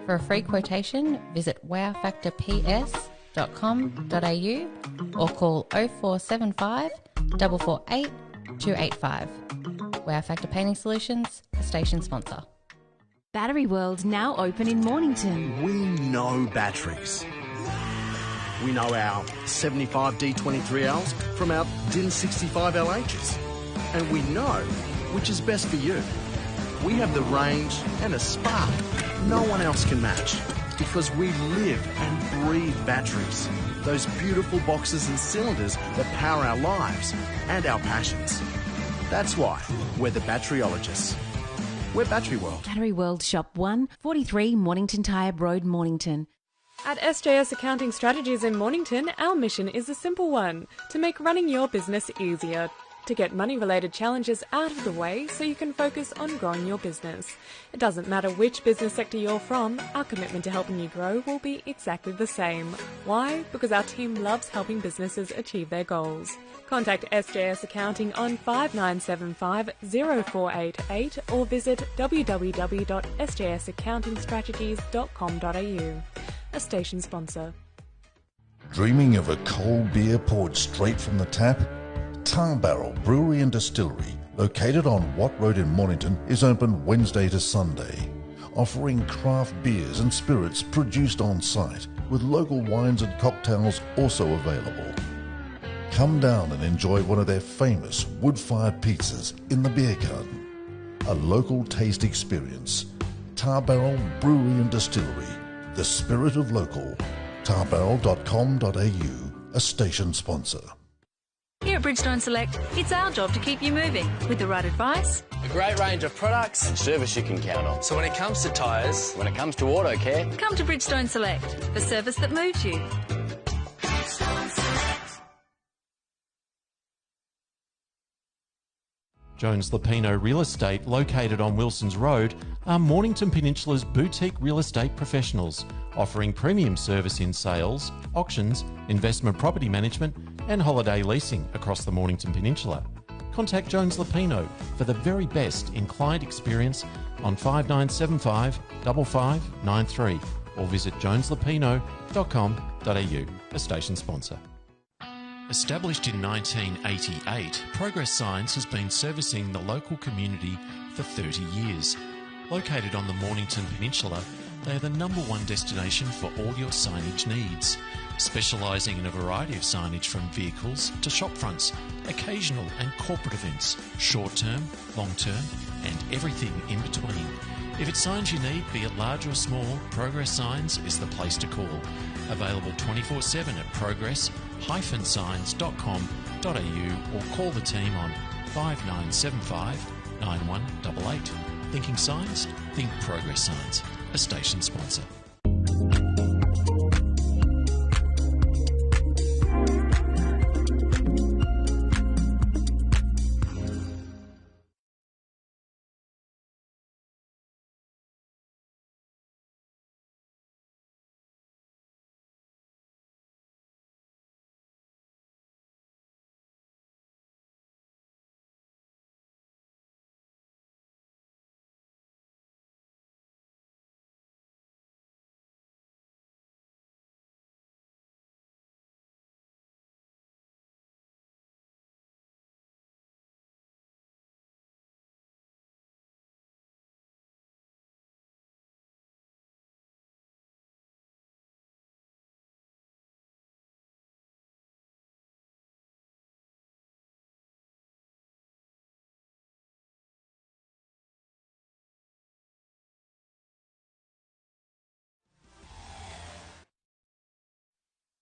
For a free quotation, visit wowfactorps.com.au or call 0475 448 285. Wow Factor Painting Solutions, a station sponsor. Battery World now open in Mornington. We know batteries. We know our 75 D23Ls from our DIN 65 LHs. And we know which is best for you. We have the range and a spark no one else can match, because we live and breathe batteries. Those beautiful boxes and cylinders that power our lives and our passions. That's why we're the batteryologists. We're Battery World. Battery World Shop 1, 43 Mornington Tyre Road, Mornington. At SJS Accounting Strategies in Mornington, our mission is a simple one: to make running your business easier, to get money-related challenges out of the way so you can focus on growing your business. It doesn't matter which business sector you're from, our commitment to helping you grow will be exactly the same. Why? Because our team loves helping businesses achieve their goals. Contact SJS Accounting on 5975 0488 or visit www.sjsaccountingstrategies.com.au. A station sponsor. Dreaming of a cold beer poured straight from the tap? Tar Barrel Brewery and Distillery, located on Watt Road in Mornington, is open Wednesday to Sunday, offering craft beers and spirits produced on site, with local wines and cocktails also available. Come down and enjoy one of their famous wood-fired pizzas in the beer garden. A local taste experience. Tar Barrel Brewery and Distillery, the spirit of local. tarbarrel.com.au, a station sponsor. Here at Bridgestone Select, it's our job to keep you moving with the right advice, A great range of products and service you can count on. So when it comes to tyres, When it comes to auto care, come to Bridgestone Select, the service that moves you. Jones Lapino Real Estate, located on Wilson's Road, are Mornington Peninsula's boutique real estate professionals, offering premium service in sales, auctions, investment property management and holiday leasing across the Mornington Peninsula. Contact Jones Lapino for the very best in client experience on 5975 5593 or visit joneslapino.com.au, a station sponsor. Established in 1988, Progress Signs has been servicing the local community for 30 years. Located on the Mornington Peninsula, they are the #1 destination for all your signage needs, specialising in a variety of signage from vehicles to shop fronts, occasional and corporate events, short-term, long-term and everything in between. If it's signs you need, be it large or small, Progress Signs is the place to call. Available 24/7 at progress-signs.com.au or call the team on 5975 9188. Thinking signs? Think Progress Signs, a station sponsor.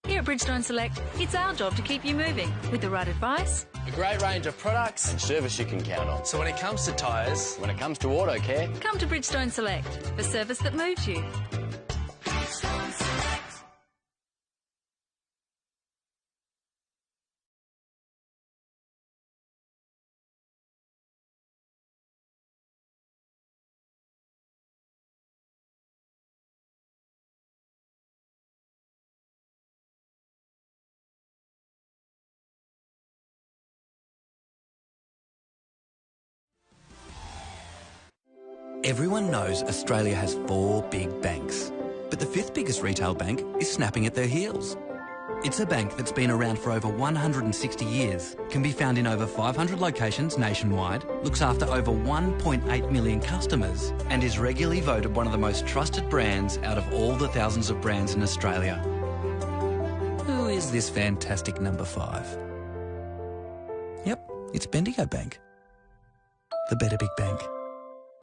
Here at Bridgestone Select, it's our job to keep you moving with the right advice, a great range of products and service you can count on. So when it comes to tyres, When it comes to auto care, come to Bridgestone Select, the service that moves you. Everyone knows Australia has 4 big banks, but the 5th biggest retail bank is snapping at their heels. It's a bank that's been around for over 160 years, can be found in over 500 locations nationwide, looks after over 1.8 million customers, and is regularly voted one of the most trusted brands out of all the thousands of brands in Australia. Who is this fantastic number 5? Yep, it's Bendigo Bank. The better big bank.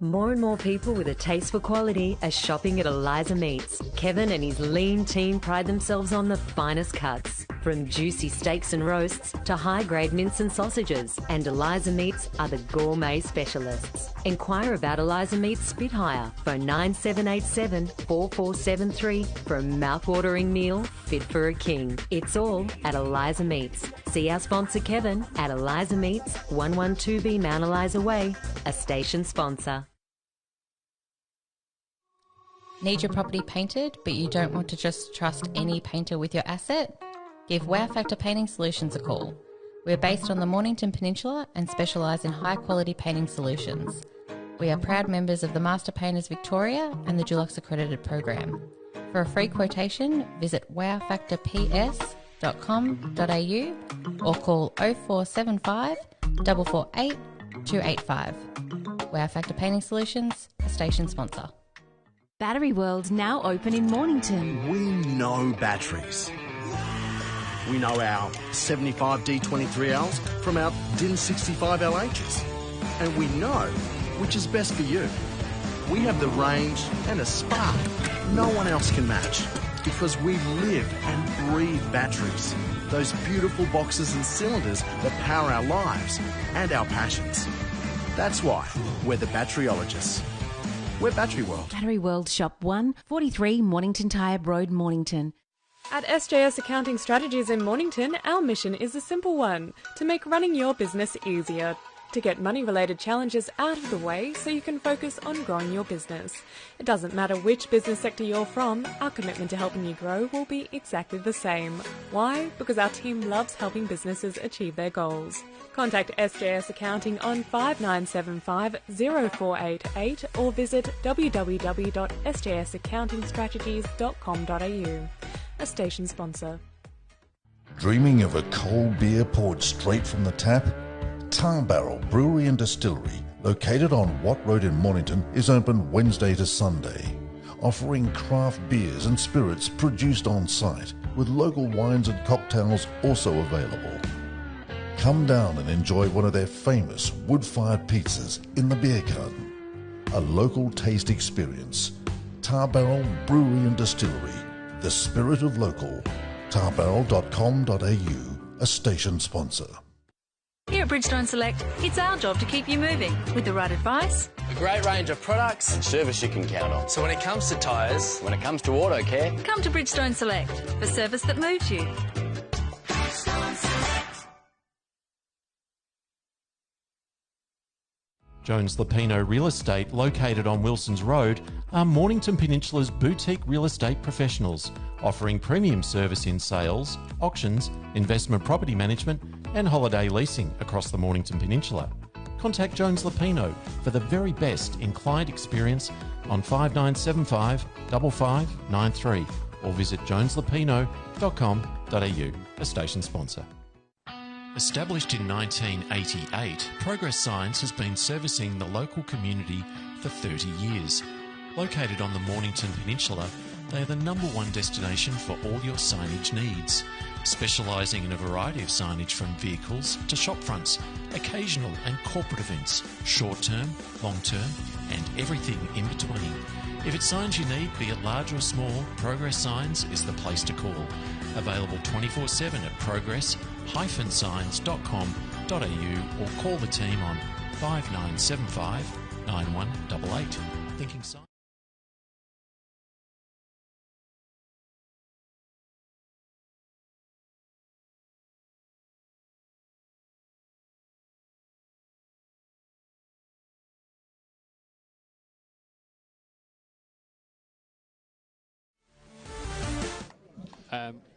More and more people with a taste for quality are shopping at Eliza Meats. Kevin and his lean team pride themselves on the finest cuts, from juicy steaks and roasts to high-grade mince and sausages. And Eliza Meats are the gourmet specialists. Inquire about Eliza Meats Spit Hire. Phone 9787 4473 for a mouth-watering meal fit for a king. It's all at Eliza Meats. See our sponsor Kevin at Eliza Meats, 112B Mount Eliza Way, a station sponsor. Need your property painted, but you don't want to just trust any painter with your asset? Give Wow Factor Painting Solutions a call. We're based on the Mornington Peninsula and specialise in high-quality painting solutions. We are proud members of the Master Painters Victoria and the Dulux Accredited Program. For a free quotation, visit wowfactorps.com.au. batteryworld.com.au or call 0475 448 285. Wow Factor Painting Solutions, a station sponsor. Battery World now open in Mornington. We know batteries. We know our 75 D23Ls from our DIN 65LHs. And we know which is best for you. We have the range and a spark no one else can match because we live and breathe batteries. Those beautiful boxes and cylinders that power our lives and our passions. That's why we're the batteryologists. We're Battery World. Battery World Shop 1, 43 Mornington Tyre Road, Mornington. At SJS Accounting Strategies in Mornington, our mission is a simple one: to make running your business easier. To get money-related challenges out of the way so you can focus on growing your business. It doesn't matter which business sector you're from, our commitment to helping you grow will be exactly the same. Why? Because our team loves helping businesses achieve their goals. Contact SJS Accounting on 5975 0488 or visit www.sjsaccountingstrategies.com.au. A station sponsor. Dreaming of a cold beer poured straight from the tap? Tar Barrel Brewery and Distillery, located on Watt Road in Mornington, is open Wednesday to Sunday, offering craft beers and spirits produced on site, with local wines and cocktails also available. Come down and enjoy one of their famous wood-fired pizzas in the beer garden. A local taste experience. Tar Barrel Brewery and Distillery, the spirit of local. tarbarrel.com.au, a station sponsor. Here at Bridgestone Select, it's our job to keep you moving with the right advice, A great range of products. And service you can count on. So when it comes to tyres, When it comes to auto care, come to Bridgestone Select for service that moves you. Jones Lapino Real Estate, located on Wilson's Road, are Mornington Peninsula's boutique real estate professionals, offering premium service in sales, auctions, investment property management and holiday leasing across the Mornington Peninsula. Contact Jones Lapino for the very best in client experience on 5975 5593 or visit joneslapino.com.au, a station sponsor. Established in 1988, Progress Signs has been servicing the local community for 30 years. Located on the Mornington Peninsula, they are the #1 destination for all your signage needs, specialising in a variety of signage from vehicles to shop fronts, occasional and corporate events, short-term, long-term and everything in between. If it's signs you need, be it large or small, Progress Signs is the place to call. Available 24/7 at progress-signs.com.au or call the team on 5975 9188. Thinking sign?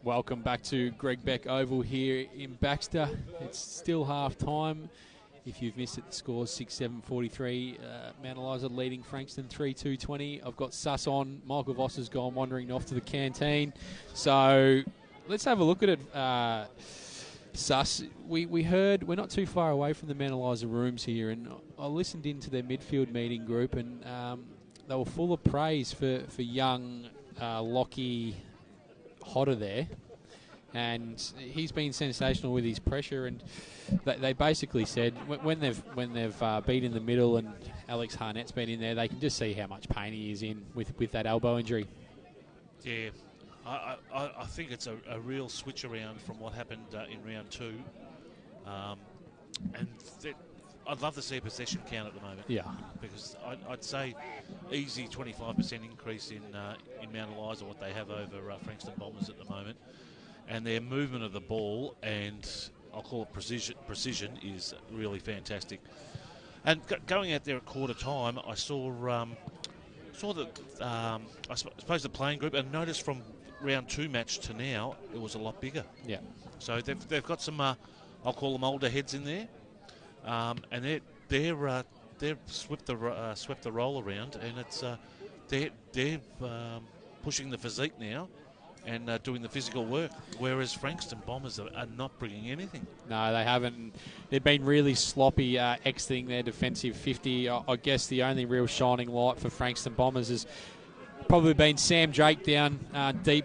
Welcome back to Greg Beck Oval here in Baxter. It's still half time. If you've missed it, the score's 6-7-43. Mount Eliza leading Frankston 3-2-20. I've got Suss on. Michael Voss has gone wandering off to the canteen. So let's have a look at it. Suss, we heard we're not too far away from the Mount Eliza rooms here, and I listened into their midfield meeting group, and they were full of praise for young Lockie Hodder there, and he's been sensational with his pressure. And they basically said when they've been in the middle and Alex Harnett's been in there, they can just see how much pain he is in with that elbow injury. Yeah, I think it's a real switch around from what happened in round 2, and I'd love to see a possession count at the moment. Yeah, because I'd say easy 25% increase in Mount Eliza what they have over Frankston Bombers at the moment, and their movement of the ball and I'll call it precision is really fantastic. And going out there at quarter time, I saw the I suppose the playing group, and noticed from round 2 match to now it was a lot bigger. Yeah. So they've got some I'll call them older heads in there. And they've swept the roll around, and it's they're pushing the physique now and doing the physical work, whereas Frankston Bombers are not bringing anything. No, they haven't. They've been really sloppy exiting their defensive 50. I guess the only real shining light for Frankston Bombers has probably been Sam Drake down deep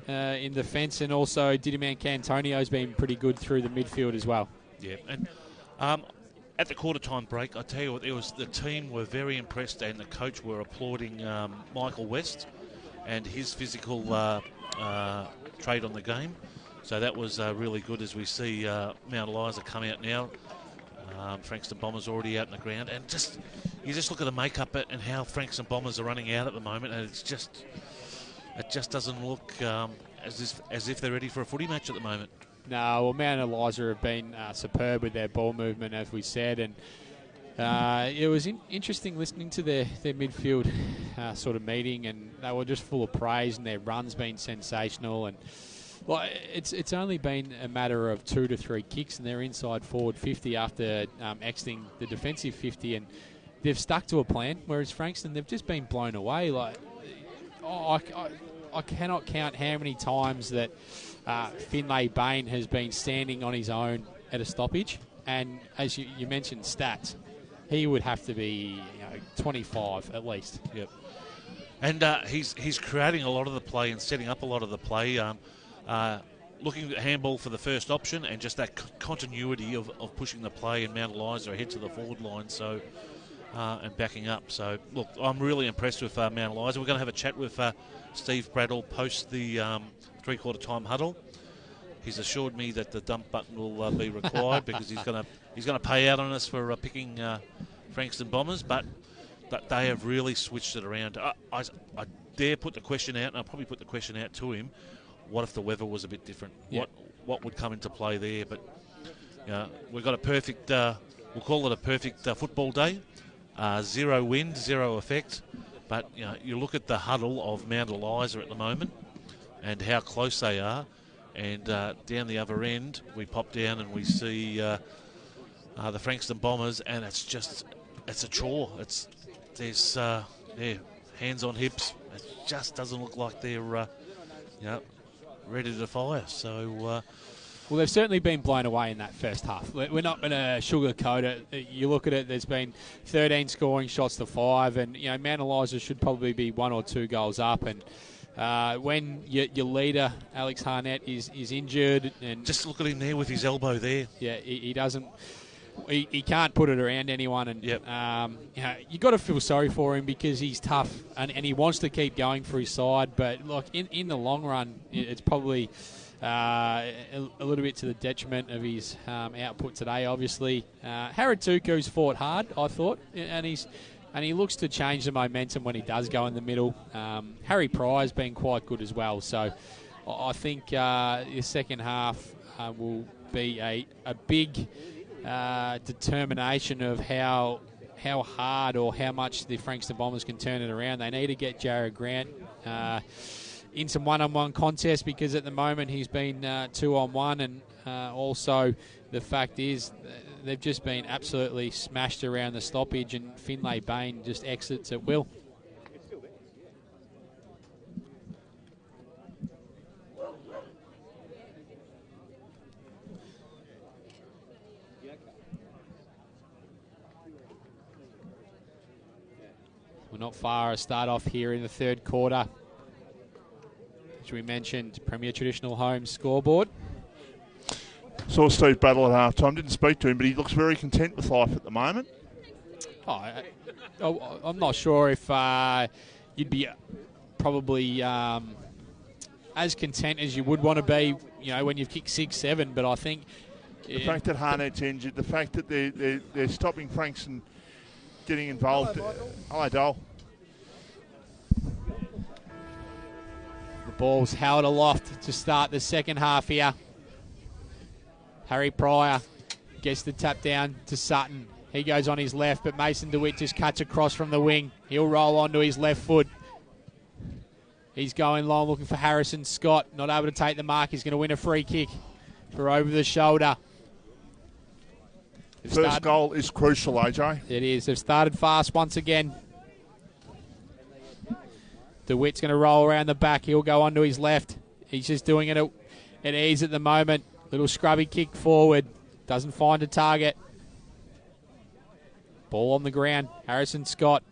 in defence, and also Didiman Cantonio's been pretty good through the midfield as well. Yeah, and at the quarter-time break, I tell you what, the team were very impressed, and the coach were applauding Michael West and his physical trade on the game. So that was really good as we see Mount Eliza come out now. Frankston Bombers already out in the ground, and you just look at the makeup and how Frankston Bombers are running out at the moment, and it just doesn't look as if they're ready for a footy match at the moment. No, well, Mount Eliza have been superb with their ball movement, as we said, and it was interesting listening to their midfield sort of meeting, and they were just full of praise, and their run's been sensational. And well, it's only been a matter of 2 to 3 kicks, and they're inside forward 50 after exiting the defensive 50, and they've stuck to a plan. Whereas Frankston, they've just been blown away. Like, I cannot count how many times that Finlay Bain has been standing on his own at a stoppage, and as you mentioned stats, he would have to be 25 at least. Yep. And he's creating a lot of the play and setting up a lot of the play. Looking at handball for the first option, and just that continuity of pushing the play, and Mount Eliza ahead to the forward line. So and backing up. So look, I'm really impressed with Mount Eliza. We're going to have a chat with Steve Braddell post the three-quarter time huddle. He's assured me that the dump button will be required because he's going to pay out on us for picking Frankston Bombers, but they have really switched it around. I dare put the question out, and I'll probably put the question out to him. What if the weather was a bit different? Yep. What would come into play there? But we've got a perfect. We'll call it a perfect football day. 0 wind, 0 effect. But you look at the huddle of Mount Eliza at the moment, and how close they are. And down the other end, we pop down and we see the Frankston Bombers, and it's a chore. There's hands on hips. It just doesn't look like they're ready to fire. So well, they've certainly been blown away in that first half. We're not going to sugarcoat it. You look at it, there's been 13 scoring shots to 5, and Mount Eliza should probably be 1 or 2 goals up. And when your leader Alex Harnett is injured, and just look at him there with his elbow there. Yeah, he doesn't. He can't put it around anyone, and yep. You got to feel sorry for him because he's tough and he wants to keep going for his side. But look, in the long run, it's probably a little bit to the detriment of his output today. Obviously, Haratuku's fought hard, I thought, and he looks to change the momentum when he does go in the middle. Harry Pryor's been quite good as well. So I think the second half will be a big determination of how hard or how much the Frankston Bombers can turn it around. They need to get Jared Grant in some one-on-one contests, because at the moment he's been 2-on-1, and also the fact is they've just been absolutely smashed around the stoppage, and Finlay Bain just exits at will. We're not far a start off here in the third quarter. As we mentioned, Premier Traditional Homes scoreboard. Saw Steve Braddell at half-time. Didn't speak to him, but he looks very content with life at the moment. I'm not sure if you'd be probably as content as you would want to be, when you've kicked 6-7. But I think the fact that Harnett's injured, the fact that they're stopping Frankston getting involved. Hello, Dole. The ball's held aloft to start the second half here. Harry Pryor gets the tap down to Sutton. He goes on his left, but Mason DeWitt just cuts across from the wing. He'll roll onto his left foot. He's going long, looking for Harrison Scott. Not able to take the mark. He's going to win a free kick for over the shoulder. First goal is crucial, AJ. It is. They've started fast once again. DeWitt's going to roll around the back. He'll go onto his left. He's just doing it at ease at the moment. Little scrubby kick forward. Doesn't find a target. Ball on the ground. Harrison Scott.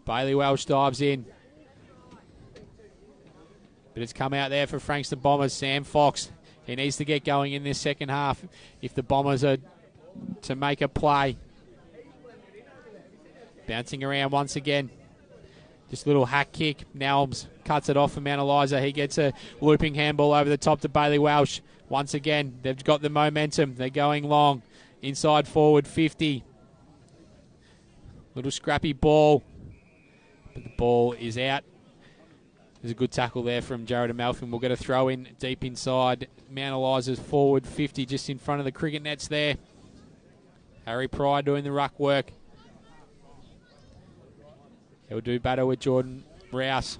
Bailey Welsh dives in. But it's come out there for Frankston Bombers. Sam Fox. He needs to get going in this second half if the Bombers are to make a play. Bouncing around once again. Just a little hack kick. Nelms cuts it off for Mount Eliza. He gets a looping handball over the top to Bailey Welsh. Once again, they've got the momentum. They're going long. Inside forward 50. Little scrappy ball. But the ball is out. There's a good tackle there from Jared Amalfi. We'll get a throw in deep inside. Mount Eliza's forward 50 just in front of the cricket nets there. Harry Pry doing the ruck work. He'll do battle with Jordan Rouse.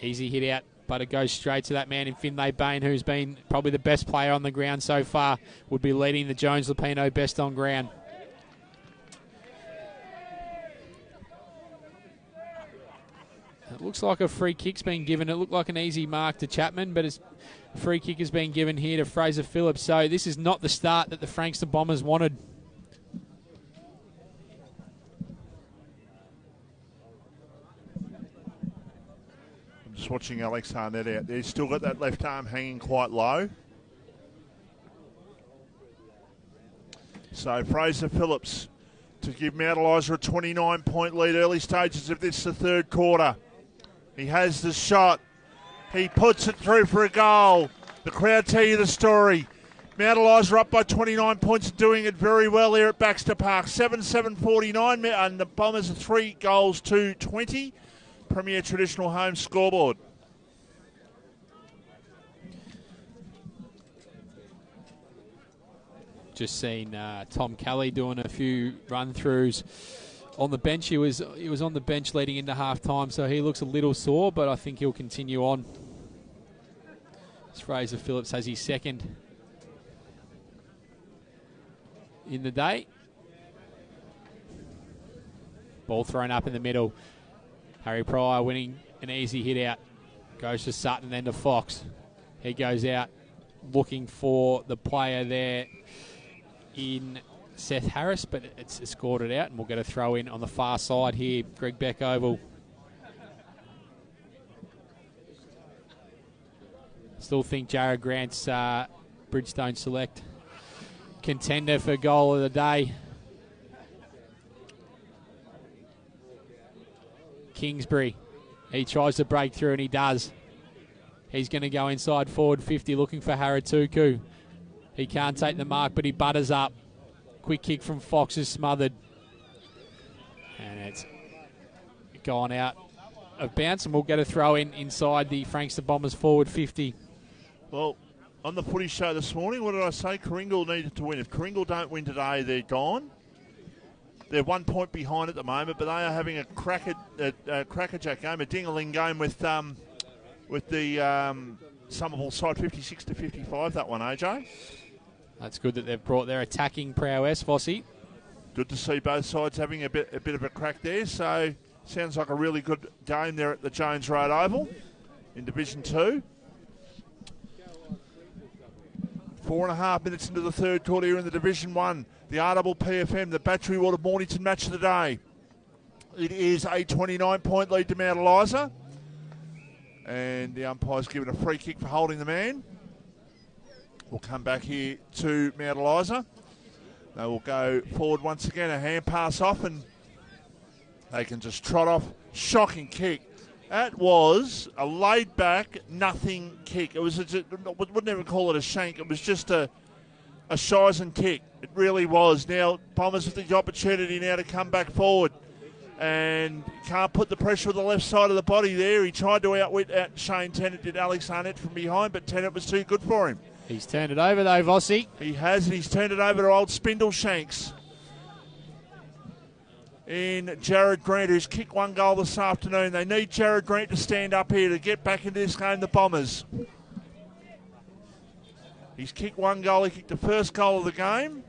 Easy hit out, but it goes straight to that man in Finlay Bain, who's been probably the best player on the ground so far. Would be leading the Jones Lupino best on ground. It looks like a free kick's been given. It looked like an easy mark to Chapman, but a free kick has been given here to Fraser Phillips. So this is not the start that the Frankston Bombers wanted. I'm just watching Alex Harnett out there. He's still got that left arm hanging quite low. So Fraser Phillips to give Mount Eliza a 29-point lead early stages of this, the third quarter. He has the shot. He puts it through for a goal. The crowd tell you the story. Mount Eliza up by 29 points, doing it very well here at Baxter Park. 7-7-49, and the Bombers are 3 goals to 20. Premier Traditional Home scoreboard. Just seen Tom Kelly doing a few run-throughs on the bench. He was on the bench leading into half-time, so he looks a little sore, but I think he'll continue on. Fraser Phillips has his second in the day. Ball thrown up in the middle. Harry Pryor winning an easy hit out. Goes to Sutton, then to Fox. He goes out looking for the player there in Seth Harris, but it's escorted out, and we'll get a throw in on the far side here. Greg Beck Oval. Still think Jared Grant's Bridgestone Select contender for goal of the day. Kingsbury. He tries to break through, and he does. He's going to go inside forward 50 looking for Haratuku. He can't take the mark, but he butters up. Quick kick from Fox is smothered. And it's gone out of bounds, and we'll get a throw in inside the Frankston Bombers forward 50. Well, on the footy show this morning, what did I say? Coringal needed to win. If Coringal don't win today, they're gone. They're 1 point behind at the moment, but they are having a crackerjack game, a ding-a-ling game with the Somerville side 56-55. That one, AJ. That's good that they've brought their attacking prowess, Vossi. Good to see both sides having a bit of a crack there. So sounds like a really good game there at the Jones Road Oval in Division 2. 4.5 minutes into the third quarter here in the Division 1. The RPPFM, the Battery Water Mornington match of the day. It is a 29-point lead to Mount Eliza. And the umpire's given a free kick for holding the man. We'll come back here to Mount Eliza. They will go forward once again, a hand pass off, and they can just trot off. Shocking kick. That was a laid-back, nothing kick. It was, wouldn't even call it a shank. It was just a Shizen kick. It really was. Now, Bombers with the opportunity now to come back forward. And can't put the pressure on the left side of the body there. He tried to outwit Shane Tennant, did Alex Arnett from behind, but Tennant was too good for him. He's turned it over, though, Vossi. He has, and he's turned it over to old Spindle Shanks. In Jared Grant, who's kicked 1 goal this afternoon. They need Jared Grant to stand up here to get back into this game, the Bombers. He's kicked 1 goal. He kicked the first goal of the game.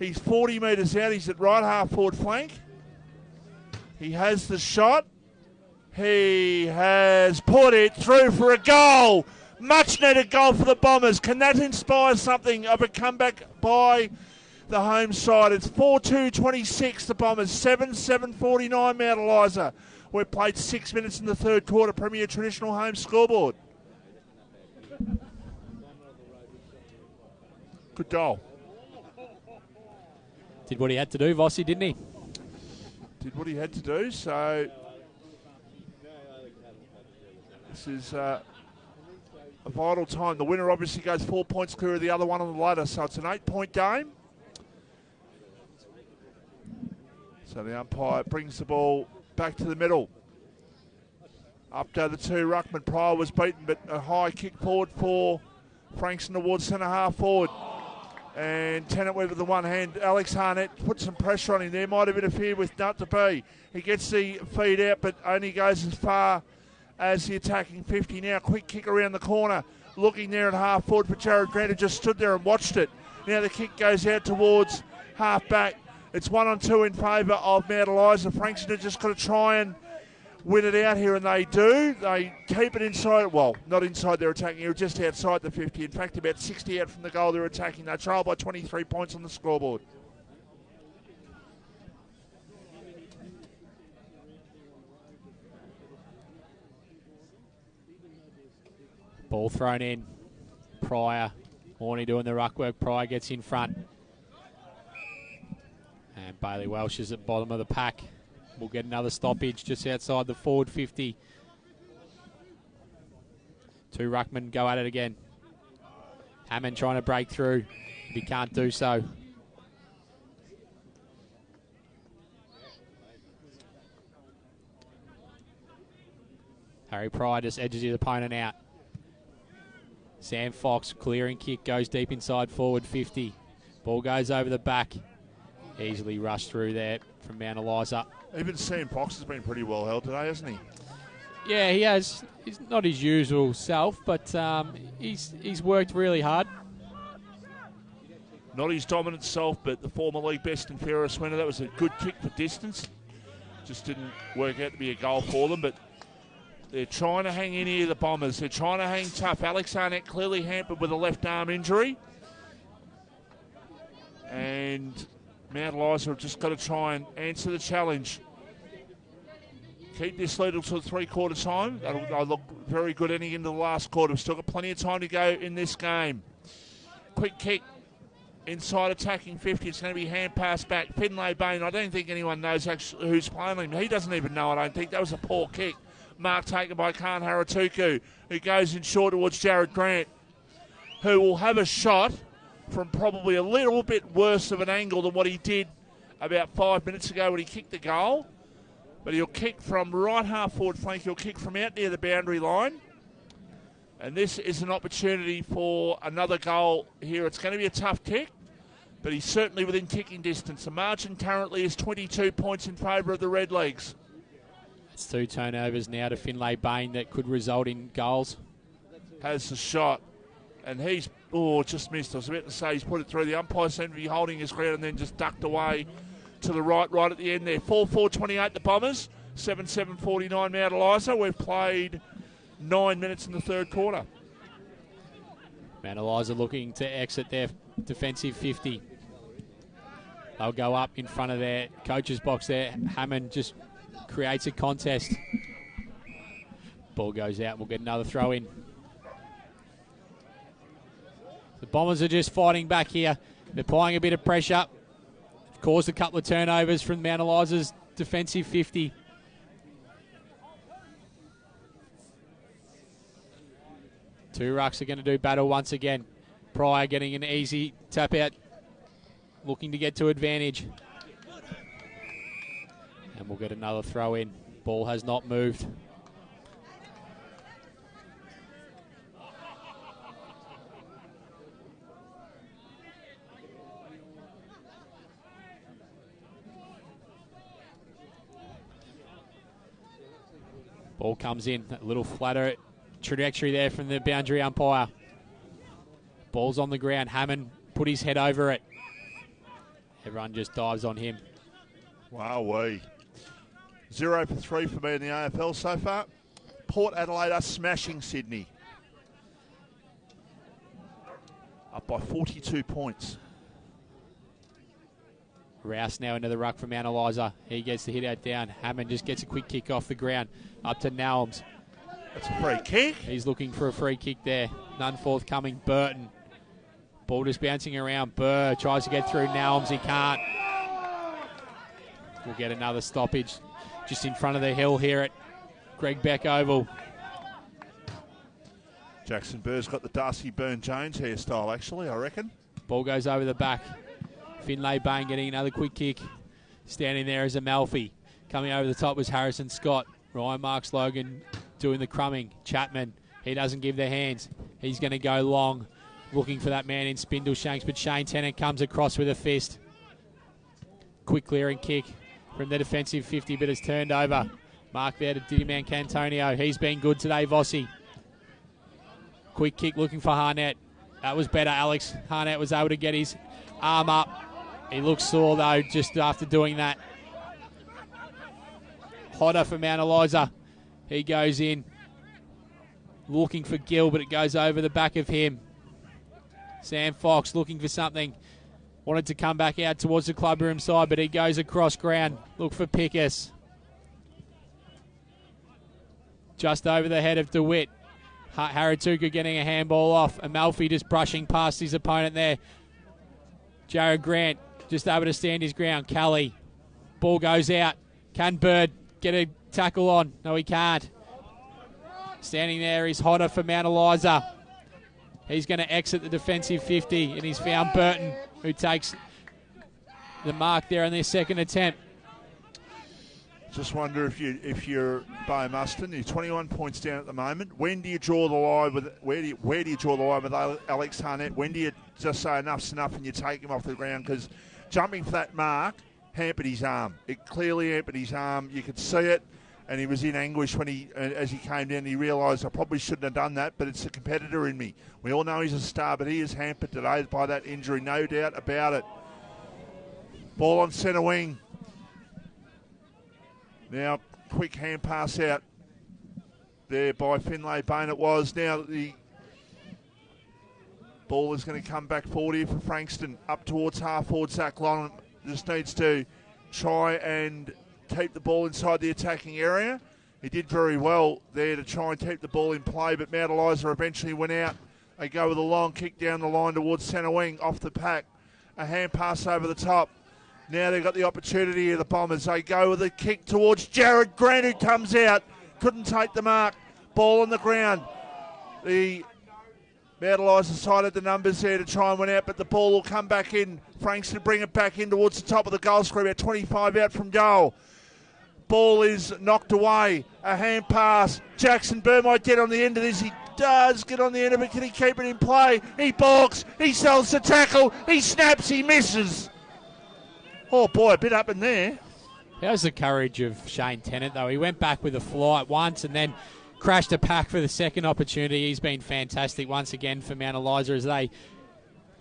He's 40 metres out. He's at right half forward flank. He has the shot. He has put it through for a goal. Much needed goal for the Bombers. Can that inspire something of a comeback by the home side? It's 4-2-26, the Bombers. 7-7-49, Mount Eliza. We've played 6 minutes in the third quarter. Premier Traditional Home scoreboard. Good goal. Did what he had to do, Vossi, didn't he? Did what he had to do, so this is a vital time. The winner obviously goes 4 points clear of the other one on the ladder, so it's an 8-point game. So the umpire brings the ball back to the middle. Up to the two, Ruckman. Pryor was beaten, but a high kick forward for Frankston towards centre half forward. And Tennant went with the one hand. Alex Harnett put some pressure on him there. Might have interfered with not to be. He gets the feed out, but only goes as far as the attacking 50. Now quick kick around the corner. Looking there at half forward for Jared Grant, who just stood there and watched it. Now the kick goes out towards half back. It's 1-on-2 in favour of Mount Eliza. Frankston have just got to try and win it out here, and they do. They keep it inside, well, not inside their attacking area, just outside the 50. In fact, about 60 out from the goal they're attacking. They trail by 23 points on the scoreboard. Ball thrown in. Pryor, Horney doing the ruck work. Pryor gets in front. And Bailey Welsh is at the bottom of the pack. We'll get another stoppage just outside the forward 50. Two ruckmen go at it again. Hammond trying to break through. He can't do so. Harry Pryor just edges his opponent out. Sam Fox, clearing kick, goes deep inside forward 50. Ball goes over the back. Easily rushed through there from Mount Eliza. Even Sam Fox has been pretty well held today, hasn't he? Yeah, he has. He's not his usual self, but he's worked really hard. Not his dominant self, but the former league best and fairest winner. That was a good kick for distance. Just didn't work out to be a goal for them, but they're trying to hang in here, the Bombers. They're trying to hang tough. Alex Arnett clearly hampered with a left arm injury. And Mount Eliza have just got to try and answer the challenge. Keep this lead until three-quarter time. They'll look very good ending into the last quarter. We've still got plenty of time to go in this game. Quick kick inside attacking 50. It's going to be hand pass back. Finlay Bain, I don't think anyone knows actually who's playing him. He doesn't even know, I don't think. That was a poor kick. Mark taken by Khan Haratuku, who goes in short towards Jared Grant, who will have a shot from probably a little bit worse of an angle than what he did about 5 minutes ago when he kicked the goal. But he'll kick from right half forward flank. He'll kick from out near the boundary line. And this is an opportunity for another goal here. It's going to be a tough kick, but he's certainly within kicking distance. The margin currently is 22 points in favour of the Red Legs. It's two turnovers now to Finlay Bain that could result in goals. Has the shot. And he's, just missed. I was about to say he's put it through. The umpire seemed to be holding his ground and then just ducked away to the right at the end there. 4-4-28 the Bombers. 7-7-49 Mount Eliza. We've played 9 minutes in the third quarter. Mount Eliza looking to exit their defensive 50. They'll go up in front of their coach's box there. Hammond just creates a contest. Ball goes out. We'll get another throw in. The Bombers are just fighting back here. They're applying a bit of pressure. Caused a couple of turnovers from Mount Eliza's defensive 50. Two rucks are going to do battle once again. Pryor getting an easy tap out, looking to get to advantage. And we'll get another throw in. Ball has not moved. Ball comes in, a little flatter trajectory there from the boundary umpire. Ball's on the ground. Hammond put his head over it. Everyone just dives on him. Wowee. 0 for 3 for me in the AFL so far. Port Adelaide are smashing Sydney. Up by 42 points. Rouse now into the ruck from Eliza. He gets the hit out down. Hammond just gets a quick kick off the ground. Up to Nalms. That's a free kick. He's looking for a free kick there. None forthcoming. Burton. Ball just bouncing around. Burr tries to get through Nalms. He can't. We'll get another stoppage just in front of the hill here at Greg Beck Oval. Jackson Burr's got the Darcy Byrne-Jones hairstyle, actually, I reckon. Ball goes over the back. Finlay Bain getting another quick kick. Standing there is Amalfi. Coming over the top was Harrison Scott. Ryan Marks Logan doing the crumbing. Chapman, he doesn't give the hands. He's going to go long, looking for that man in Spindle Shanks, but Shane Tennant comes across with a fist. Quick clearing kick from the defensive 50, but it's turned over. Mark there to Didiman Cantonio. He's been good today, Vossi. Quick kick looking for Harnett. That was better, Alex. Harnett was able to get his arm up. He looks sore, though, just after doing that. Hodder for Mount Eliza. He goes in. Looking for Gill, but it goes over the back of him. Sam Fox looking for something. Wanted to come back out towards the clubroom side, but he goes across ground. Look for Pickus. Just over the head of DeWitt. Haratuka getting a handball off. Amalfi just brushing past his opponent there. Jared Grant just able to stand his ground. Kelly. Ball goes out. Can Bird get a tackle on? No, he can't. Standing there is Hodder for Mount Eliza. He's going to exit the defensive 50, and he's found Burton, who takes the mark there on their second attempt. Just wonder if you're Bo Mustin, you're 21 points down at the moment. When do you draw the line with where do you draw the line with Alex Harnett? When do you just say enough's enough and you take him off the ground? Because jumping for that mark hampered his arm. It clearly hampered his arm. You could see it, and he was in anguish when as he came down. He realised I probably shouldn't have done that, but it's a competitor in me. We all know he's a star, but he is hampered today by that injury, no doubt about it. Ball on centre wing. Now, quick hand pass out there by Finlay Bain it was. Now the ball is going to come back forward here for Frankston. Up towards half forward. Zach Long just needs to try and keep the ball inside the attacking area. He did very well there to try and keep the ball in play, but Mount Eliza eventually went out. They go with a long kick down the line towards centre wing, off the pack. A hand pass over the top. Now they've got the opportunity here, the Bombers. They go with a kick towards Jared Grant, who comes out. Couldn't take the mark. Ball on the ground. The Mount Eliza side had the numbers there to try and win out, but the ball will come back in. Frankston bring it back in towards the top of the goal square, about 25 out from goal. Ball is knocked away. A hand pass. Jackson Burr might get on the end of this. He does get on the end of it. Can he keep it in play? He balks. He sells the tackle. He snaps. He misses. Oh, boy, a bit up in there. How's the courage of Shane Tennant, though? He went back with a flight once and then crashed a pack for the second opportunity. He's been fantastic once again for Mount Eliza as they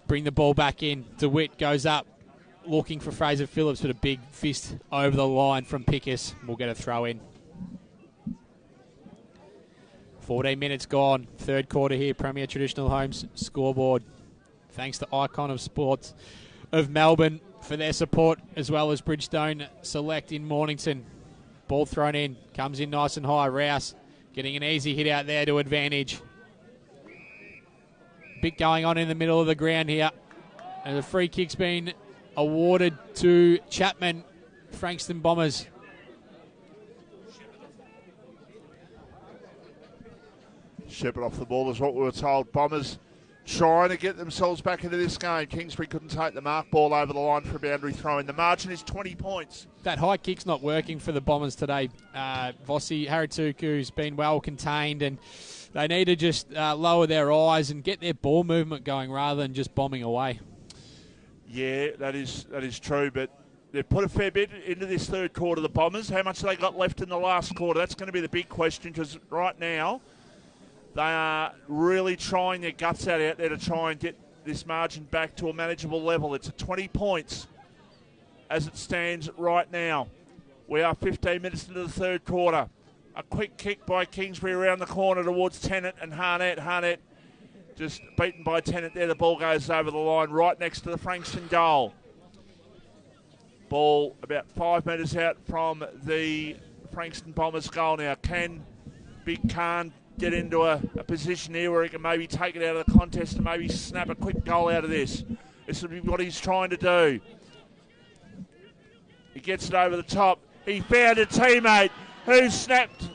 bring the ball back in. DeWitt goes up, looking for Fraser Phillips, with a big fist over the line from Pickus. We'll get a throw in. 14 minutes gone. Third quarter here, Premier Traditional Homes scoreboard. Thanks to Icon of Sports of Melbourne for their support, as well as Bridgestone Select in Mornington. Ball thrown in, comes in nice and high. Rouse getting an easy hit out there to advantage. Bit going on in the middle of the ground here. And the free kick's been awarded to Chapman, Frankston Bombers. Shepherd off the ball is what we were told. Bombers trying to get themselves back into this game. Kingsbury couldn't take the mark. Ball over the line for a boundary throw in. The margin is 20 points. That high kick's not working for the Bombers today. Vossi Haratuku's been well contained, and they need to just lower their eyes and get their ball movement going rather than just bombing away. Yeah, that is true, but they've put a fair bit into this third quarter, the Bombers. How much have they got left in the last quarter? That's going to be the big question, because right now they are really trying their guts out there to try and get this margin back to a manageable level. It's at 20 points as it stands right now. We are 15 minutes into the third quarter. A quick kick by Kingsbury around the corner towards Tennant and Harnett. Harnett just beaten by Tennant there. The ball goes over the line right next to the Frankston goal. Ball about 5 metres out from the Frankston Bombers goal now. Can Big Khan get into a position here where he can maybe take it out of the contest and maybe snap a quick goal out of this? This will be what he's trying to do. He gets it over the top. He found a teammate who snapped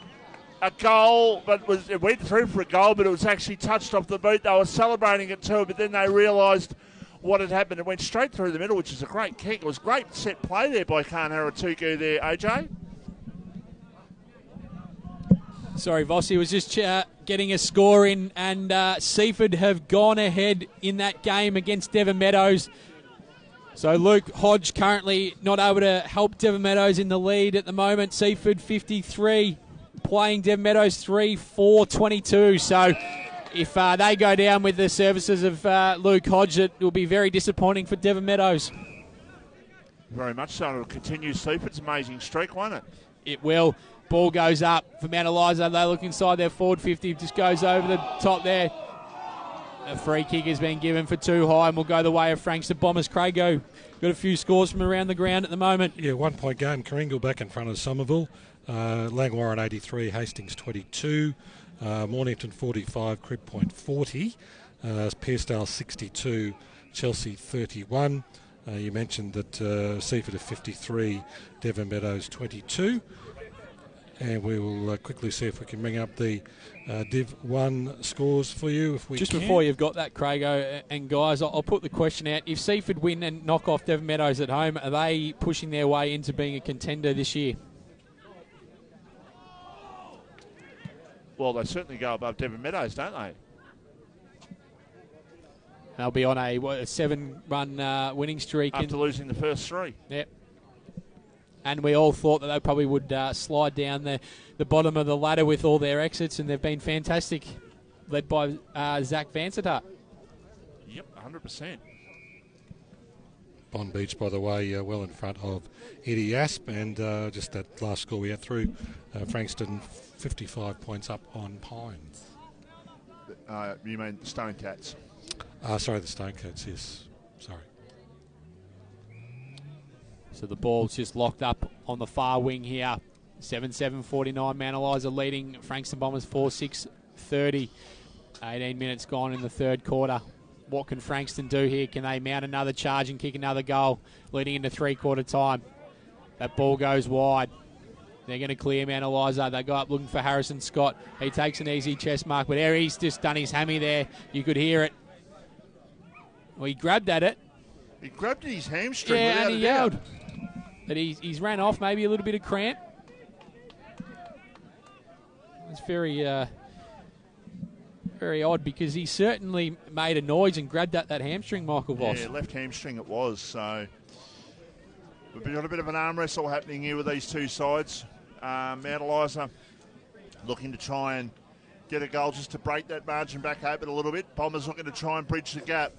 a goal, but it went through for a goal, but it was actually touched off the boot. They were celebrating it too, but then they realised what had happened. It went straight through the middle, which is a great kick. It was great set play there by Khan Haratuku there, AJ. Sorry, Vossi was just getting a score in, and Seaford have gone ahead in that game against Devon Meadows. So Luke Hodge currently not able to help Devon Meadows in the lead at the moment. Seaford 53, playing Devon Meadows 3-4-22. So if they go down with the services of Luke Hodge, it will be very disappointing for Devon Meadows. Very much so. It'll continue Seaford's amazing streak, won't it? It will. Ball goes up for Mount Eliza. They look inside their forward 50. Just goes over the top there. A free kick has been given for too high and will go the way of Frankston Bombers. Crago got a few scores from around the ground at the moment. Yeah, 1 point game. Karingal back in front of Somerville. Langwarren 83, Hastings 22. Mornington 45, Crib Point 40. Pearsdale 62, Chelsea 31. You mentioned that Seaford of 53, Devon Meadows 22. And we will quickly see if we can bring up the DIV1 scores for you if we Just can. Before you've got that, Crago, and guys, I'll put the question out. If Seaford win and knock off Devon Meadows at home, are they pushing their way into being a contender this year? Well, they certainly go above Devon Meadows, don't they? They'll be on a 7-run winning streak. After losing the first 3. Yep. And we all thought that they probably would slide down the bottom of the ladder with all their exits, and they've been fantastic, led by Zach Vansittart. Yep, 100%. Bond Beach, by the way, well in front of Eddie Asp, and just that last score we had through, Frankston 55 points up on Pines. You mean Stone Cats? Sorry, the Stone Cats, yes. Sorry. So the ball's just locked up on the far wing here. 7-7-49, Mount Eliza leading Frankston Bombers 4-6-30. 18 minutes gone in the third quarter. What can Frankston do here? Can they mount another charge and kick another goal leading into three-quarter time? That ball goes wide. They're going to clear Mount Eliza. They go up looking for Harrison Scott. He takes an easy chest mark, but he's just done his hammy there. You could hear it. Well, he grabbed at it. He grabbed his hamstring. Yeah, and he yelled. Doubt. But he's ran off, maybe a little bit of cramp. It's very odd because he certainly made a noise and grabbed at that hamstring, Michael Voss. Yeah, left hamstring it was. So we've got a bit of an arm wrestle happening here with these two sides. Mount Eliza looking to try and get a goal just to break that margin back open a little bit. Bombers looking to try and bridge the gap.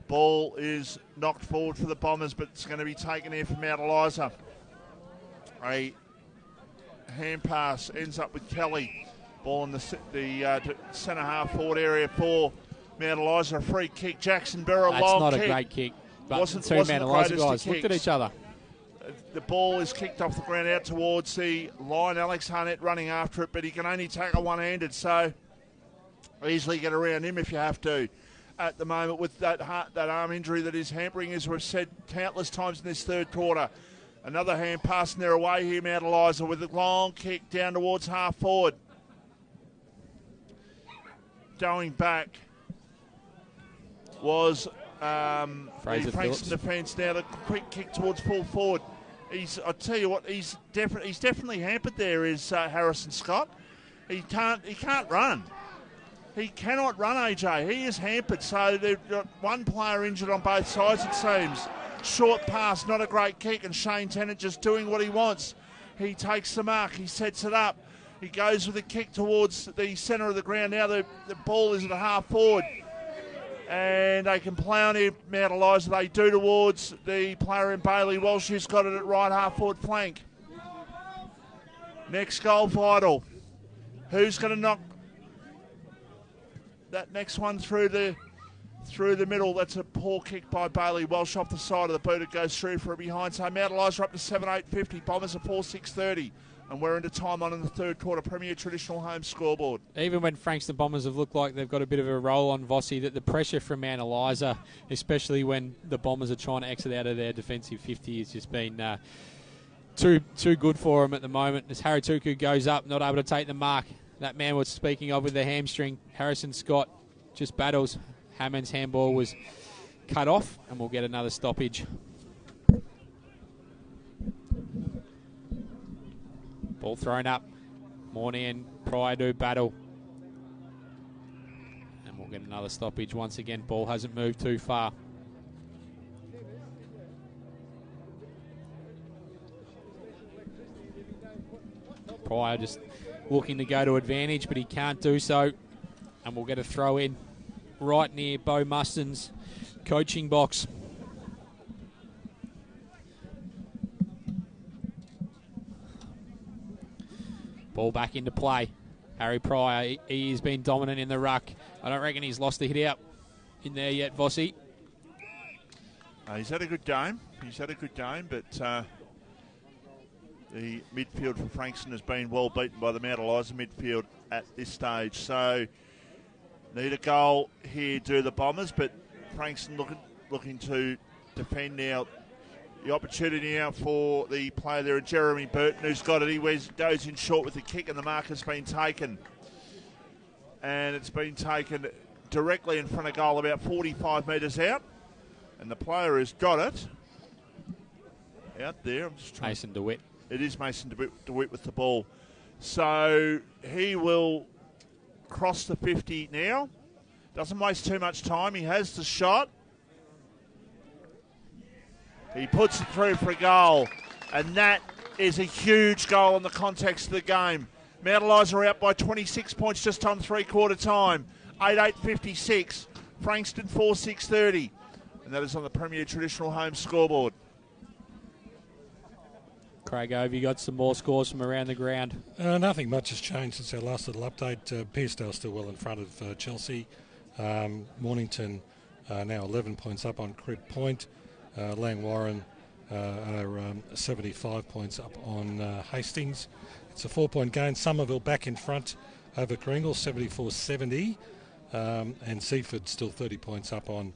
Ball is knocked forward for the Bombers, but it's going to be taken here from Mount Eliza. A hand pass ends up with Kelly. Ball in the centre half forward area for Mount Eliza. A free kick. Jackson Burrow, That's long not kick. A great kick. But Wasn't Mount the Eliza greatest guys of looked at kicks. each other. The ball is kicked off the ground out towards the line. Alex Harnett running after it, but he can only tackle one-handed, so easily get around him if you have to. At the moment with that arm injury that is hampering, as we've said countless times in this third quarter. Another hand passing their away here, Mount Eliza, with a long kick down towards half forward. Going back was the Frankston defence. Now the quick kick towards full forward. I tell you what, he's definitely hampered there is Harrison Scott. He can't run. He cannot run, AJ. He is hampered. So they've got one player injured on both sides, it seems. Short pass, not a great kick, and Shane Tennant just doing what he wants. He takes the mark. He sets it up. He goes with a kick towards the centre of the ground. Now the ball is at a half forward. And they can play on here, Mount Eliza. They do towards the player in Bailey Walsh, who's got it at right half forward flank. Next goal vital. Who's going to knock that next one through the middle? That's a poor kick by Bailey Welsh off the side of the boot. It goes through for a behind. So Mount Eliza up to 7.850. Bombers are 4.630. And we're into time on in the third quarter. Premier Traditional Home scoreboard. Even when Frankston Bombers have looked like they've got a bit of a roll on Vossi, that the pressure from Mount Eliza, especially when the Bombers are trying to exit out of their defensive 50, has just been too good for them at the moment. As Harry Tuku goes up, not able to take the mark. That man was speaking of with the hamstring. Harrison Scott just battles. Hammond's handball was cut off, and we'll get another stoppage. Ball thrown up. Morney and Pryor do battle. And we'll get another stoppage once again. Ball hasn't moved too far. Pryor just looking to go to advantage, but he can't do so. And we'll get a throw in right near Bo Muston's coaching box. Ball back into play. Harry Pryor, he has been dominant in the ruck. I don't reckon he's lost the hit out in there yet, Vossi. He's had a good game. But the midfield for Frankston has been well beaten by the Mount Eliza midfield at this stage. So need a goal here, do the Bombers, but Frankston looking to defend now. The opportunity now for the player there, Jeremy Burton, who's got it. He goes in short with the kick, and the mark has been taken. And it's been taken directly in front of goal, about 45 metres out. And the player has got it out there. I'm just trying. Mason DeWitt. It is Mason DeWitt with the ball. So he will cross the 50 now. Doesn't waste too much time. He has the shot. He puts it through for a goal, and that is a huge goal in the context of the game. Mount Eliza are out by 26 points just on three-quarter time. 8.856. Frankston 4.630. And that is on the Premier Traditional Home scoreboard. Craig, have you got some more scores from around the ground? Nothing much has changed since our last little update. Pearcedale still well in front of Chelsea. Mornington now 11 points up on Crib Point. Lang Warren are 75 points up on Hastings. It's a 4-point gain. Somerville back in front over Kringle, 74-70. And Seaford still 30 points up on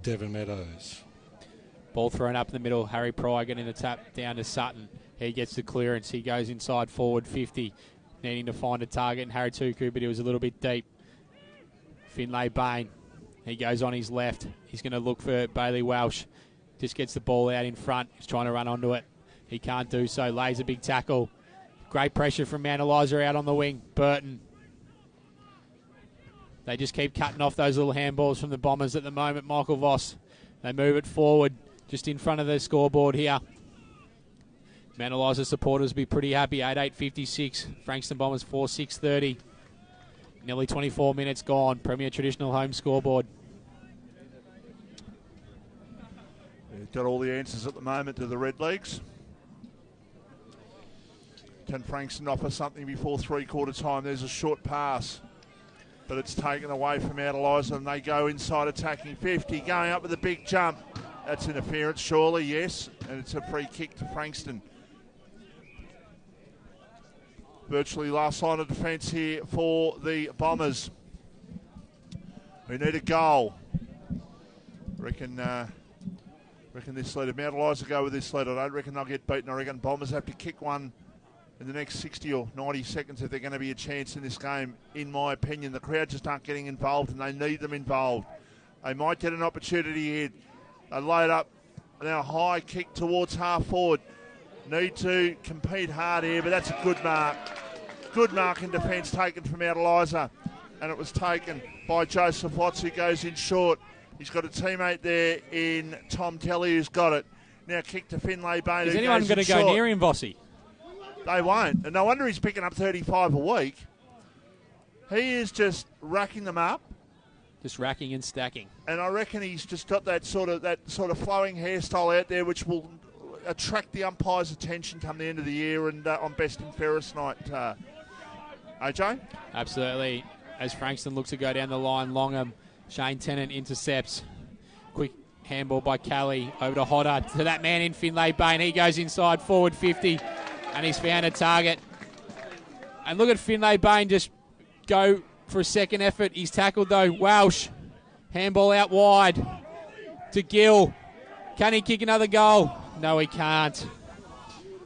Devon Meadows. Ball thrown up in the middle. Harry Pryor getting the tap down to Sutton. He gets the clearance. He goes inside forward 50, needing to find a target. And Harry Tuku, but he was a little bit deep. Finlay Bain. He goes on his left. He's going to look for Bailey Welsh. Just gets the ball out in front. He's trying to run onto it. He can't do so. Lays a big tackle. Great pressure from Mount Eliza out on the wing. Burton. They just keep cutting off those little handballs from the Bombers at the moment. Michael Voss. They move it forward just in front of the scoreboard here. Mount Eliza supporters will be pretty happy. 8.856. Frankston Bombers 4.630. Nearly 24 minutes gone. Premier Traditional Home scoreboard. We've got all the answers at the moment to the Red Leagues. Can Frankston offer something before three-quarter time? There's a short pass, but it's taken away from Mount Eliza, and they go inside attacking 50, going up with a big jump. That's interference, surely, yes, and it's a free kick to Frankston. Virtually last line of defence here for the Bombers, who need a goal. Reckon this lead, if Mount Eliza go with this lead, I don't reckon they'll get beaten. I reckon Bombers have to kick one in the next 60 or 90 seconds if they're going to be a chance in this game, in my opinion. The crowd just aren't getting involved, and they need them involved. They might get an opportunity here. They load up now, high kick towards half forward. Need to compete hard here, but that's a good mark. Good mark in defence taken from Mount Eliza, and it was taken by Joseph Watts, who goes in short. He's got a teammate there in Tom Telly who's got it. Now kick to Finlay Bain. Is anyone going to go near him, Vossi? They won't. And no wonder he's picking up 35 a week. He is just racking them up. Just racking and stacking. And I reckon he's just got that sort of flowing hairstyle out there, which will attract the umpire's attention come the end of the year and on Best and Fairest night, AJ? Absolutely. As Frankston looks to go down the line, Longham, Shane Tennant intercepts. Quick handball by Kelly over to Hodder, to that man in Finlay Bain. He goes inside, forward 50, and he's found a target. And look at Finlay Bain just go for a second effort. He's tackled though. Welsh, handball out wide to Gill. Can he kick another goal? No, he can't.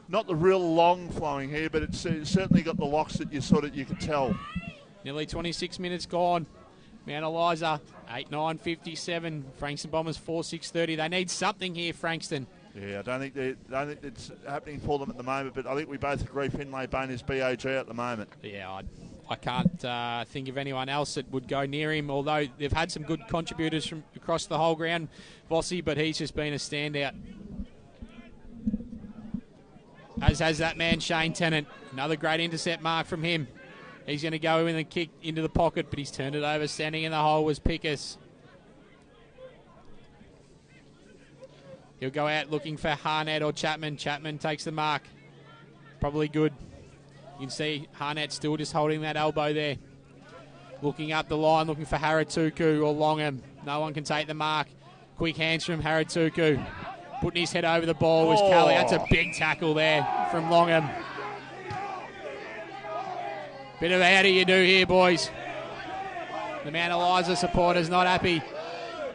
Not the real long flowing here, but it's certainly got the locks that you can tell. Nearly 26 minutes gone. Mount Eliza, 8-9-57. Frankston Bombers 4-6-30. They need something here, Frankston. Yeah, I don't think it's happening for them at the moment, but I think we both agree Finlay Bain is BAG at the moment. Yeah, I can't think of anyone else that would go near him, although they've had some good contributors from across the whole ground, Vossi, but he's just been a standout. As has that man, Shane Tennant. Another great intercept mark from him. He's going to go in and kick into the pocket, but he's turned it over. Standing in the hole was Pickus. He'll go out looking for Harnett or Chapman. Chapman takes the mark. Probably good. You can see Harnett still just holding that elbow there. Looking up the line, looking for Haratuku or Longham. No one can take the mark. Quick hands from Haratuku. Putting his head over the ball was Kelly. That's a big tackle there from Longham. Bit of how do you do here, boys. The Mount Eliza supporters not happy.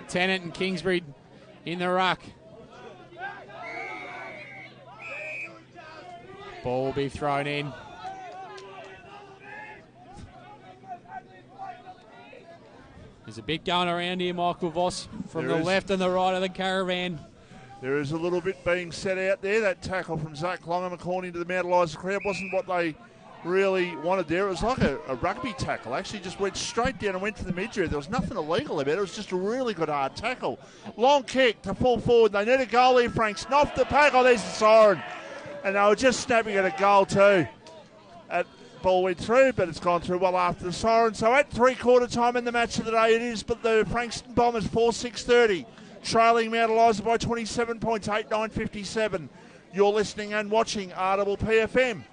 Tennant and Kingsbury in the ruck. Ball will be thrown in. There's a bit going around here, Michael Voss, from the left and the right of the caravan. There is a little bit being set out there. That tackle from Zach Longham, according to the Mount Eliza crowd, wasn't what they really wanted there. It was like a rugby tackle. Actually just went straight down and went to the midriff. There was nothing illegal about it. It was just a really good hard tackle. Long kick to full forward. They need a goal here, Frankston. Off the pack. Oh, there's the siren. And they were just snapping at a goal too. Ball went through, but it's gone through well after the siren. So at three-quarter time in the match of the day, it is, but the Frankston Bombers 4-6-30, trailing Mount Eliza by 27 points, 8-9-57. You're listening and watching RPPFM.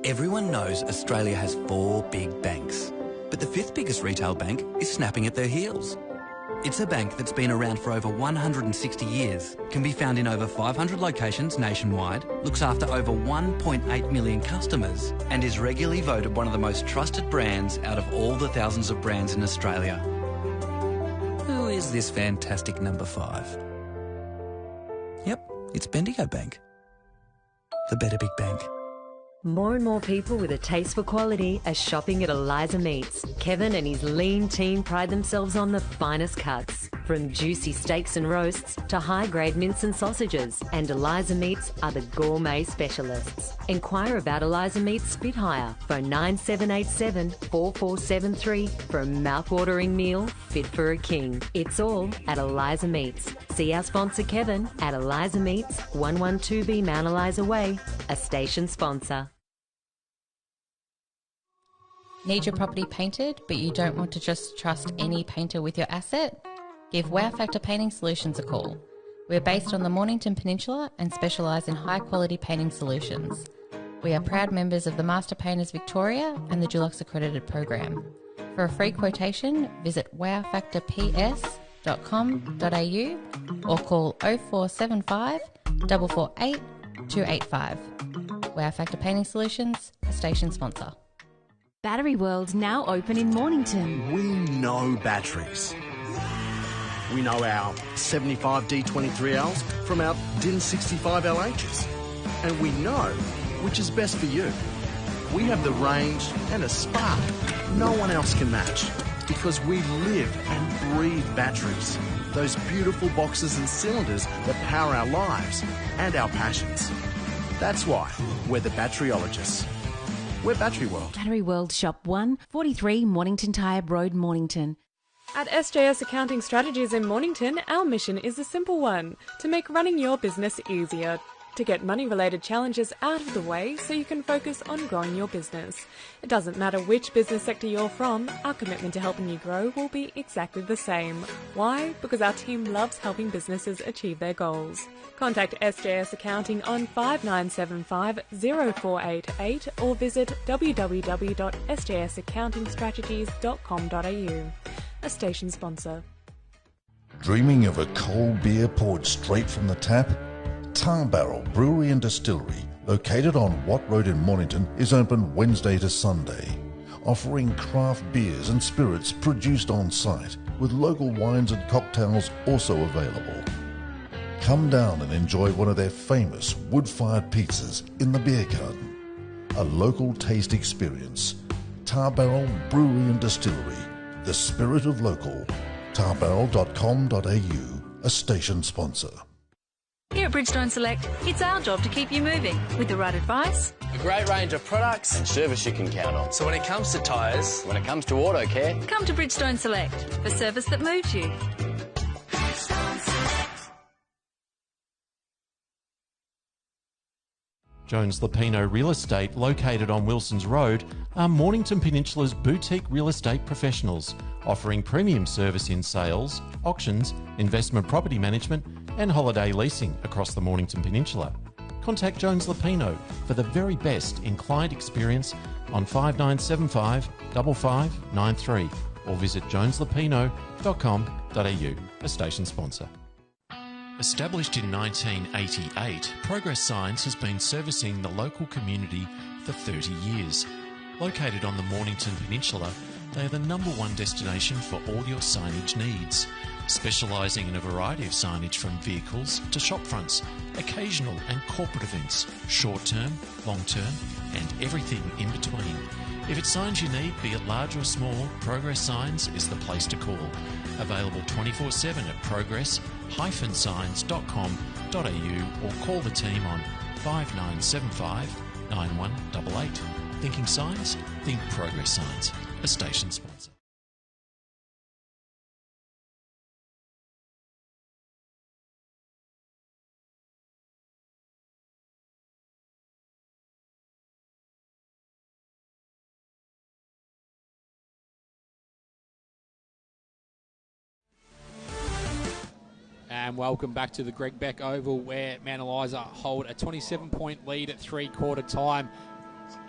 Everyone knows Australia has 4 big banks, but the 5th biggest retail bank is snapping at their heels. It's a bank that's been around for over 160 years, can be found in over 500 locations nationwide, looks after over 1.8 million customers, and is regularly voted one of the most trusted brands out of all the thousands of brands in Australia. Who is this fantastic number 5? Yep, it's Bendigo Bank. The better big bank. More and more people with a taste for quality are shopping at Eliza Meats. Kevin and his lean team pride themselves on the finest cuts, from juicy steaks and roasts to high-grade mince and sausages. And Eliza Meats are the gourmet specialists. Inquire about Eliza Meats Spit Hire. Phone 9787 4473 for a mouth-watering meal fit for a king. It's all at Eliza Meats. See our sponsor Kevin at Eliza Meats, 112B Mount Eliza Way, a station sponsor. Need your property painted, but you don't want to just trust any painter with your asset? Give Wow Factor Painting Solutions a call. We're based on the Mornington Peninsula and specialise in high-quality painting solutions. We are proud members of the Master Painters Victoria and the Dulux Accredited Program. For a free quotation, visit wowfactorps.com.au or call 0475 448 285. Wow Factor Painting Solutions, a station sponsor. Battery World now open in Mornington. We know batteries. We know our 75 D23Ls from our DIN 65 LHs. And we know which is best for you. We have the range and a spark no one else can match, because we live and breathe batteries. Those beautiful boxes and cylinders that power our lives and our passions. That's why we're the batteryologists. We're Battery World. Battery World Shop 1, 43 Mornington Tyre Road, Mornington. At SJS Accounting Strategies in Mornington, our mission is a simple one: to make running your business easier. To get money-related challenges out of the way so you can focus on growing your business. It doesn't matter which business sector you're from, our commitment to helping you grow will be exactly the same. Why? Because our team loves helping businesses achieve their goals. Contact SJS Accounting on 5975 0488 or visit www.sjsaccountingstrategies.com.au. A station sponsor. Dreaming of a cold beer poured straight from the tap? Tar Barrel Brewery and Distillery, located on Watt Road in Mornington, is open Wednesday to Sunday, offering craft beers and spirits produced on site, with local wines and cocktails also available. Come down and enjoy one of their famous wood-fired pizzas in the beer garden. A local taste experience. Tar Barrel Brewery and Distillery, the spirit of local. tarbarrel.com.au, a station sponsor. Here at Bridgestone Select, it's our job to keep you moving with the right advice. A great range of products and service you can count on. So when it comes to tyres, when it comes to auto care, come to Bridgestone Select for service that moves you. Jones Lapino Real Estate, located on Wilson's Road, are Mornington Peninsula's boutique real estate professionals, offering premium service in sales, auctions, investment property management and holiday leasing across the Mornington Peninsula. Contact Jones Lapino for the very best in client experience on 5975 5593 or visit joneslapino.com.au, a station sponsor. Established in 1988, Progress Signs has been servicing the local community for 30 years. Located on the Mornington Peninsula, they are the #1 destination for all your signage needs, specialising in a variety of signage from vehicles to shop fronts, occasional and corporate events, short-term, long-term and everything in between. If it's signs you need, be it large or small, Progress Signs is the place to call. Available 24/7 at progress-signs.com.au or call the team on 5975 9188. Thinking signs? Think Progress Signs, a station sponsor. And welcome back to the Greg Beck Oval, where Mount Eliza hold a 27-point lead at three-quarter time.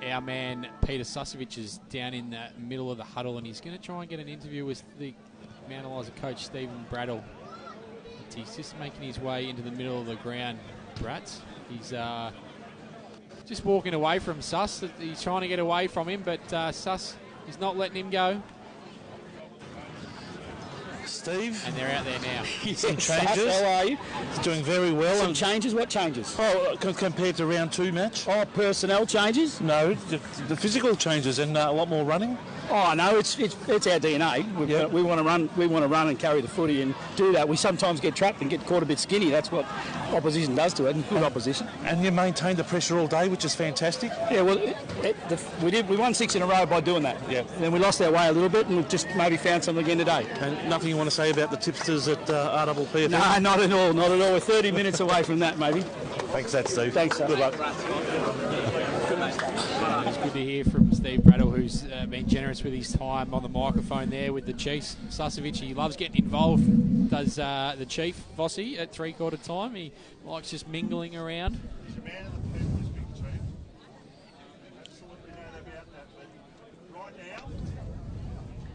Our man Peter Susevich is down in the middle of the huddle, and he's going to try and get an interview with the Mount Eliza coach, Stephen Brattle. He's just making his way into the middle of the ground. Brats, he's just walking away from Sus. He's trying to get away from him, but Sus is not letting him go. Steve. And they're out there now. Some changes. How are you? It's doing very well. Some changes? What changes? Oh, compared to round 2 match. Oh, personnel changes? No, the physical changes and a lot more running. Oh no, it's our DNA. We want to run. We want to run and carry the footy and do that. We sometimes get trapped and get caught a bit skinny. That's what opposition does to it. And good opposition. And you maintained the pressure all day, which is fantastic. Yeah, well, we won 6 in a row by doing that. Yeah. And then we lost our way a little bit, and we've just maybe found something again today. And nothing you want to say about the tipsters at RDPF? No, not at all. Not at all. We're 30 minutes away from that, maybe. Thanks, that Steve. Thanks, sir. Good luck. It's good to hear from Steve Brattle, who's been generous with his time on the microphone there with the Chiefs. Susevich, he loves getting involved, does the Chief, Vossi, at three-quarter time. He likes just mingling around. He's a man of the people, this big Chief. Absolutely no doubt about that. But right now,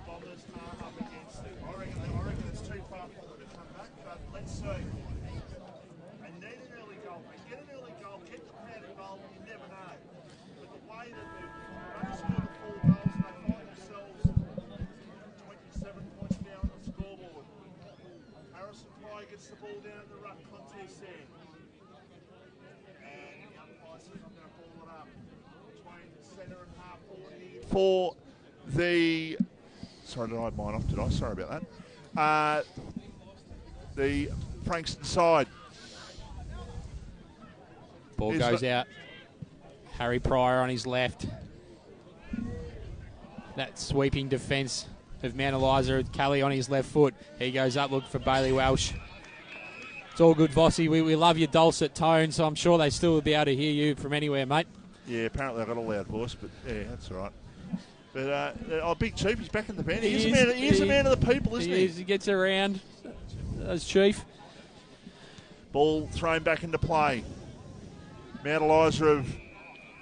Bombers are up against it. I reckon it's too far for them to come back, but let's see. And need an early goal. If they get an early goal, get the crowd involved, you never know. But the way that they've only scored 4 goals and they find themselves 27 points down on the scoreboard. Harrison Fry gets the ball down in the ruck contest there. And the umpire's not going to ball it up between centre and half forward here. For the... Sorry, did I have mine off, did I? Sorry about that. The Frankston side. Ball goes out. Harry Pryor on his left. That sweeping defence of Mount Eliza with Kelly on his left foot. He goes up looking for Bailey Welsh. It's all good, Vossi. We love your dulcet tone, so I'm sure they still will be able to hear you from anywhere, mate. Yeah, apparently I've got a loud voice, but yeah, that's all right. But Big Chief, he's back in the band. He's a man of the people, isn't he? He gets around as Chief. Ball thrown back into play. Mount Eliza have,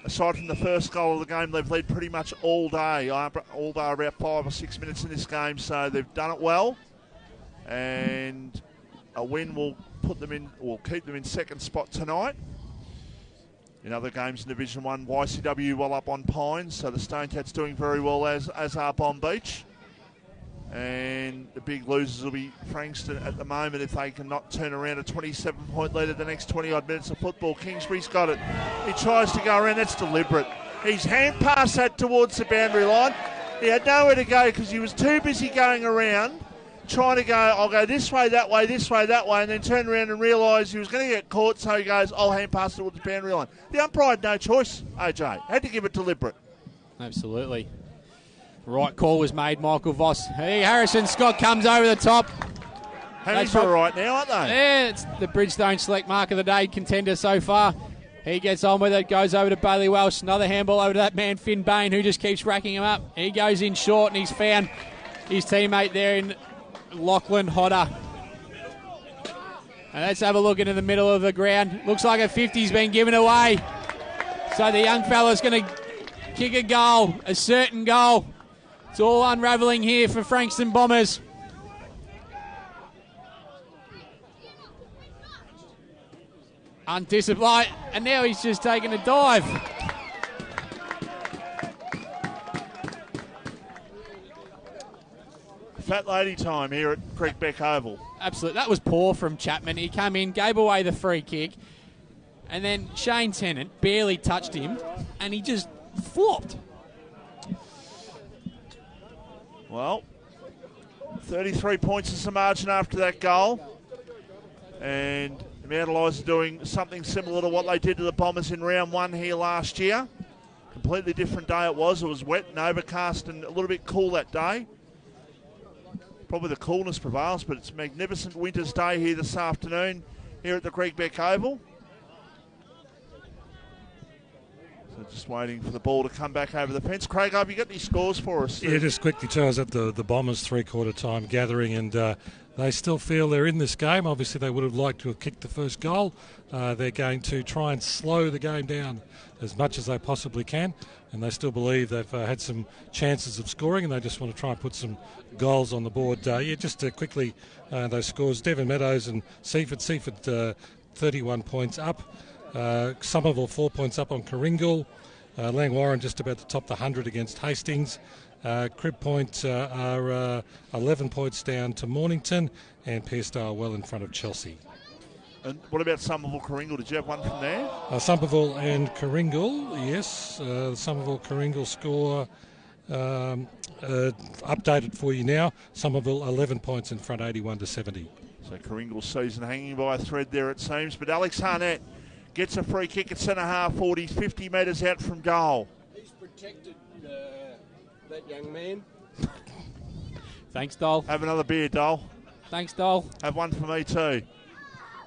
aside from the first goal of the game, they've led pretty much all day about 5 or 6 minutes in this game, so they've done it well. And a win will keep them in second spot tonight. In other games in Division 1, YCW well up on Pines, so the Stone Cats doing very well, as are Bomb Beach. And the big losers will be Frankston at the moment if they cannot turn around a 27-point lead in the next 20-odd minutes of football. Kingsbury's got it. He tries to go around. That's deliberate. He's hand passed that towards the boundary line. He had nowhere to go because he was too busy going around, trying to go, I'll go this way, that way, and then turn around and realise he was going to get caught, so he goes, I'll hand pass towards the boundary line. The umpire had no choice, AJ. Had to give it deliberate. Absolutely. Right call was made, Michael Voss. Hey, Harrison Scott comes over the top. Hammies are right now, aren't they? Yeah, it's the Bridgestone Select Mark of the Day contender so far. He gets on with it, goes over to Bailey Welsh. Another handball over to that man, Finn Bain, who just keeps racking him up. He goes in short, and he's found his teammate there in Lachlan Hodder. And let's have a look into the middle of the ground. Looks like a 50's been given away. So the young fella's going to kick a goal, a certain goal. It's all unravelling here for Frankston Bombers. Undisciplined, and now he's just taken a dive. Fat lady time here at Creekbeck Oval. Absolutely. That was poor from Chapman. He came in, gave away the free kick, and then Shane Tennant barely touched him, and he just flopped. Well, 33 points is the margin after that goal. And Mount Eliza doing something similar to what they did to the Bombers in round 1 here last year. Completely different day it was. It was wet and overcast and a little bit cool that day. Probably the coolness prevails, but it's a magnificent winter's day here this afternoon here at the Creekbeck Oval. So just waiting for the ball to come back over the fence. Craig, have you got any scores for us? Yeah, just quickly, I was at the Bombers three-quarter time gathering, and they still feel they're in this game. Obviously, they would have liked to have kicked the first goal. They're going to try and slow the game down as much as they possibly can, and they still believe they've had some chances of scoring, and they just want to try and put some goals on the board. Just quickly, those scores. Devon Meadows and Seaford. Seaford 31 points up. Somerville 4 points up on Coringal. Langwarren just about to top the 100 against Hastings. Crib Point are 11 points down to Mornington, and Pearstyle well in front of Chelsea. And what about Somerville Coringal? Did you have one from there? Somerville and Coringal, yes. Somerville Coringal score updated for you now. Somerville 11 points in front, 81 to 70. So Coringal's season hanging by a thread there, it seems. But Alex Harnett gets a free kick at centre half forward. He's 50 metres out from goal. He's protected that young man. Thanks, Dole. Have another beer, Dole. Thanks, Dole. Have one for me too.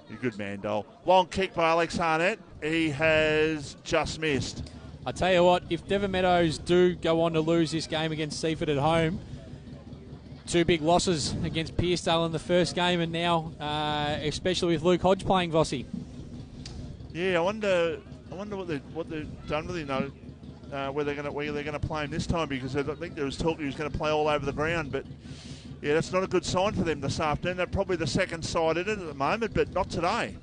You're a good man, Dole. Long kick by Alex Harnett. He has just missed. I tell you what, if Devon Meadows do go on to lose this game against Seaford at home, 2 big losses against Pearstyle in the first game, and now, especially with Luke Hodge playing Vossi. Yeah, I wonder what they've done with him, where they're going to play him this time, because I think there was talk he was going to play all over the ground, but yeah, that's not a good sign for them this afternoon. They're probably the second side in it at the moment, but not today.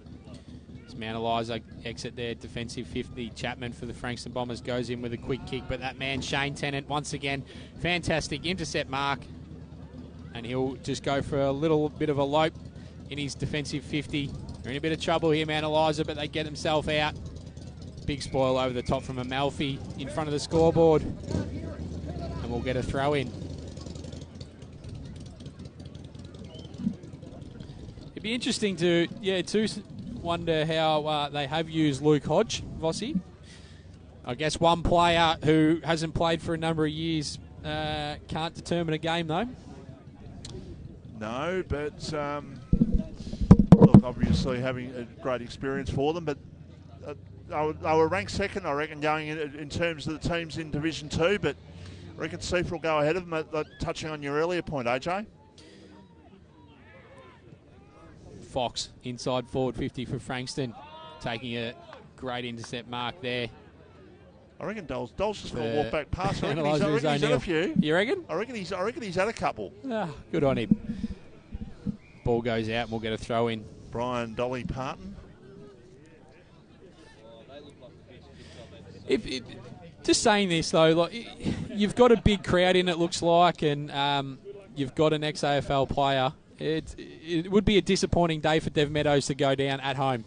It's Mount Eliza exit their defensive 50. Chapman for the Frankston Bombers goes in with a quick kick, but that man Shane Tennant once again, fantastic intercept mark, and he'll just go for a little bit of a lope in his defensive 50. They're in a bit of trouble here, Mount Eliza, but they get themselves out. Big spoil over the top from Amalfi in front of the scoreboard, and we'll get a throw in. It'd be interesting to wonder how they have used Luke Hodge, Vossi. I guess one player who hasn't played for a number of years can't determine a game, though. No, but look, obviously having a great experience for them, but they were ranked second, I reckon, going in terms of the teams in Division 2, but I reckon Seaford will go ahead of them, touching on your earlier point, AJ. Fox, inside forward 50 for Frankston, taking a great intercept mark there. I reckon Dole's just going to walk back past. I reckon he's had a few. You reckon? I reckon he's had a couple. Good on him. Ball goes out and we'll get a throw in. Brian Dolly Parton. Just saying this though, like you've got a big crowd in, it looks like, and you've got an ex-AFL player. It would be a disappointing day for Dev Meadows to go down at home.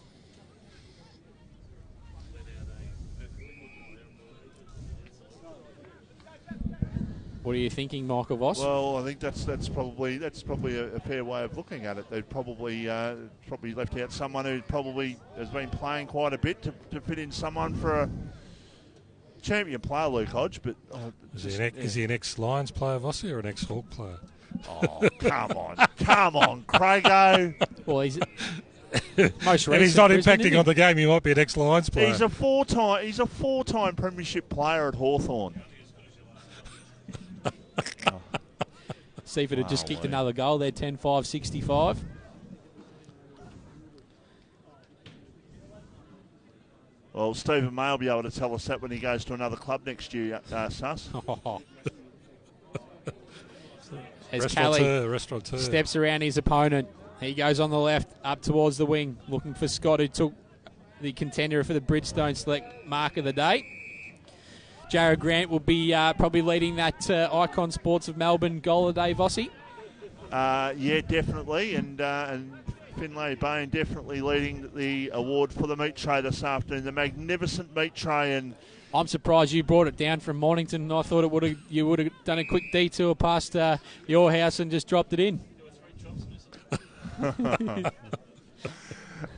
What are you thinking, Michael Voss? Well, I think that's probably a fair way of looking at it. They've probably left out someone who probably has been playing quite a bit to fit in someone for a champion player, Luke Hodge. But is he an ex-Lions player, Vossi, or an ex-Hawk player? Oh, come on, Craigo. Well, he's most recent, and he's not impacting on the game. He might be an ex-Lions player. He's a four-time premiership player at Hawthorn. Seaford had just kicked another goal. They're 10-5-65. Well, Stephen May will be able to tell us that when he goes to another club next year, Sus. As Callie steps around his opponent, he goes on the left, up towards the wing, looking for Scott, who took the contender for the Bridgestone Select Mark of the Day. Jared Grant will be probably leading that Icon Sports of Melbourne goal of the day, Vossi. Yeah, definitely, and Finlay Bain definitely leading the award for the meat tray this afternoon. The magnificent meat tray, and I'm surprised you brought it down from Mornington. I thought you would have done a quick detour past your house and just dropped it in.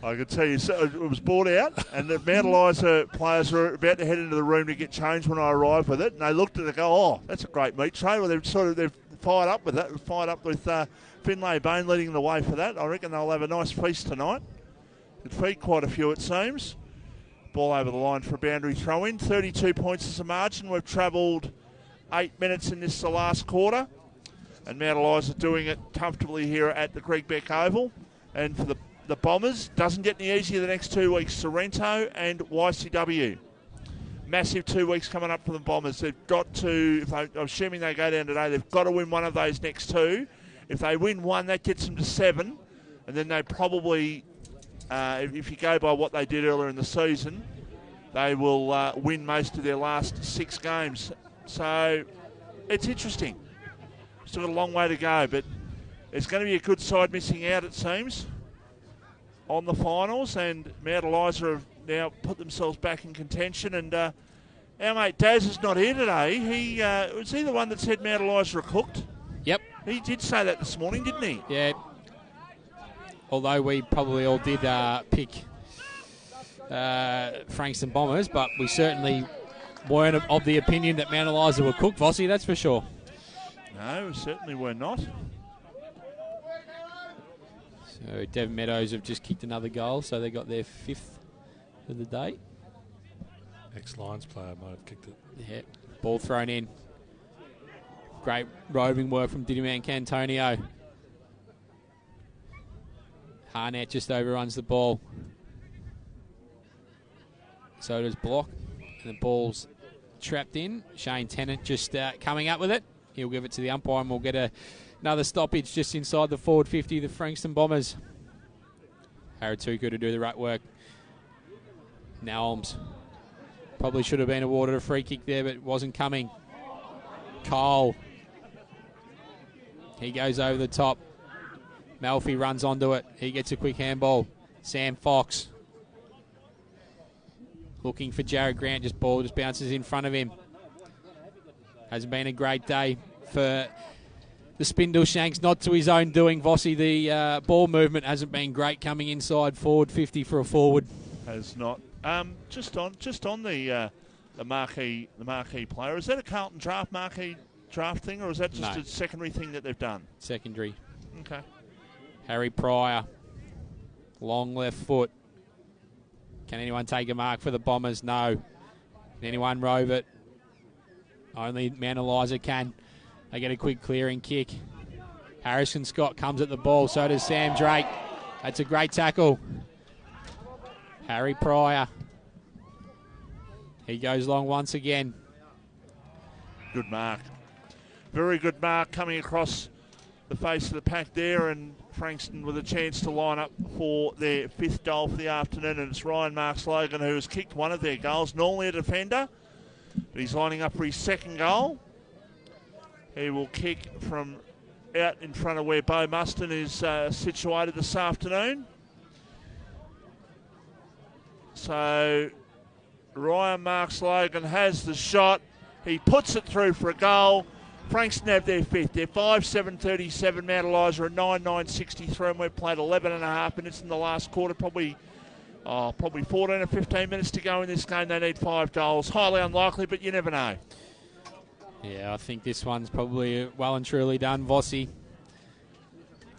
I could tell you, so it was brought out, and the Mount Eliza players were about to head into the room to get changed when I arrived with it, and they looked at it and go, "Oh, that's a great meat tray." Well, they've fired up with that, fired up with Finlay Bain leading the way for that. I reckon they'll have a nice feast tonight. Could feed quite a few, it seems. Ball over the line for a boundary throw-in. 32 points as a margin. We've travelled 8 minutes in the last quarter, and Mount Eliza doing it comfortably here at the Greg Beck Oval. And for the Bombers, doesn't get any easier the next 2 weeks. Sorrento and YCW. Massive 2 weeks coming up for the Bombers. They've got to, I'm assuming they go down today, they've got to win one of those next two. If they win one, that gets them to 7. And then they probably, if you go by what they did earlier in the season, they will win most of their last 6 games. So it's interesting. Still got a long way to go, but it's going to be a good side missing out, it seems, on the finals, and Mount Eliza have now put themselves back in contention. And our mate Daz is not here today. Was he the one that said Mount Eliza are cooked? Yep. He did say that this morning, didn't he? Yeah. Although we probably all did pick Frankston Bombers, but we certainly weren't of the opinion that Mount Eliza were cooked, Vossi, that's for sure. No, certainly we're not. So Dev Meadows have just kicked another goal, so they got their 5th of the day. Ex-Lions player might have kicked it. Yeah, ball thrown in. Great roving work from Didyman Cantonio. Harnett just overruns the ball. So does Block, and the ball's trapped in. Shane Tennant just coming up with it. He'll give it to the umpire, and we'll get another stoppage just inside the forward 50, the Frankston Bombers. Haratuku to do the right work. Nelms probably should have been awarded a free kick there, but it wasn't coming. Cole. He goes over the top. Malfi runs onto it. He gets a quick handball. Sam Fox. Looking for Jared Grant. Ball just bounces in front of him. Hasn't been a great day for the Spindleshanks, not to his own doing. Vossi, the ball movement hasn't been great coming inside forward 50 for a forward. Has not. Just on the marquee player. Is that a Carlton draft marquee draft thing, or is that just No. a secondary thing that they've done? Secondary. Okay. Harry Pryor. Long left foot. Can anyone take a mark for the Bombers? No. Can anyone rove it? Only Mount Eliza can. They get a quick clearing kick. Harrison Scott comes at the ball. So does Sam Drake. That's a great tackle. Harry Pryor. He goes long once again. Good mark. Very good mark coming across the face of the pack there, and Frankston with a chance to line up for their 5th goal for the afternoon, and it's Ryan Marks Logan who has kicked one of their goals, normally a defender, but he's lining up for his 2nd goal. He will kick from out in front of where Beau Muston is situated this afternoon. So Ryan Marks Logan has the shot. He puts it through for a goal. Frankston have their 5th. They're 5-7-37. Mount Eliza are 9-9-63, and we've played 11.5 minutes in the last quarter. Probably 14 or 15 minutes to go in this game. They need 5 goals. Highly unlikely, but you never know. Yeah, I think this one's probably well and truly done. Vossi.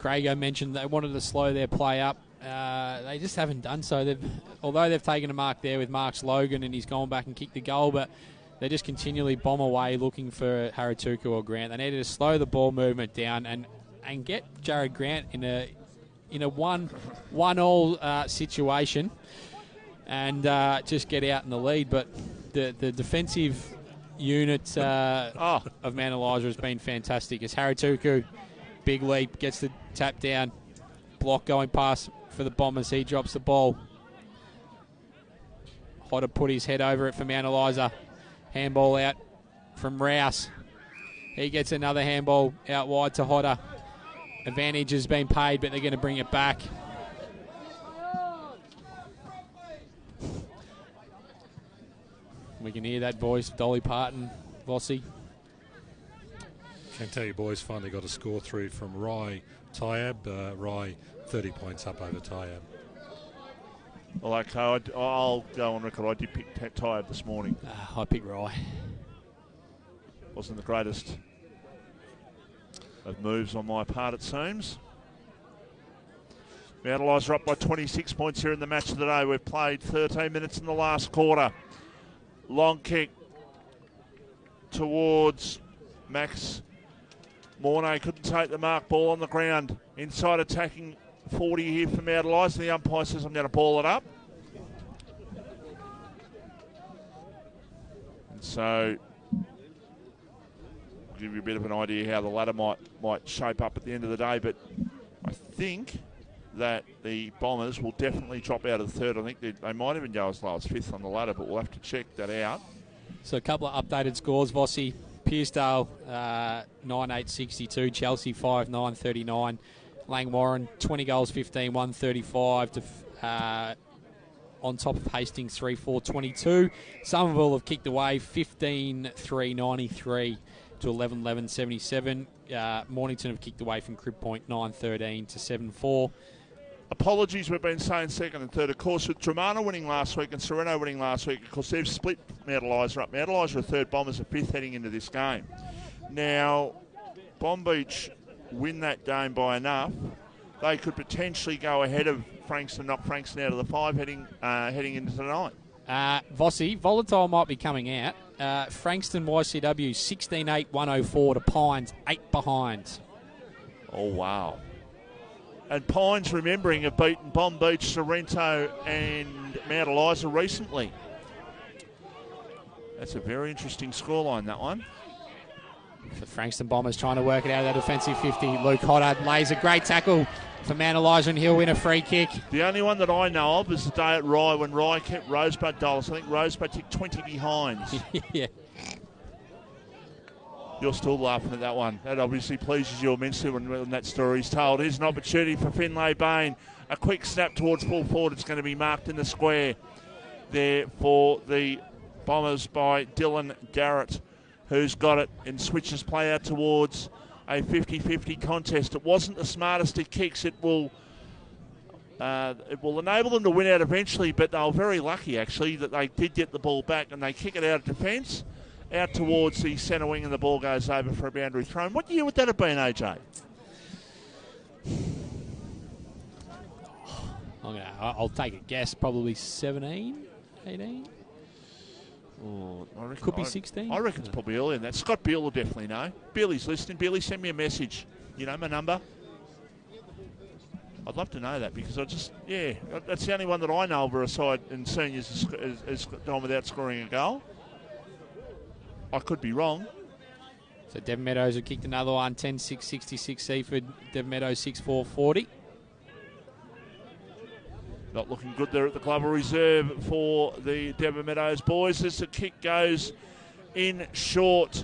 Crago mentioned they wanted to slow their play up. They just haven't done so. Although they've taken a mark there with Marks Logan and he's gone back and kicked the goal, but they just continually bomb away looking for Haratuku or Grant. They needed to slow the ball movement down and get Jared Grant in a 1-1 situation and just get out in the lead. But the defensive unit of Mount Eliza has been fantastic. As Haratuku, big leap, gets the tap down, block going past for the Bombers. He drops the ball. Hodder put his head over it for Mount Eliza. Handball out from Rouse. He gets another handball out wide to Hodder. Advantage has been paid, but they're going to bring it back. We can hear that voice, Dolly Parton, Vossi. Can tell you boys finally got a score through from Rye Tyab. Rye 30 points up over Tyab. Well, okay, I'll go on record. I did pick Tyab this morning. I picked Rye. Wasn't the greatest of moves on my part, it seems. Mount Eliza up by 26 points here in the match of the day. We've played 13 minutes in the last quarter. Long kick towards Max Mornay. Couldn't take the mark. Ball on the ground. Inside attacking 40 here for Mount Eliza. The umpire says I'm going to ball it up. And so, I'll give you a bit of an idea how the ladder might shape up at the end of the day. But I think that the Bombers will definitely drop out of the 3rd. I think they might even go as low as 5th on the ladder, but we'll have to check that out. So a couple of updated scores, Vossi. Pearcedale 9-8-62, Chelsea 5-9-39. Lang Warren 20 goals, 15, 135 to on top of Hastings 3-4-22. Somerville have kicked away 15-3-93 to 11-11-77. Mornington have kicked away from Crib Point 9-13 to 7-4. Apologies, we've been saying 2nd and 3rd. Of course, with Dramana winning last week and Sereno winning last week, of course, they've split Mount Eliza up. Mount Eliza are 3rd, Bombers are 5th heading into this game. Now, Bomb Beach win that game by enough, they could potentially go ahead of Frankston, knock Frankston out of the 5 heading into tonight. Vossi, Volatile might be coming out. Frankston YCW 16-8-104 to Pines, 8 behind. Oh, wow. And Pines, remembering, have beaten Bomb Beach, Sorrento and Mount Eliza recently. That's a very interesting scoreline, that one. For Frankston Bombers trying to work it out of that defensive 50. Luke Hodder lays a great tackle for Mount Eliza and he'll win a free kick. The only one that I know of is the day at Rye when Rye kept Rosebud goalless. I think Rosebud took 20 behind. Yeah. You're still laughing at that one. That obviously pleases you immensely when that story's told. Here's an opportunity for Finlay Bain. A quick snap towards full forward. It's going to be marked in the square there for the Bombers by Dylan Garrett, who's got it and switches play out towards a 50-50 contest. It wasn't the smartest of kicks. It will enable them to win out eventually, but they were very lucky, actually, that they did get the ball back and they kick it out of defence. out towards the centre wing, and the ball goes over for a boundary throw. What year would that have been, AJ? I'll take a guess, probably 17, 18? Oh, Could be 16. I reckon it's probably earlier than that. Scott Beale will definitely know. Billy's listening. Billy, send me a message. You know my number. I'd love to know that because that's the only one that I know of a side in seniors has gone without scoring a goal. I could be wrong. So Devon Meadows have kicked another one, 10-6, 66 Seaford. Devon Meadows 6-4, 40. Not looking good there at the Glover Reserve for the Devon Meadows boys as the kick goes in short.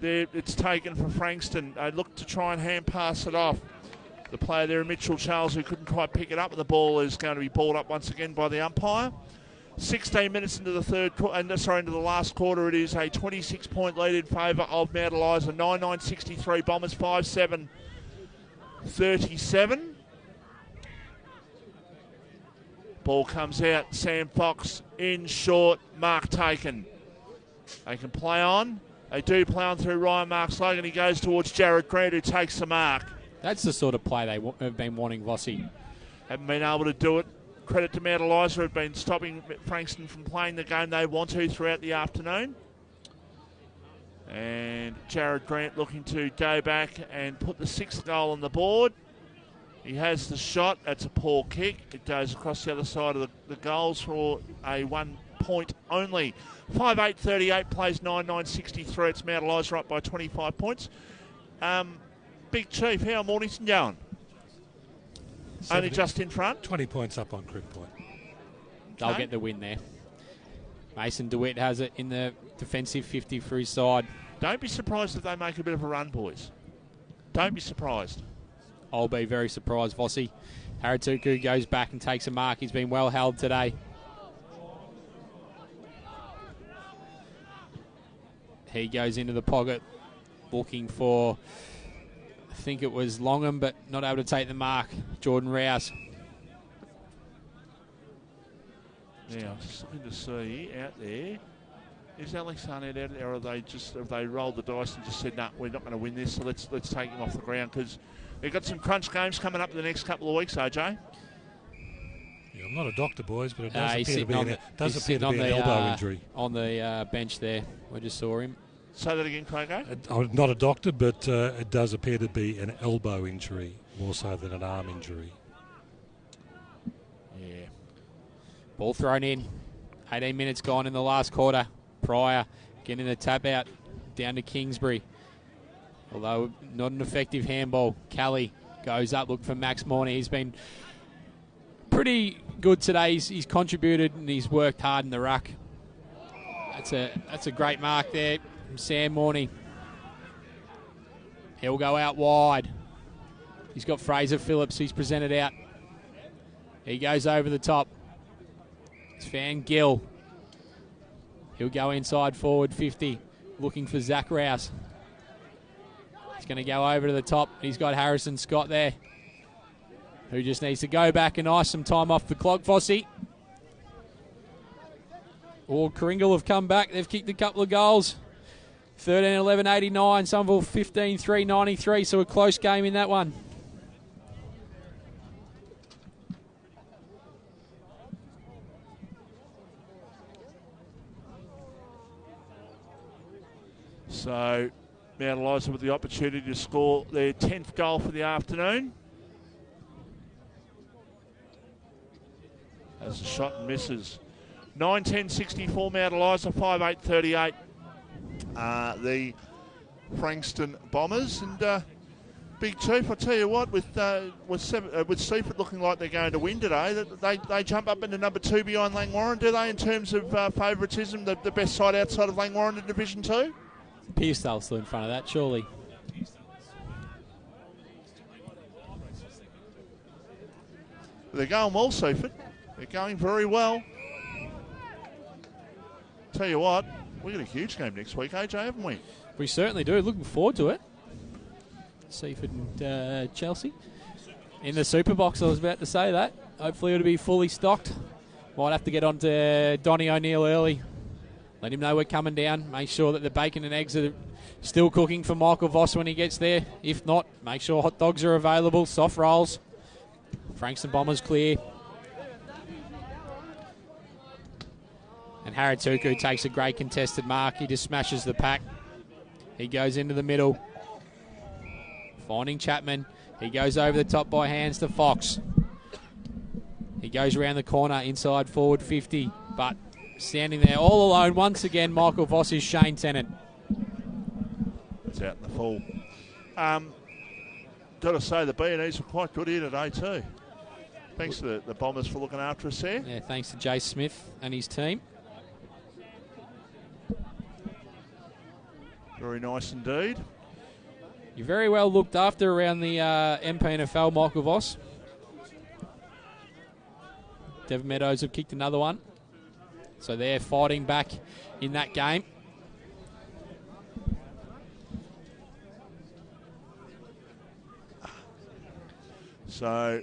There, it's taken for Frankston. They look to try and hand pass it off. The player there, Mitchell Charles, who couldn't quite pick it up, and the ball is going to be balled up once again by the umpire. 16 minutes into the last quarter, it is a 26-point lead in favour of Mount Eliza. 9-9-63 Bombers, 5-7-37. Ball comes out. Sam Fox in short. Mark taken. They can play on. They do play on through Ryan Marks Logan. He goes towards Jared Grant, who takes the mark. That's the sort of play they have been wanting, Vossi. Haven't been able to do it. Credit to Mount Eliza, have been stopping Frankston from playing the game they want to throughout the afternoon. And Jared Grant looking to go back and put the sixth goal on the board. He has the shot. That's a poor kick. It goes across the other side of the goals for a 1 point only. 5-8-38 plays 9-9-63. It's Mount Eliza up by 25 points. Big Chief, how Mornington going? 70, only just in front. 20 points up on Crib Point. They'll get the win there. Mason DeWitt has it in the defensive 50 for his side. Don't be surprised if they make a bit of a run, boys. Don't be surprised. I'll be very surprised, Vossi. Haratuku goes back and takes a mark. He's been well held today. He goes into the pocket looking for, I think it was Longham, but not able to take the mark. Jordan Rouse. Yeah, I'm just looking to see out there. Is Alex Arnett out there, or have they rolled the dice and just said, no, we're not going to win this, so let's take him off the ground, because they've got some crunch games coming up in the next couple of weeks, AJ. Yeah, I'm not a doctor, boys, but it does appear to be an elbow injury. On the bench there. I just saw him. Say that again, Craig. I'm not a doctor, but it does appear to be an elbow injury more so than an arm injury. Yeah. Ball thrown in. 18 minutes gone in the last quarter. Pryor getting the tap out down to Kingsbury. Although not an effective handball. Kelly goes up, look for Max Morney. He's been pretty good today. He's contributed and he's worked hard in the ruck. That's a great mark there from Sam Morney. He'll go out wide. He's got Fraser Phillips who's presented out. He goes over the top. It's Van Gill. He'll go inside forward 50, looking for Zach Rouse. He's going to go over to the top. He's got Harrison Scott there, who just needs to go back and ice some time off the clock, Fossey. All Kringle have come back. They've kicked a couple of goals. 13-11-89, Somerville 15-3-93, so a close game in that one. So Mount Eliza with the opportunity to score their 10th goal for the afternoon. As the shot misses. 9-10-64 Mount Eliza, 5-8-38 the Frankston Bombers. And Big Chief, I tell you what, with Seaford looking like they're going to win today, they jump up into number 2 behind Langwarrin, do they, in terms of favouritism, the best side outside of Langwarrin in Division 2? Pearsdale's still in front of that, surely. They're going well, Seaford. They're going very well. Tell you what, we've got a huge game next week, AJ, haven't we? We certainly do. Looking forward to it. Seaford and Chelsea. In the Super Box, I was about to say that. Hopefully it'll be fully stocked. Might have to get on to Donnie O'Neill early. Let him know we're coming down. Make sure that the bacon and eggs are still cooking for Michael Voss when he gets there. If not, make sure hot dogs are available, soft rolls. Frankston Bombers clear. And Haratuku takes a great contested mark. He just smashes the pack. He goes into the middle. Finding Chapman. He goes over the top by hands to Fox. He goes around the corner inside forward 50. But standing there all alone once again, Michael Voss is Shane Tennant. It's out in the full. Got to say the B&Es were quite good here today too. Thanks to the Bombers for looking after us there. Yeah, thanks to Jay Smith and his team. Very nice indeed. You're very well looked after around the Mpnfl, Michael Voss. Devon Meadows have kicked another one. So they're fighting back in that game. So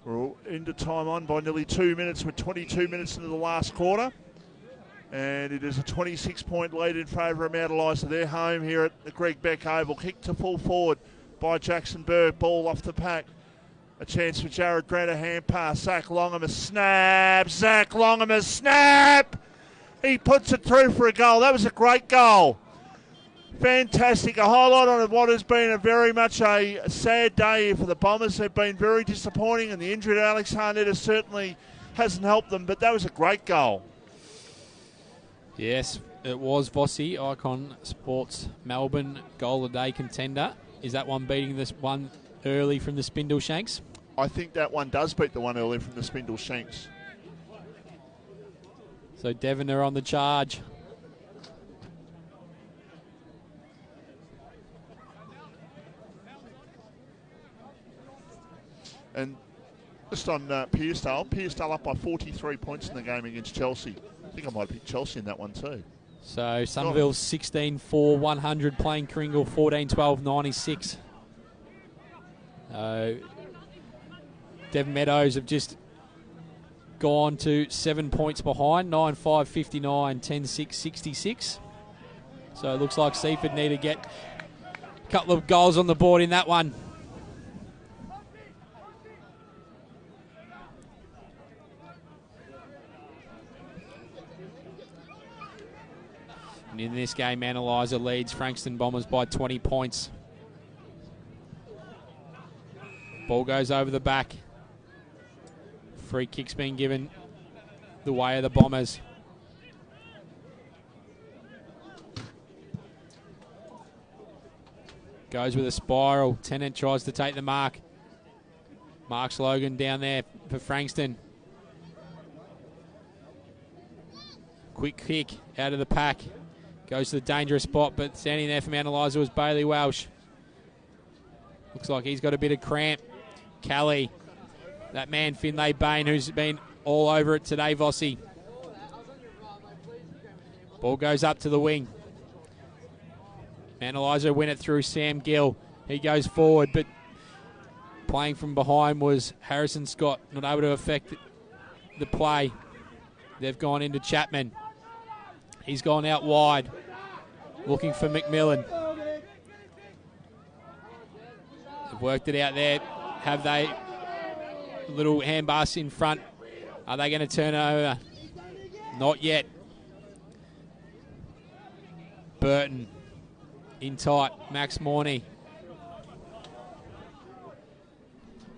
we're all into time on by nearly 2 minutes. We're 22 minutes into the last quarter. And it is a 26-point lead in favour of Mount Eliza. They're home here at the Greg Beck Oval. Kick to full forward by Jackson Burke. Ball off the pack. A chance for Jared Grant, a hand pass. Zach Longham a snap. Zach Longham a snap. He puts it through for a goal. That was a great goal. Fantastic. A highlight on what has been a very much a sad day for the Bombers. They've been very disappointing, and the injury to Alex Harnett certainly hasn't helped them, but that was a great goal. Yes, it was Vossi, Icon Sports Melbourne goal of the day contender. Is that one beating this one early from the Spindle Shanks? I think that one does beat the one early from the Spindle Shanks. So Devon are on the charge. And just on Pearsdale up by 43 points in the game against Chelsea. I think I might have picked Chelsea in that one too. So Somerville 16-4, 100, playing Kringle 14-12, 96. Devon Meadows have just gone to 7 points behind, 9-5, 59, 10-6, 66. So it looks like Seaford need to get a couple of goals on the board in that one. And in this game, Eliza leads Frankston Bombers by 20 points. Ball goes over the back. Free kick's been given the way of the Bombers. Goes with a spiral. Tennant tries to take the mark. Marks Logan down there for Frankston. Quick kick out of the pack. Goes to the dangerous spot, but standing there for Mount Eliza was Bailey Welsh. Looks like he's got a bit of cramp. Kelly, that man Finlay Bain, who's been all over it today, Vossi. Ball goes up to the wing. Mount Eliza win it through Sam Gill. He goes forward, but playing from behind was Harrison Scott, not able to affect the play. They've gone into Chapman. He's gone out wide, looking for McMillan. They've worked it out there. Have they? Little handbars in front. Are they going to turn over? Not yet. Burton in tight. Max Morney.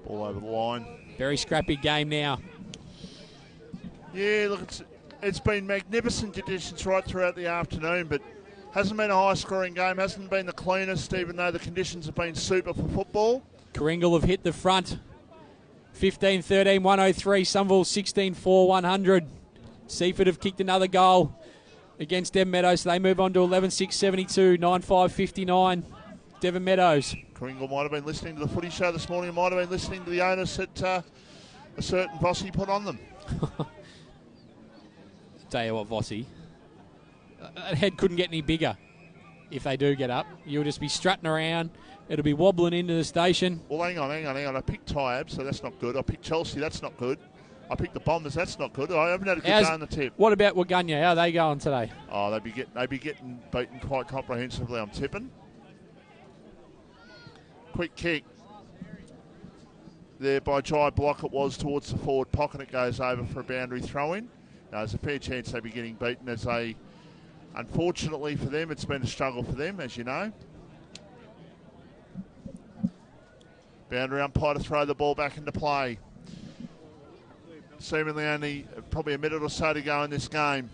Ball over the line. Very scrappy game now. Yeah, look, it's been magnificent conditions right throughout the afternoon, but hasn't been a high-scoring game, hasn't been the cleanest, even though the conditions have been super for football. Kringle have hit the front. 15-13, 103. Somerville 16-4, 100. Seaford have kicked another goal against Devon Meadows, so they move on to 11-6, 72, 9-5, 59. Devon Meadows. Kringle might have been listening to the footy show this morning, might have been listening to the onus that a certain Vossi put on them. Tell you what, Vossi, that head couldn't get any bigger if they do get up. You'll just be strutting around. It'll be wobbling into the station. Well, hang on. I picked Tyab, so that's not good. I picked Chelsea, that's not good. I picked the Bombers. That's not good. I haven't had a good day on the tip. What about Waganya? How are they going today? Oh, they'd be getting beaten quite comprehensively, I'm tipping. Quick kick there by Jai Block. It was towards the forward pocket. It goes over for a boundary throw-in. Now, there's a fair chance they'll be getting beaten as they, unfortunately for them, it's been a struggle for them, as you know. Boundary umpire to throw the ball back into play. Seemingly only probably a minute or so to go in this game.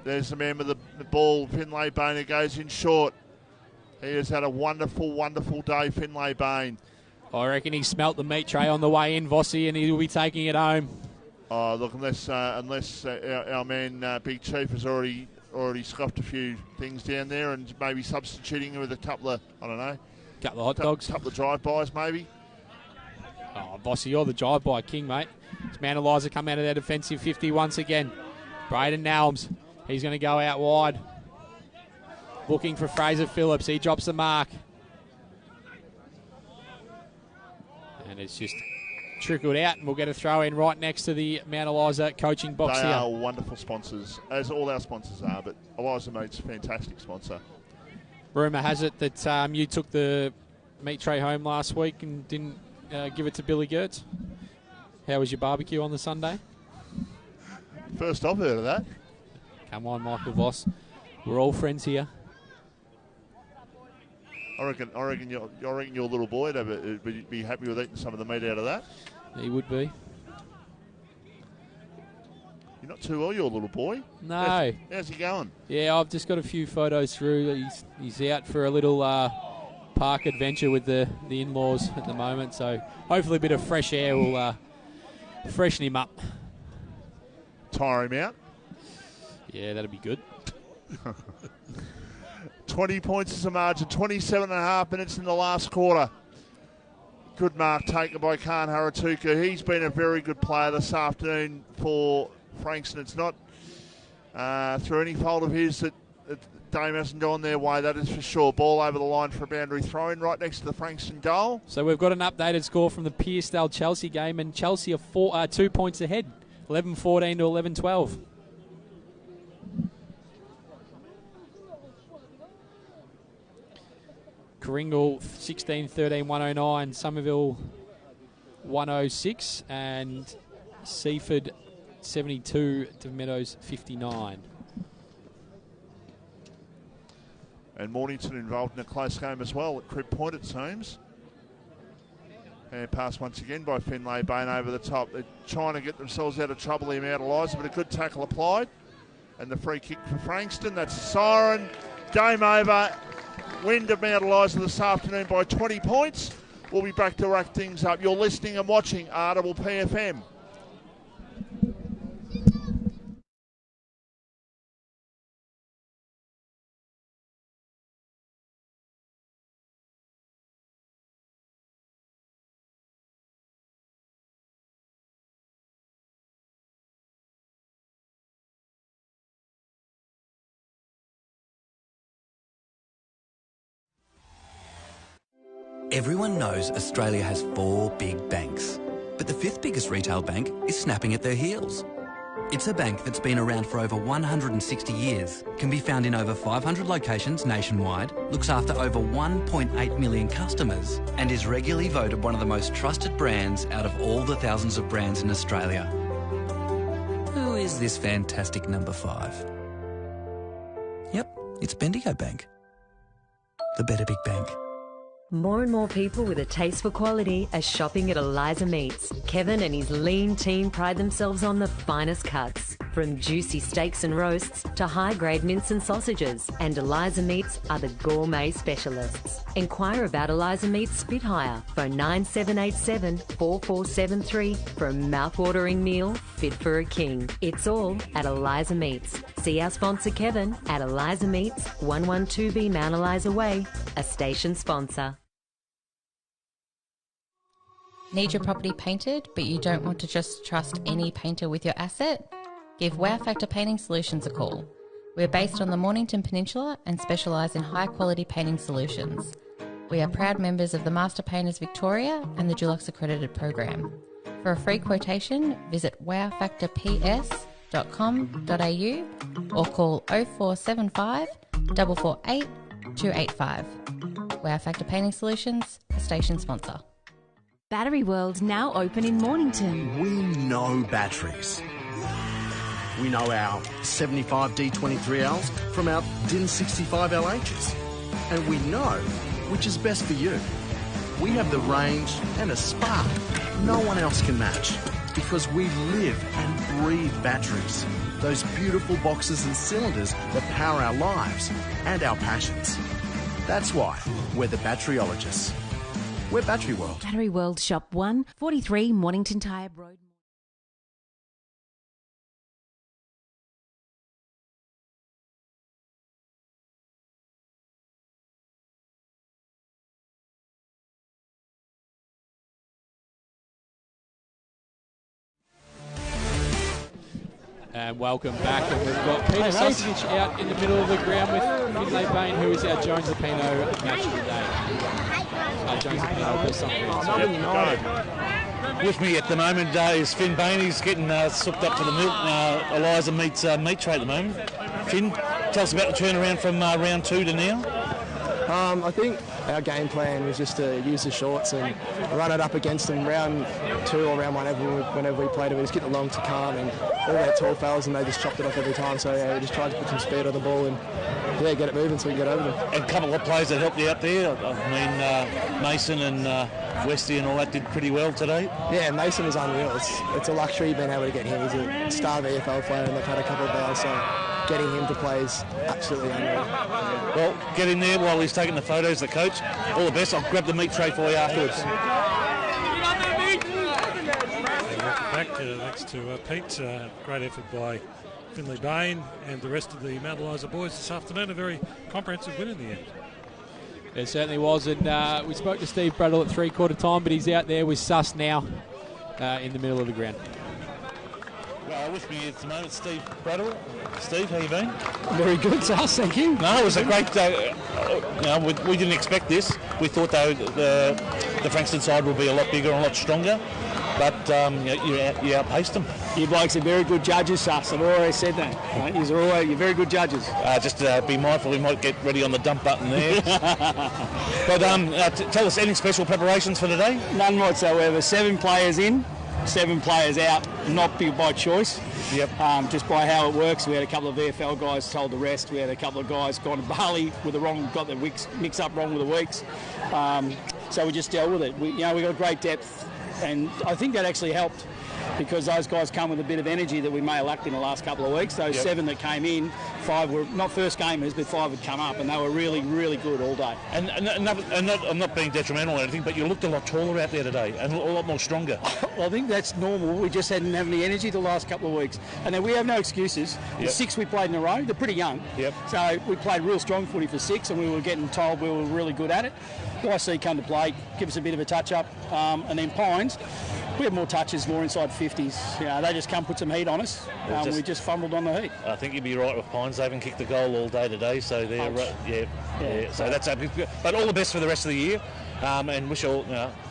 There's the man with the ball, Finlay Bain, who goes in short. He has had a wonderful, wonderful day, Finlay Bain. I reckon he smelt the meat tray on the way in, Vossi, and he'll be taking it home. Oh, look, unless our man Big Chief has already scoffed a few things down there and maybe substituting with a couple of, I don't know. Couple of hot dogs. Couple of drive-bys, maybe. Oh, Vossi, you're the drive-by king, mate. It's man Eliza come out of their defensive 50 once again. Braden Nelms, he's going to go out wide. Looking for Fraser Phillips. He drops the mark. And it's just trickled out, and we'll get a throw in right next to the Mount Eliza coaching box They here. are wonderful sponsors, as all our sponsors are, but Eliza Meat's a fantastic sponsor. Rumour has it that you took the meat tray home last week and didn't give it to Billy Gertz. How was your barbecue on the Sunday? First I've heard of that. Come on, Michael Voss. We're all friends here. I reckon your little boy would be happy with eating some of the meat out of that. He would be. You're not too well, your little boy. No. How's he going? Yeah, I've just got a few photos through. He's out for a little park adventure with the in-laws at the moment, so hopefully a bit of fresh air will freshen him up. Tire him out? Yeah, that'd be good. 20 points is the margin, 27.5 minutes in the last quarter. Good mark taken by Khan Haratuka. He's been a very good player this afternoon for Frankston. It's not through any fault of his that the game hasn't gone their way, that is for sure. Ball over the line for a boundary throw-in right next to the Frankston goal. So we've got an updated score from the Pearcedale-Chelsea game, and Chelsea are 2 points ahead, 11-14 to 11-12. Kringle 16-13, 109. Somerville 106. And Seaford 72 to Meadows 59. And Mornington involved in a close game as well at Crib Point, it seems. And pass once again by Finlay Bain over the top. They're trying to get themselves out of trouble here, Mount Eliza, but a good tackle applied. And the free kick for Frankston. That's a siren. Game over. Win to Mount Eliza this afternoon by 20 points. We'll be back to wrap things up. You're listening and watching RPPFM. Everyone knows Australia has 4 big banks, but the 5th biggest retail bank is snapping at their heels. It's a bank that's been around for over 160 years, can be found in over 500 locations nationwide, looks after over 1.8 million customers, and is regularly voted one of the most trusted brands out of all the thousands of brands in Australia. Who is this fantastic number 5? Yep, it's Bendigo Bank. The better big bank. More and more people with a taste for quality are shopping at Eliza Meats. Kevin and his lean team pride themselves on the finest cuts, from juicy steaks and roasts to high-grade mince and sausages. And Eliza Meats are the gourmet specialists. Inquire about Eliza Meats Spit Hire. Phone 9787 4473 for a mouth-watering meal fit for a king. It's all at Eliza Meats. See our sponsor Kevin at Eliza Meats, 112B Mount Eliza Way, a station sponsor. Need your property painted, but you don't want to just trust any painter with your asset? Give Wow Factor Painting Solutions a call. We're based on the Mornington Peninsula and specialise in high-quality painting solutions. We are proud members of the Master Painters Victoria and the Dulux Accredited Program. For a free quotation, visit wowfactorps.com.au or call 0475 448 285. Wow Factor Painting Solutions, a station sponsor. Battery World now open in Mornington. We know batteries. We know our 75 D23Ls from our DIN 65 LHs. And we know which is best for you. We have the range and a spark no one else can match, because we live and breathe batteries. Those beautiful boxes and cylinders that power our lives and our passions. That's why we're the batteryologists. We're Battery World. Battery World Shop 1, 43 Mornington Tyre Road. And welcome back, and we've got Peter Sausage out in the middle of the ground with Finlay Bain, who is our Jones Lapino match of the day. Jones Lapino does something. With me at the moment is Finn Bain. He's getting souped up for the milk. Eliza meets meat tray at the moment. Finn, tell us about the turnaround from round 2 to now. I think our game plan was just to use the shorts and run it up against them round 2 or round 1 whenever we played it. We just get the long to calm and all their tall fellas, and they just chopped it off every time. So yeah, we just tried to put some speed on the ball and get it moving so we can get over them. And a couple of players that helped you out there. I mean, Mason and Westy and all that did pretty well today. Yeah, Mason is unreal. It's a luxury being able to get him. He's a star VFL player, and they've had a couple of bouts, so getting him to play is absolutely unreal. Well, get in there while he's taking the photos, the coach. All the best. I'll grab the meat tray for you afterwards. Back thanks to Pete. Great effort by Finlay Bain and the rest of the Mount Eliza boys this afternoon. A very comprehensive win in the end. It certainly was, and we spoke to Steve Bradle at 3/4 time, but he's out there with Suss now in the middle of the ground. With me at the moment, Steve Bradle. Steve, how you been? Very good, Suss, thank you. No, it was a great day. We didn't expect this. We thought the Frankston side would be a lot bigger and a lot stronger, but you outpaced them. You blokes are very good judges, Suss. I've always said that. Right? You're very good judges. Just be mindful, we might get ready on the dump button there. But tell us, any special preparations for today? None whatsoever. 7 players in, 7 players out, not by choice. Yep. Just by how it works. We had a couple of VFL guys told the rest. We had a couple of guys gone to Bali with got the weeks mixed up wrong with the weeks. So we just dealt with it. We got great depth, and I think that actually helped, because those guys come with a bit of energy that we may have lacked in the last couple of weeks. Those 7 that came in, 5 were not first gamers, but 5 had come up, and they were really, really good all day. And I'm not being detrimental or anything, but you looked a lot taller out there today and a lot more stronger. Well, I think that's normal. We just didn't have any energy the last couple of weeks. And then we have no excuses. The 6 we played in a row, they're pretty young. Yep. So we played real strong footy for 6, and we were getting told we were really good at it. YC come to play, give us a bit of a touch-up, and then Pines, we have more touches, more inside 50s. They just come put some heat on us. We just fumbled on the heat. I think you'd be right with Pines. They haven't kicked the goal all day today, so they're So that's but all the best for the rest of the year, and wish all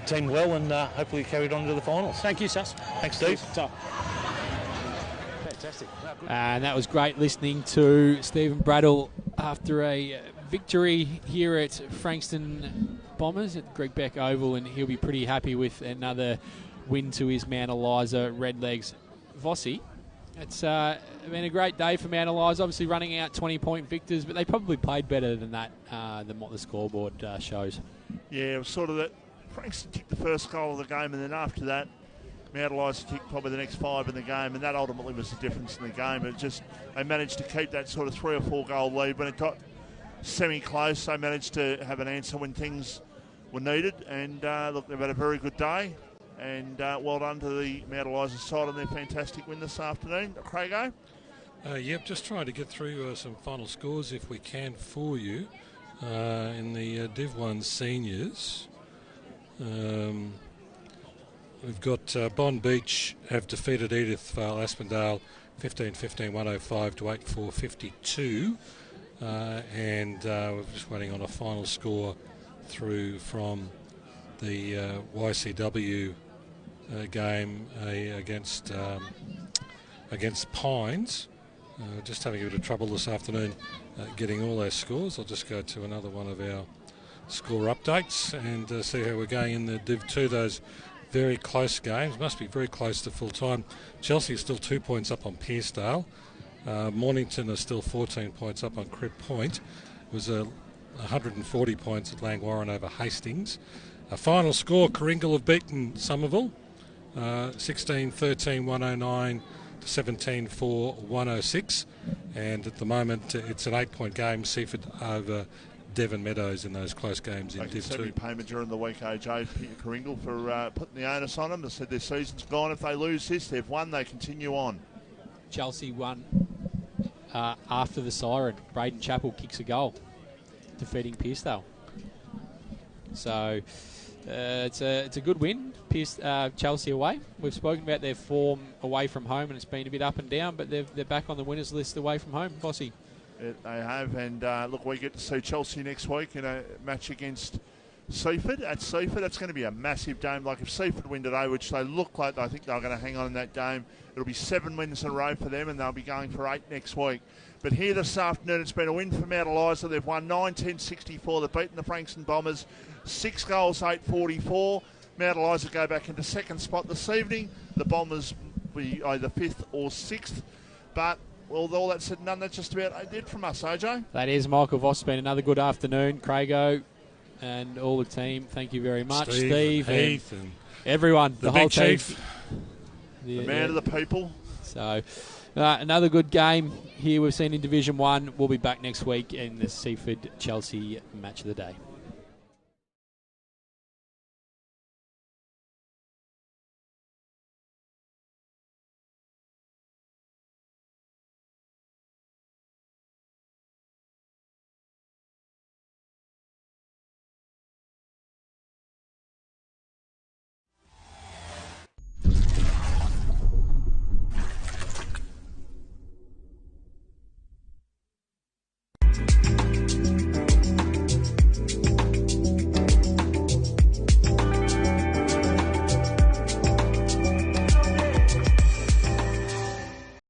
team well, and hopefully carry it on to the finals. Thank you, Suss. Thanks, Steve. Fantastic. And that was great listening to Stephen Bradle after a victory here at Frankston Bombers at Greg Beck Oval, and he'll be pretty happy with another win to his Mount Eliza Redlegs. Vossi, it's been a great day for Mount Eliza, obviously running out 20-point victors, but they probably played better than that, than what the scoreboard shows. Yeah, it was sort of that. Frankston kicked the first goal of the game, and then after that, Mount Eliza kicked probably the next 5 in the game, and that ultimately was the difference in the game. They managed to keep that sort of 3 or 4 goal lead. When it got semi-close, they managed to have an answer when things were needed, and look, they've had a very good day. And well done to the Mount Eliza side on their fantastic win this afternoon. Craigo? Yep, just trying to get through some final scores if we can for you. In the DIV1 seniors, we've got Bond Beach have defeated Edithvale Aspendale 15-15, 105 to 84-52. And we're just waiting on a final score through from the YCW game against Pines. Just having a bit of trouble this afternoon getting all our scores. I'll just go to another one of our score updates and see how we're going in the DIV2. Those very close games must be very close to full time. Chelsea is still 2 points up on Pearcedale. Mornington is still 14 points up on Crib Point. It was 140 points at Langwarrin over Hastings. A final score: Coringal have beaten Somerville 16-13, 109 to 17-4, 106, and at the moment it's an 8-point game. Seaford over Devon Meadows in those close games in Div 2. Payment during the week, AJ, Coringal, for putting the onus on them. They said their season's gone. If they lose this, they've won, they continue on. Chelsea won after the siren. Braden Chappell kicks a goal, defeating Pearcedale. So it's a good win. Chelsea away. We've spoken about their form away from home, and it's been a bit up and down, but they're back on the winners list away from home. Bossy. They have, and look, we get to see Chelsea next week in a match against Seaford at Seaford. That's going to be a massive game. Like if Seaford win today, which they look like I think they're going to hang on in that game, it'll be 7 wins in a row for them, and they'll be going for 8 next week. But here this afternoon, it's been a win for Mount Eliza. They've won 9-10-64. They've beaten the Frankston Bombers 6 goals, 8-44. Mount Eliza go back into second spot this evening. The Bombers will be either 5th or 6th. But well, all that said and done, that's just about it from us, AJ. That is Michael Voss. It's been another good afternoon. Craigo and all the team, thank you very much. Steve Heath and everyone, the whole team. The man of the people. So, another good game here we've seen in Division 1. We'll be back next week in the Seaford-Chelsea match of the day.